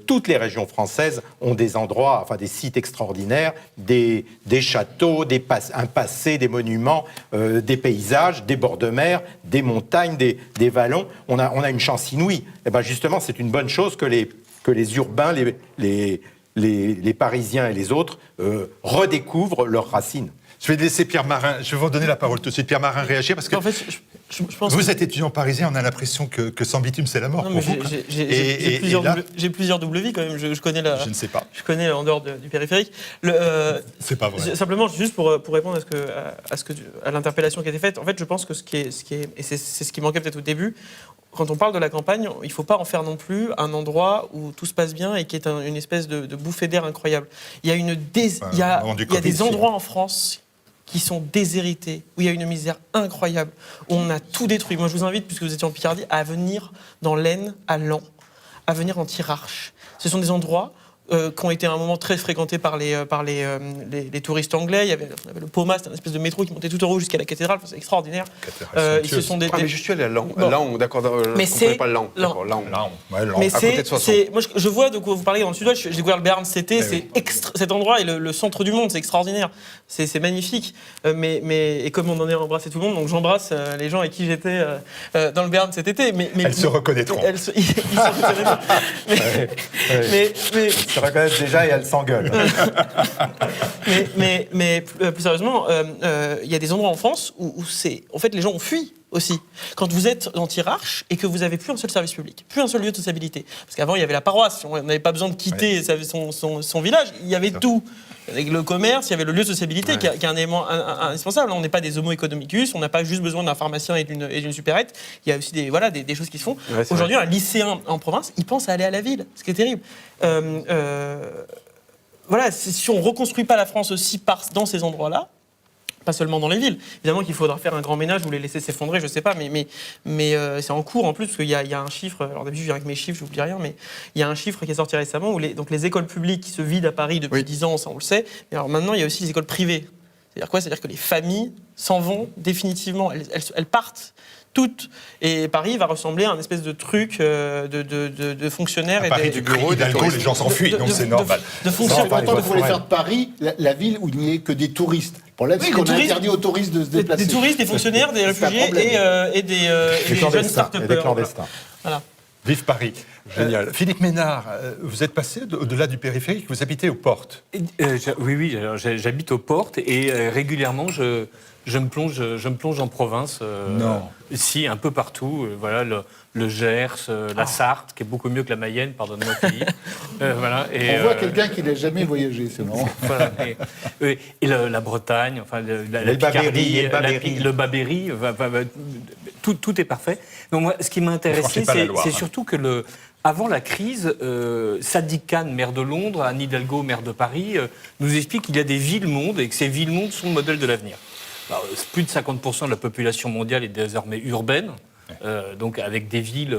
toutes les régions françaises ont des endroits, enfin des sites extraordinaires, des châteaux, un passé, des monuments, des paysages, des bords de mer, des montagnes, des vallons. On a une chance inouïe. Et ben justement, c'est une bonne chose que les urbains, les Parisiens et les autres redécouvrent leurs racines. Je vais laisser Pierre Marin, je vais vous donner la parole tout de suite. Pierre Marin, réagir parce que En fait, je pense vous êtes étudiant parisien, on a l'impression que sans bitume, c'est la mort Non, pour mais vous. j'ai plusieurs double vies quand même. Je connais Je ne sais pas. Je connais en dehors du périphérique. C'est pas vrai. Simplement, juste pour répondre à l'interpellation qui a été faite. En fait, je pense que ce qui est et c'est ce qui manquait peut-être au début. Quand on parle de la campagne, il ne faut pas en faire non plus un endroit où tout se passe bien et qui est une espèce de bouffée d'air incroyable. Il y a des endroits en France qui sont déshérités, où il y a une misère incroyable, où on a tout détruit. Moi, je vous invite, puisque vous étiez en Picardie, à venir dans l'Aisne, à Laon, à venir en Thiérache. Ce sont des endroits qui ont été à un moment très fréquentés par les touristes anglais. Il y avait le Poma, c'était une espèce de métro qui montait tout en haut jusqu'à la cathédrale. C'est extraordinaire. Mais je suis allé à Laon. Laon, d'accord. Mais je ne connais pas Laon. Mais à côté de Soissons. Moi, je vois de quoi vous parlez dans le sud-ouest. J'ai découvert le Béarn cet été. Cet endroit est le centre du monde. C'est extraordinaire. C'est magnifique. Et comme on en est embrassé tout le monde, donc j'embrasse les gens avec qui j'étais dans le Béarn cet été. Elles se reconnaîtront. Ils se reconnaîtront. Mais se reconnaissent déjà et elles s'engueulent. mais plus sérieusement, il y a des endroits en France où en fait, les gens ont fui aussi. Quand vous êtes dans Thiérache et que vous n'avez plus un seul service public, plus un seul lieu de sociabilité. Parce qu'avant, il y avait la paroisse, on n'avait pas besoin de quitter son village, il y avait tout. Avec le commerce, il y avait le lieu de sociabilité qui est un élément indispensable. On n'est pas des homo economicus, on n'a pas juste besoin d'un pharmacien et d'une supérette. Il y a aussi des choses qui se font. Ouais, aujourd'hui, un lycéen en province, il pense à aller à la ville, ce qui est terrible. Si on ne reconstruit pas la France aussi dans ces endroits-là, pas seulement dans les villes. Évidemment qu'il faudra faire un grand ménage ou les laisser s'effondrer, je ne sais pas, mais c'est en cours en plus, parce qu'il y a un chiffre, alors d'habitude je viens avec mes chiffres, je n'oublie rien, mais il y a un chiffre qui est sorti récemment où les écoles publiques qui se vident à Paris depuis 10 ans, ça on le sait, mais alors maintenant il y a aussi les écoles privées. C'est-à-dire quoi ? C'est-à-dire que les familles s'en vont définitivement, elles partent toutes. Et Paris va ressembler à un espèce de truc de fonctionnaires. À Paris, du bureau, d'Hidalgo, les gens s'enfuient, donc c'est normal. C'est important de vouloir faire de Paris la ville où il n'y ait que des touristes. Le problème, c'est qu'on a interdit aux touristes de se déplacer. Des touristes, des fonctionnaires, des réfugiés et des jeunes start-upers. Et des clandestins. Voilà. Vive Paris. Génial. Philippe Ménard, vous êtes passé au-delà du périphérique, vous habitez aux Portes. Oui, alors, j'habite aux Portes et régulièrement je me plonge en province. Non. Si, un peu partout. Voilà, le Gers, la Sarthe, qui est beaucoup mieux que la Mayenne, pardonne-moi Philippe. Voilà, et, On voit quelqu'un qui n'a jamais voyagé, c'est marrant. Voilà, et la Bretagne, enfin la Picardie, le Babéry, tout est parfait. Donc moi, ce qui m'a intéressé, c'est surtout que avant la crise, Sadiq Khan, maire de Londres, Anne Hidalgo, maire de Paris, nous explique qu'il y a des villes-mondes et que ces villes-mondes sont le modèle de l'avenir. Alors, plus de 50% de la population mondiale est désormais urbaine. Donc avec des villes,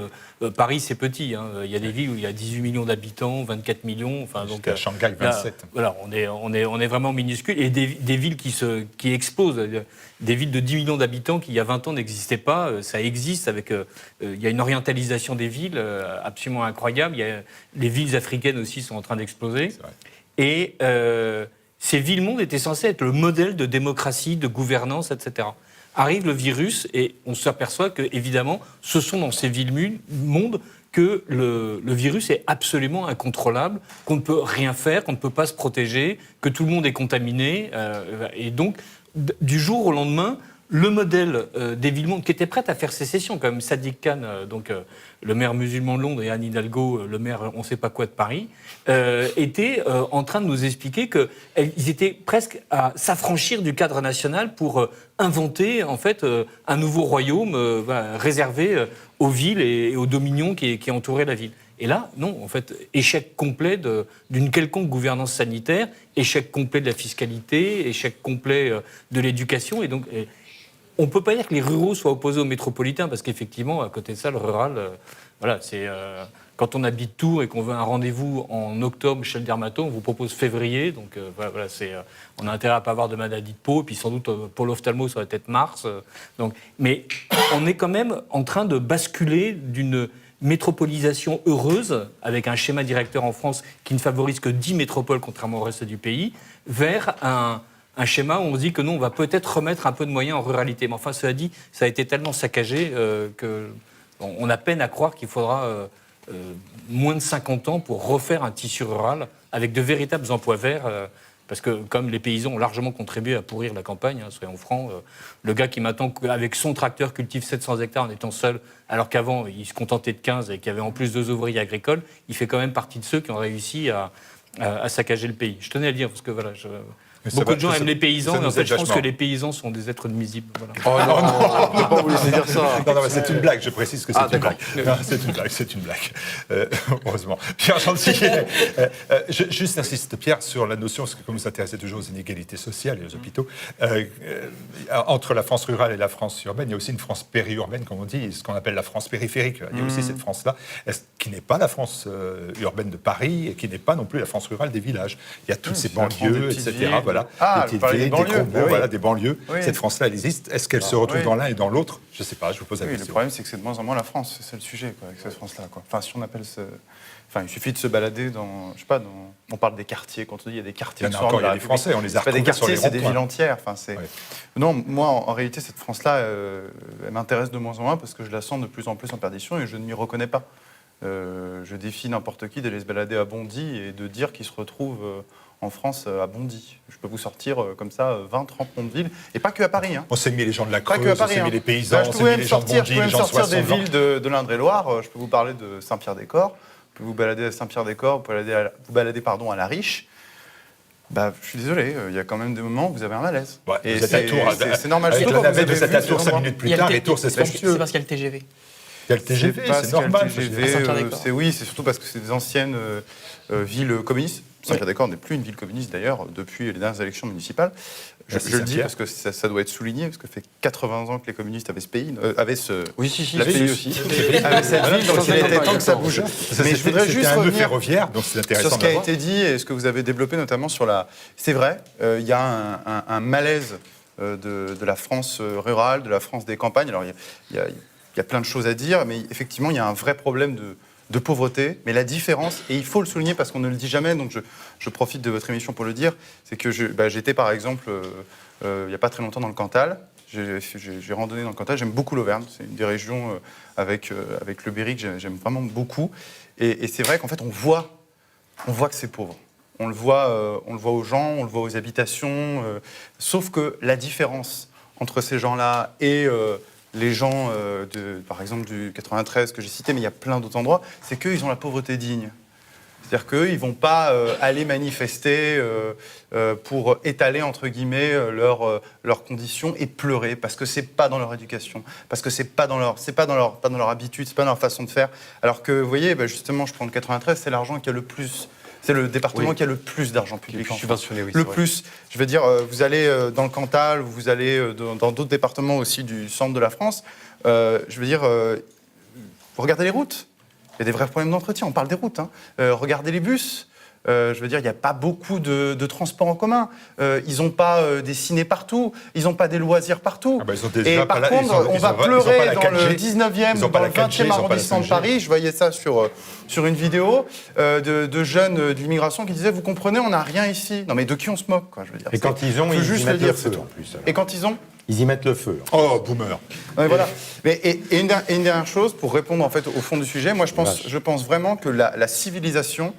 Paris c'est petit, hein. Il y a des villes où il y a 18 millions d'habitants, 24 millions, enfin donc à Shanghai 27. Là, voilà, on est vraiment minuscule et des villes qui explosent, des villes de 10 millions d'habitants qui il y a 20 ans n'existaient pas, ça existe avec il y a une orientalisation des villes absolument incroyable, les villes africaines aussi sont en train d'exploser et ces villes-mondes étaient censées être le modèle de démocratie, de gouvernance, etc. Arrive le virus et on s'aperçoit que, évidemment, ce sont dans ces villes-mondes que le virus est absolument incontrôlable, qu'on ne peut rien faire, qu'on ne peut pas se protéger, que tout le monde est contaminé. Et donc, du jour au lendemain, le modèle des villes-mondes qui étaient prêtes à faire sécession, comme Sadiq Khan, le maire musulman de Londres, et Anne Hidalgo, le maire on ne sait pas quoi de Paris, étaient en train de nous expliquer qu'ils étaient presque à s'affranchir du cadre national pour inventer en fait un nouveau royaume réservé aux villes et aux dominions qui entouraient la ville. Et là, non, en fait, échec complet d'une quelconque gouvernance sanitaire, échec complet de la fiscalité, échec complet de l'éducation, et donc... On ne peut pas dire que les ruraux soient opposés aux métropolitains, parce qu'effectivement, à côté de ça, le rural, voilà, c'est quand on habite Tours et qu'on veut un rendez-vous en octobre chez le dermato, on vous propose février, donc voilà, on a intérêt à ne pas avoir de maladie de peau, et puis sans doute pour l'ophtalmo, ça va être mars. Mais on est quand même en train de basculer d'une métropolisation heureuse, avec un schéma directeur en France qui ne favorise que 10 métropoles, contrairement au reste du pays, vers un schéma où on se dit que non, on va peut-être remettre un peu de moyens en ruralité. Mais enfin, cela dit, ça a été tellement saccagé qu'on a peine à croire qu'il faudra moins de 50 ans pour refaire un tissu rural avec de véritables emplois verts. Parce que comme les paysans ont largement contribué à pourrir la campagne, soyons francs, le gars qui maintenant, avec son tracteur, cultive 700 hectares en étant seul, alors qu'avant, il se contentait de 15 et qu'il y avait en plus 2 ouvriers agricoles, il fait quand même partie de ceux qui ont réussi à saccager le pays. Je tenais à le dire, parce que voilà... Beaucoup de gens aiment les paysans, mais en fait, je pense que les paysans sont des êtres nuisibles. Voilà. Oh non, on ne peut pas vous laisser dire ça. Non, c'est une blague, je précise que c'est une blague. Non, c'est une blague. Heureusement. Pierre Gentillet, juste insiste, Pierre, sur la notion, parce que comme vous vous intéressez toujours aux inégalités sociales et aux hôpitaux, entre la France rurale et la France urbaine, il y a aussi une France périurbaine, comme on dit, ce qu'on appelle la France périphérique. Il y a aussi cette France-là, qui n'est pas la France urbaine de Paris et qui n'est pas non plus la France rurale des villages. Il y a toutes ces banlieues, etc. Voilà, des petites villes, des Cromos, voilà, des banlieues. Oui. Cette France-là, elle existe. Est-ce qu'elle se retrouve dans l'un et dans l'autre? Je ne sais pas, je vous pose la question. Le problème, c'est que c'est de moins en moins la France, c'est le sujet, avec cette France-là. Enfin, si on appelle Enfin, il suffit de se balader dans, je sais pas, on parle des quartiers, quand on dit il y a des quartiers. Il y en a encore, il y a des Français, on les a retrouvés des quartiers, sur les c'est des villes entières. Enfin, Non, moi, en réalité, cette France-là, elle m'intéresse de moins en moins parce que je la sens de plus en plus en perdition et je ne m'y reconnais pas. Je défie n'importe qui d'aller se balader à Bondy et de dire qu'il se retrouve en France à Bondy. Je peux vous sortir comme ça 20, 30 noms de villes, et pas que à Paris. Hein. On s'est mis les gens de la Creuse, on s'est mis les paysans, on s'est mis les gens de Bondy, les gens de sortir des villes de l'Indre-et-Loire. Je peux vous parler de Saint-Pierre-des-Corps, je peux vous balader à Saint-Pierre-des-Corps, vous balader à la Riche. Bah, je suis désolé, il y a quand même des moments où vous avez un malaise. Ouais, et vous êtes à Tours, c'est normal. Avec la navette, vous êtes à Tours 5 minutes plus tard, et Tours, c'est somptueux. C'est parce qu'il y a le TGV. Il y a le TGV, c'est normal. Oui, c'est surtout parce que c'est des anciennes villes communistes. Saint-Pierre-des-Corps n'est plus une ville communiste d'ailleurs depuis les dernières élections municipales. Je le dis parce que ça doit être souligné, parce que ça fait 80 ans que les communistes avaient ce pays, avaient ce... Oui, si, la pays aussi. Avait cette ville, donc il était temps que ça bouge. Mais je voudrais juste revenir ferroviaire, donc c'est intéressant sur ce qui a été dit et ce que vous avez développé notamment sur la... C'est vrai, il y a un malaise de la France rurale, de la France des campagnes. Alors il y a plein de choses à dire, mais effectivement il y a un vrai problème de pauvreté, mais la différence, et il faut le souligner parce qu'on ne le dit jamais, donc je profite de votre émission pour le dire, c'est que j'étais par exemple, il n'y a pas très longtemps dans le Cantal, J'ai randonné dans le Cantal, j'aime beaucoup l'Auvergne, c'est une des régions avec le Berry que j'aime vraiment beaucoup. Et c'est vrai qu'en fait, on voit que c'est pauvre. On le voit aux gens, on le voit aux habitations. Sauf que la différence entre ces gens-là et les gens, par exemple, du 93 que j'ai cité, mais il y a plein d'autres endroits, c'est qu'eux, ils ont la pauvreté digne. C'est-à-dire qu'eux, ils ne vont pas aller manifester pour étaler, entre guillemets, leurs conditions et pleurer, parce que ce n'est pas dans leur éducation, parce que ce n'est pas dans leur habitude, ce n'est pas dans leur façon de faire. Alors que, vous voyez, justement, je prends le 93, c'est l'argent qui a le plus... C'est le département qui a le plus d'argent public. Subventionné, oui. Le plus. Je veux dire, vous allez dans le Cantal, vous allez dans d'autres départements aussi du centre de la France. Je veux dire, vous regardez les routes. Il y a des vrais problèmes d'entretien. On parle des routes. Regardez les bus. Je veux dire, il n'y a pas beaucoup de transports en commun. Ils n'ont pas des ciné partout. Ils n'ont pas des loisirs partout. Et par contre, on va pleurer dans le 19e, dans le 20e arrondissement de Paris. Je voyais ça sur une vidéo de jeunes de l'immigration qui disaient « Vous comprenez, on n'a rien ici. » Non mais de qui on se moque, quoi, je veux dire. Et quand ils ont, ils y mettent le feu en plus. Et quand ils ont ? Ils y mettent le feu. Oh, boomer. Ouais, voilà. Et une dernière chose, pour répondre en fait au fond du sujet, moi je pense vraiment que la civilisation,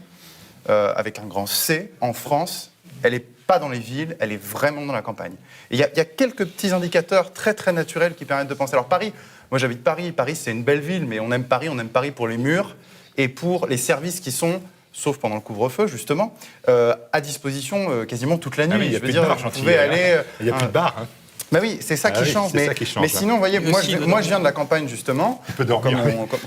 avec un grand C, en France, elle n'est pas dans les villes, elle est vraiment dans la campagne. Et il y a quelques petits indicateurs très très naturels qui permettent de penser. Alors Paris, moi j'habite Paris, Paris c'est une belle ville, mais on aime Paris pour les murs et pour les services qui sont, sauf pendant le couvre-feu justement, à disposition quasiment toute la nuit. Il n'y a plus de bar, vous pouvez aller... Il n'y a plus de bar, hein. Bah oui, c'est ça qui change. Mais sinon, vous voyez, moi je viens de la campagne, justement,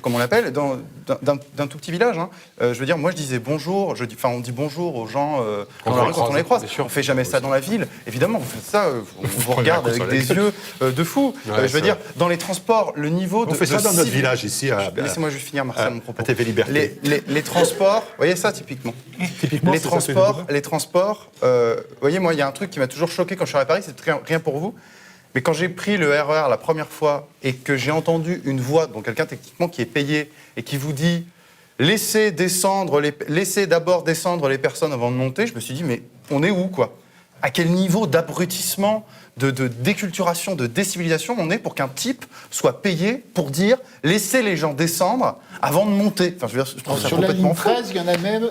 comme on l'appelle, d'un tout petit village. Je veux dire, moi je disais bonjour, on dit bonjour aux gens dans la rue quand on les croise. On ne fait jamais ça dans la ville. Évidemment, vous faites ça, on vous regarde avec des yeux de fou. Je veux dire, dans les transports, le niveau de... On fait ça dans notre village ici. Laissez-moi juste finir, Marcel, mon propos. À TV Liberté. Les transports, vous voyez ça typiquement. Les transports, vous voyez, moi il y a un truc qui m'a toujours choqué quand je suis arrivé à Paris, c'est rien pour vous. Mais quand j'ai pris le RER la première fois et que j'ai entendu une voix, donc quelqu'un techniquement qui est payé et qui vous dit « laissez d'abord descendre les personnes avant de monter », je me suis dit « mais on est où, quoi ? À quel niveau d'abrutissement, de déculturation, de décivilisation on est pour qu'un type soit payé pour dire « laissez les gens descendre avant de monter ». Enfin, je veux dire, je trouve ça sur la complètement ligne fou. 13, il y en a même,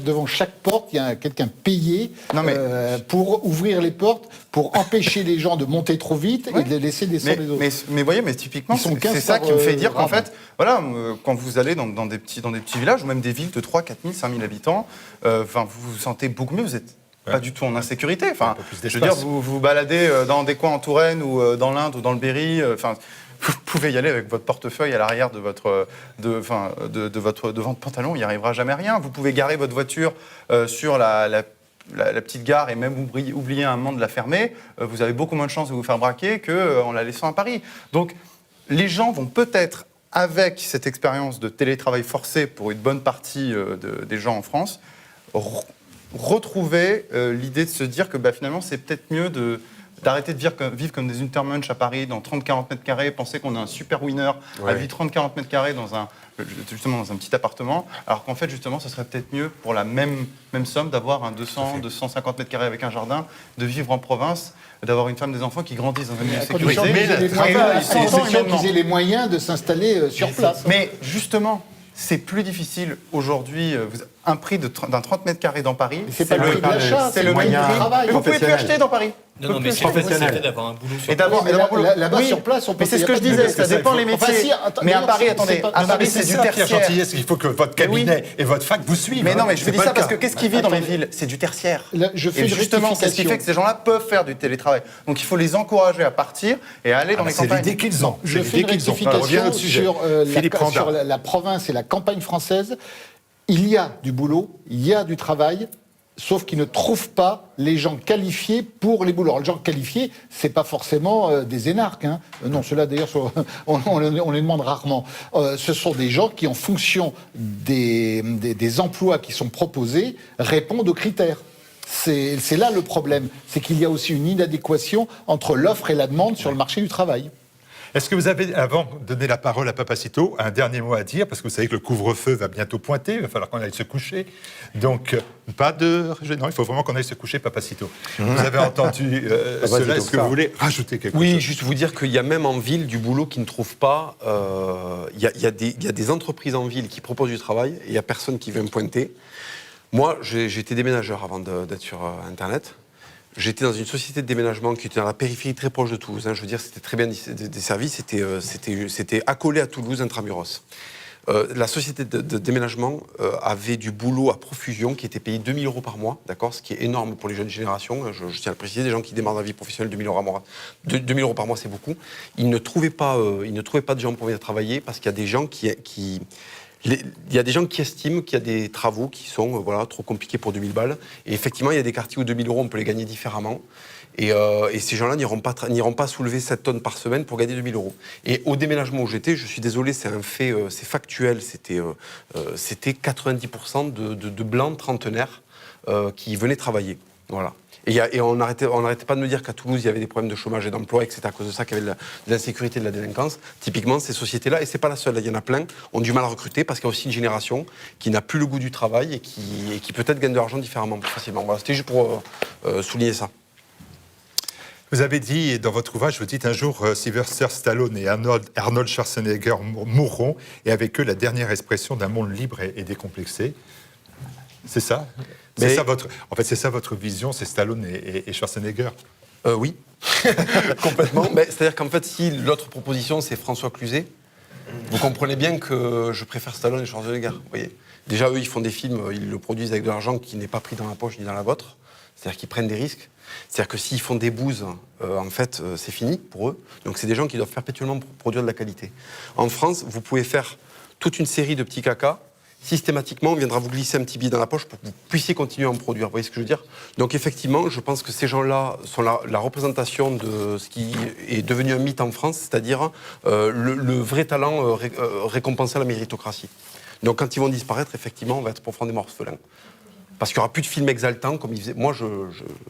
devant chaque porte, il y a quelqu'un payé pour ouvrir les portes, pour empêcher les gens de monter trop vite et de les laisser descendre les autres. Mais voyez, typiquement, c'est ça qui me fait dire qu'en fait, voilà, quand vous allez dans des petits villages, ou même des villes de 3 4 000, 5 000 habitants, vous vous sentez beaucoup mieux, vous êtes pas du tout en insécurité. Enfin, je veux dire, vous vous baladez dans des coins en Touraine ou dans l'Inde ou dans le Berry, vous pouvez y aller avec votre portefeuille à l'arrière de votre pantalon, il n'y arrivera jamais rien. Vous pouvez garer votre voiture sur la petite gare et même oublier un moment de la fermer. Vous avez beaucoup moins de chances de vous faire braquer qu'en la laissant à Paris. Donc, les gens vont peut-être, avec cette expérience de télétravail forcé pour une bonne partie des gens en France, retrouver l'idée de se dire que finalement, c'est peut-être mieux d'arrêter de vivre comme des Untermensch à Paris, dans 30-40 mètres carrés, penser qu'on est un super winner à vivre 30-40 mètres carrés dans un petit appartement, alors qu'en fait, justement, ce serait peut-être mieux, pour la même somme, d'avoir un 200-250 mètres carrés avec un jardin, de vivre en province, d'avoir une femme, des enfants qui grandissent dans un milieu sécurisé. Qu'ils aient les moyens de s'installer sur place. Mais justement, c'est plus difficile aujourd'hui. Un prix d'un 30 mètres carrés dans Paris, c'est pas le prix de l'achat, c'est le prix du travail. Mais vous pouvez plus acheter dans Paris. Non, mais c'est le fait d'avoir un boulot sur place. Là-bas, sur place, on peut... Mais c'est ce que je disais, ça dépend les métiers. Mais à Paris, attendez, à Paris, c'est du tertiaire. Il faut que votre cabinet et votre fac vous suivent. Mais non, mais je vous dis ça parce que qu'est-ce qui vit dans les villes ? C'est du tertiaire. Et justement, c'est ce qui fait que ces gens-là peuvent faire du télétravail. Donc il faut les encourager à partir et à aller dans les campagnes. C'est l'idée qu'ils ont. Je fais une rectification sur la province et la campagne française. Il y a du boulot, il y a du travail, sauf qu'ils ne trouvent pas les gens qualifiés pour les boulots. Alors, les gens qualifiés, c'est pas forcément des énarques. Non, ceux-là, d'ailleurs, on les demande rarement. Ce sont des gens qui, en fonction des emplois qui sont proposés, répondent aux critères. C'est là le problème. C'est qu'il y a aussi une inadéquation entre l'offre et la demande sur le marché du travail. Est-ce que vous avez, avant de donner la parole à Papacito, un dernier mot à dire? Parce que vous savez que le couvre-feu va bientôt pointer, il va falloir qu'on aille se coucher. Donc, pas de... Non, il faut vraiment qu'on aille se coucher, Papacito. Vous avez entendu cela, est-ce que vous voulez rajouter quelque chose? Oui, juste vous dire qu'il y a même en ville du boulot qui ne trouve pas... Il y a des entreprises en ville qui proposent du travail et il n'y a personne qui vient me pointer. Moi, j'étais déménageur avant d'être sur Internet. J'étais dans une société de déménagement qui était dans la périphérie très proche de Toulouse. Hein. Je veux dire, c'était très bien desservi. C'était accolé à Toulouse, intramuros. La société de déménagement avait du boulot à profusion qui était payé 2 000 € par mois, d'accord, ce qui est énorme pour les jeunes générations. Je tiens à le préciser, des gens qui démarrent dans la vie professionnelle, 2 000 € par mois, c'est beaucoup. Ils ne trouvaient pas de gens pour venir travailler parce qu'il y a des gens il y a des gens qui estiment qu'il y a des travaux qui sont trop compliqués pour 2000 balles. Et effectivement, il y a des quartiers où 2000 € on peut les gagner différemment. Et ces gens-là n'iront pas soulever 7 tonnes par semaine pour gagner 2000 €. Et au déménagement où j'étais, je suis désolé, c'est un fait, c'est factuel, c'était 90% de blancs trentenaires qui venaient travailler. Voilà. Et on n'arrêtait pas de me dire qu'à Toulouse, il y avait des problèmes de chômage et d'emploi et que c'était à cause de ça qu'il y avait de l'insécurité et de la délinquance. Typiquement, ces sociétés-là, et c'est pas la seule, il y en a plein, ont du mal à recruter parce qu'il y a aussi une génération qui n'a plus le goût du travail et qui peut-être gagne de l'argent différemment, plus facilement. Voilà, c'était juste pour souligner ça. Vous avez dit, dans votre ouvrage, vous dites un jour, Sylvester Stallone et Arnold Schwarzenegger mourront, et avec eux, la dernière expression d'un monde libre et décomplexé. C'est ça? C'est ça votre vision, c'est Stallone et Schwarzenegger? Oui, complètement. C'est-à-dire qu'en fait, si l'autre proposition, c'est François Cluzet, vous comprenez bien que je préfère Stallone et Schwarzenegger. Vous voyez, déjà, eux, ils font des films, ils le produisent avec de l'argent qui n'est pas pris dans la poche ni dans la vôtre. C'est-à-dire qu'ils prennent des risques. C'est-à-dire que s'ils font des bouses, en fait, c'est fini pour eux. Donc, c'est des gens qui doivent perpétuellement produire de la qualité. En France, vous pouvez faire toute une série de petits cacas. Systématiquement, on viendra vous glisser un petit billet dans la poche pour que vous puissiez continuer à en produire. Vous voyez ce que je veux dire? Donc effectivement, je pense que ces gens-là sont la représentation de ce qui est devenu un mythe en France, c'est-à-dire le vrai talent récompensé à la méritocratie. Donc quand ils vont disparaître, effectivement, on va être profondément orphelin. Parce qu'il n'y aura plus de films exaltants comme ils faisaient. Moi,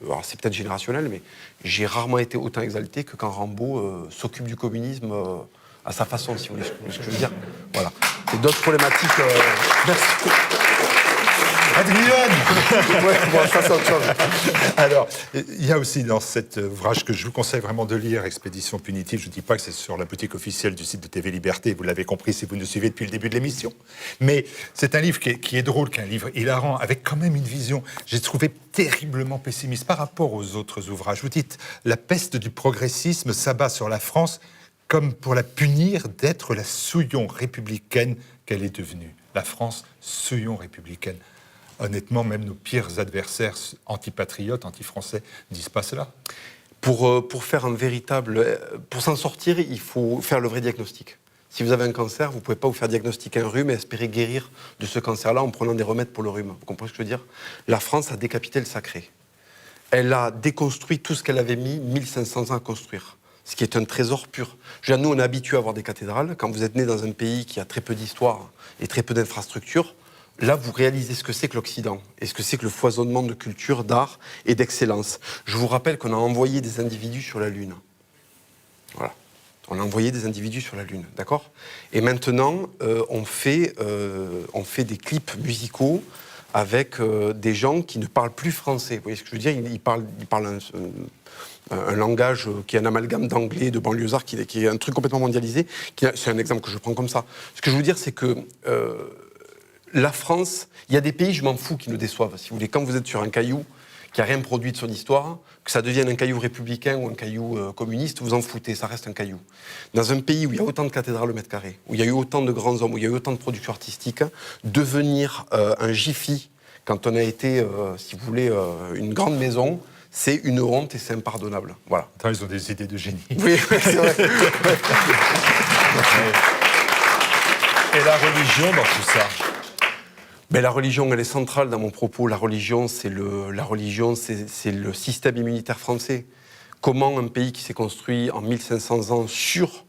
alors c'est peut-être générationnel, mais j'ai rarement été autant exalté que quand Rambo s'occupe du communisme à sa façon, si vous voulez ce que je veux dire. Voilà. Et d'autres problématiques. Merci. Adrien Ouais, ça, c'est autre chose. Alors, il y a aussi dans cet ouvrage que je vous conseille vraiment de lire, Expédition punitive. Je ne dis pas que c'est sur la boutique officielle du site de TV Liberté, vous l'avez compris si vous nous suivez depuis le début de l'émission. Mais c'est un livre qui est drôle, qui est un livre hilarant, avec quand même une vision, j'ai trouvé terriblement pessimiste par rapport aux autres ouvrages. Vous dites, la peste du progressisme s'abat sur la France comme pour la punir d'être la souillon républicaine qu'elle est devenue. La France, souillon républicaine. Honnêtement, même nos pires adversaires antipatriotes, anti-français, ne disent pas cela. Pour faire pour s'en sortir, il faut faire le vrai diagnostic. Si vous avez un cancer, vous ne pouvez pas vous faire diagnostiquer un rhume et espérer guérir de ce cancer-là en prenant des remèdes pour le rhume. Vous comprenez ce que je veux dire? La France a décapité le sacré. Elle a déconstruit tout ce qu'elle avait mis 1500 ans à construire. Ce qui est un trésor pur. Nous, on est habitués à avoir des cathédrales. Quand vous êtes né dans un pays qui a très peu d'histoire et très peu d'infrastructures, là, vous réalisez ce que c'est que l'Occident et ce que c'est que le foisonnement de culture, d'art et d'excellence. Je vous rappelle qu'on a envoyé des individus sur la Lune. Voilà. On a envoyé des individus sur la Lune, d'accord? Et maintenant, on fait des clips musicaux avec des gens qui ne parlent plus français. Vous voyez ce que je veux dire? Ils parlent un langage qui est un amalgame d'anglais, de banlieusard, qui est un truc complètement mondialisé. C'est un exemple que je prends comme ça. Ce que je veux dire, c'est que la France, il y a des pays, je m'en fous, qui nous déçoivent. Si vous voulez, quand vous êtes sur un caillou qui n'a rien produit de son histoire, que ça devienne un caillou républicain ou un caillou communiste, vous en foutez, ça reste un caillou. Dans un pays où il y a autant de cathédrales au mètre carré, où il y a eu autant de grands hommes, où il y a eu autant de productions artistiques, devenir un jiffy, quand on a été, si vous voulez, une grande maison, c'est une honte et c'est impardonnable. Voilà. Attends, ils ont des idées de génie. Oui, c'est vrai. Et la religion dans tout ça? Mais la religion, elle est centrale dans mon propos. La religion, c'est le système immunitaire français. Comment un pays qui s'est construit en 1500 ans sur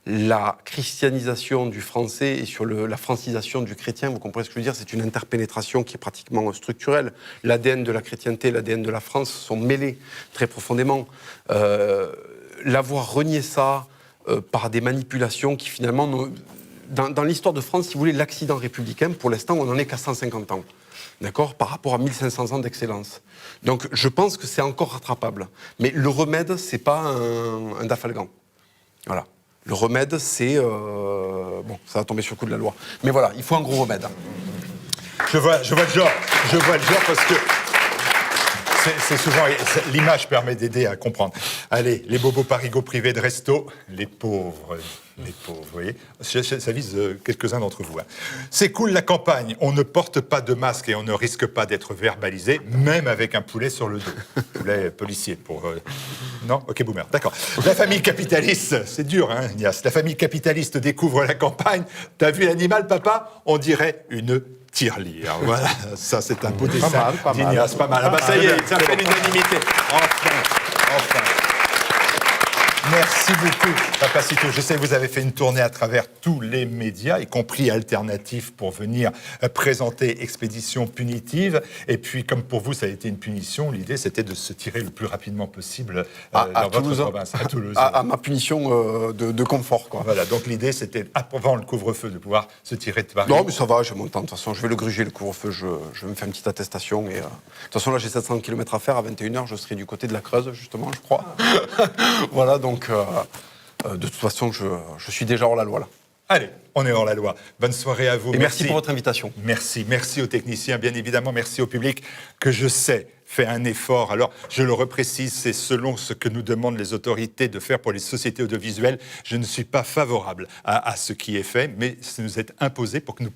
la christianisation du français et sur la francisation du chrétien, vous comprenez ce que je veux dire? C'est une interpénétration qui est pratiquement structurelle. L'ADN de la chrétienté et l'ADN de la France sont mêlés très profondément. L'avoir renié ça, par des manipulations qui finalement... Dans l'histoire de France, si vous voulez, l'accident républicain, pour l'instant, on n'en est qu'à 150 ans. D'accord ? Par rapport à 1500 ans d'excellence. Donc je pense que c'est encore rattrapable. Mais le remède, c'est pas un Dafalgan. Voilà. Le remède, c'est... bon, ça va tomber sur le coup de la loi. Mais voilà, il faut un gros remède. Je vois le genre parce que c'est souvent... L'image permet d'aider à comprendre. Allez, les bobos parigots privés de resto, les pauvres, vous voyez. Ça vise quelques-uns d'entre vous. Hein. C'est cool la campagne, on ne porte pas de masque et on ne risque pas d'être verbalisé, même avec un poulet sur le dos. Poulet policier pour... Non ? Ok, boomer, d'accord. La famille capitaliste, c'est dur, hein, Ignace. La famille capitaliste découvre la campagne. T'as vu l'animal, papa ? On dirait une tirelire. Voilà, ça c'est un beau dessin d'Ignace. Pas mal. Ah bah ça y est, ça fait l'unanimité. Enfin. Merci beaucoup, Papacito. Je sais que vous avez fait une tournée à travers tous les médias, y compris alternatifs, pour venir présenter Expédition Punitive. Et puis, comme pour vous, ça a été une punition, l'idée, c'était de se tirer le plus rapidement possible dans votre province, à Toulouse. À ma punition de confort, quoi. Voilà, donc l'idée, c'était, avant le couvre-feu, de pouvoir se tirer de Paris. Non, mais ça va, j'ai mon temps. De toute façon, je vais le gruger, le couvre-feu. Je vais me faire une petite attestation. Et, de toute façon, là, j'ai 700 km à faire. À 21h, je serai du côté de la Creuse, justement, je crois. Voilà, donc... de toute façon, je suis déjà hors la loi, là. Allez, on est hors la loi. Bonne soirée à vous. Et merci pour votre invitation. Merci aux techniciens, bien évidemment. Merci au public que je sais fait un effort. Alors, je le reprécise, c'est selon ce que nous demandent les autorités de faire pour les sociétés audiovisuelles. Je ne suis pas favorable à ce qui est fait, mais ça nous est imposé pour que nous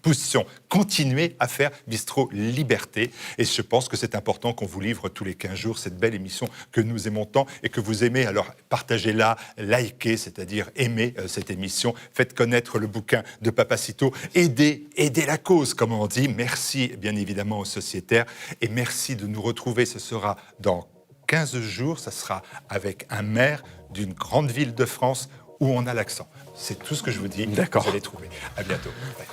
puissions continuer à faire Bistro Liberté. Et je pense que c'est important qu'on vous livre tous les 15 jours cette belle émission que nous aimons tant et que vous aimez. Alors, partagez-la, likez, c'est-à-dire aimez cette émission. Faites connaître le bouquin de Papacito. Aidez la cause, comme on dit. Merci, bien évidemment, aux sociétaires. Et merci de nous retrouver. Ce sera dans 15 jours. Ça sera avec un maire d'une grande ville de France où on a l'accent. C'est tout ce que je vous dis. D'accord. Vous allez trouver. À bientôt. Bye.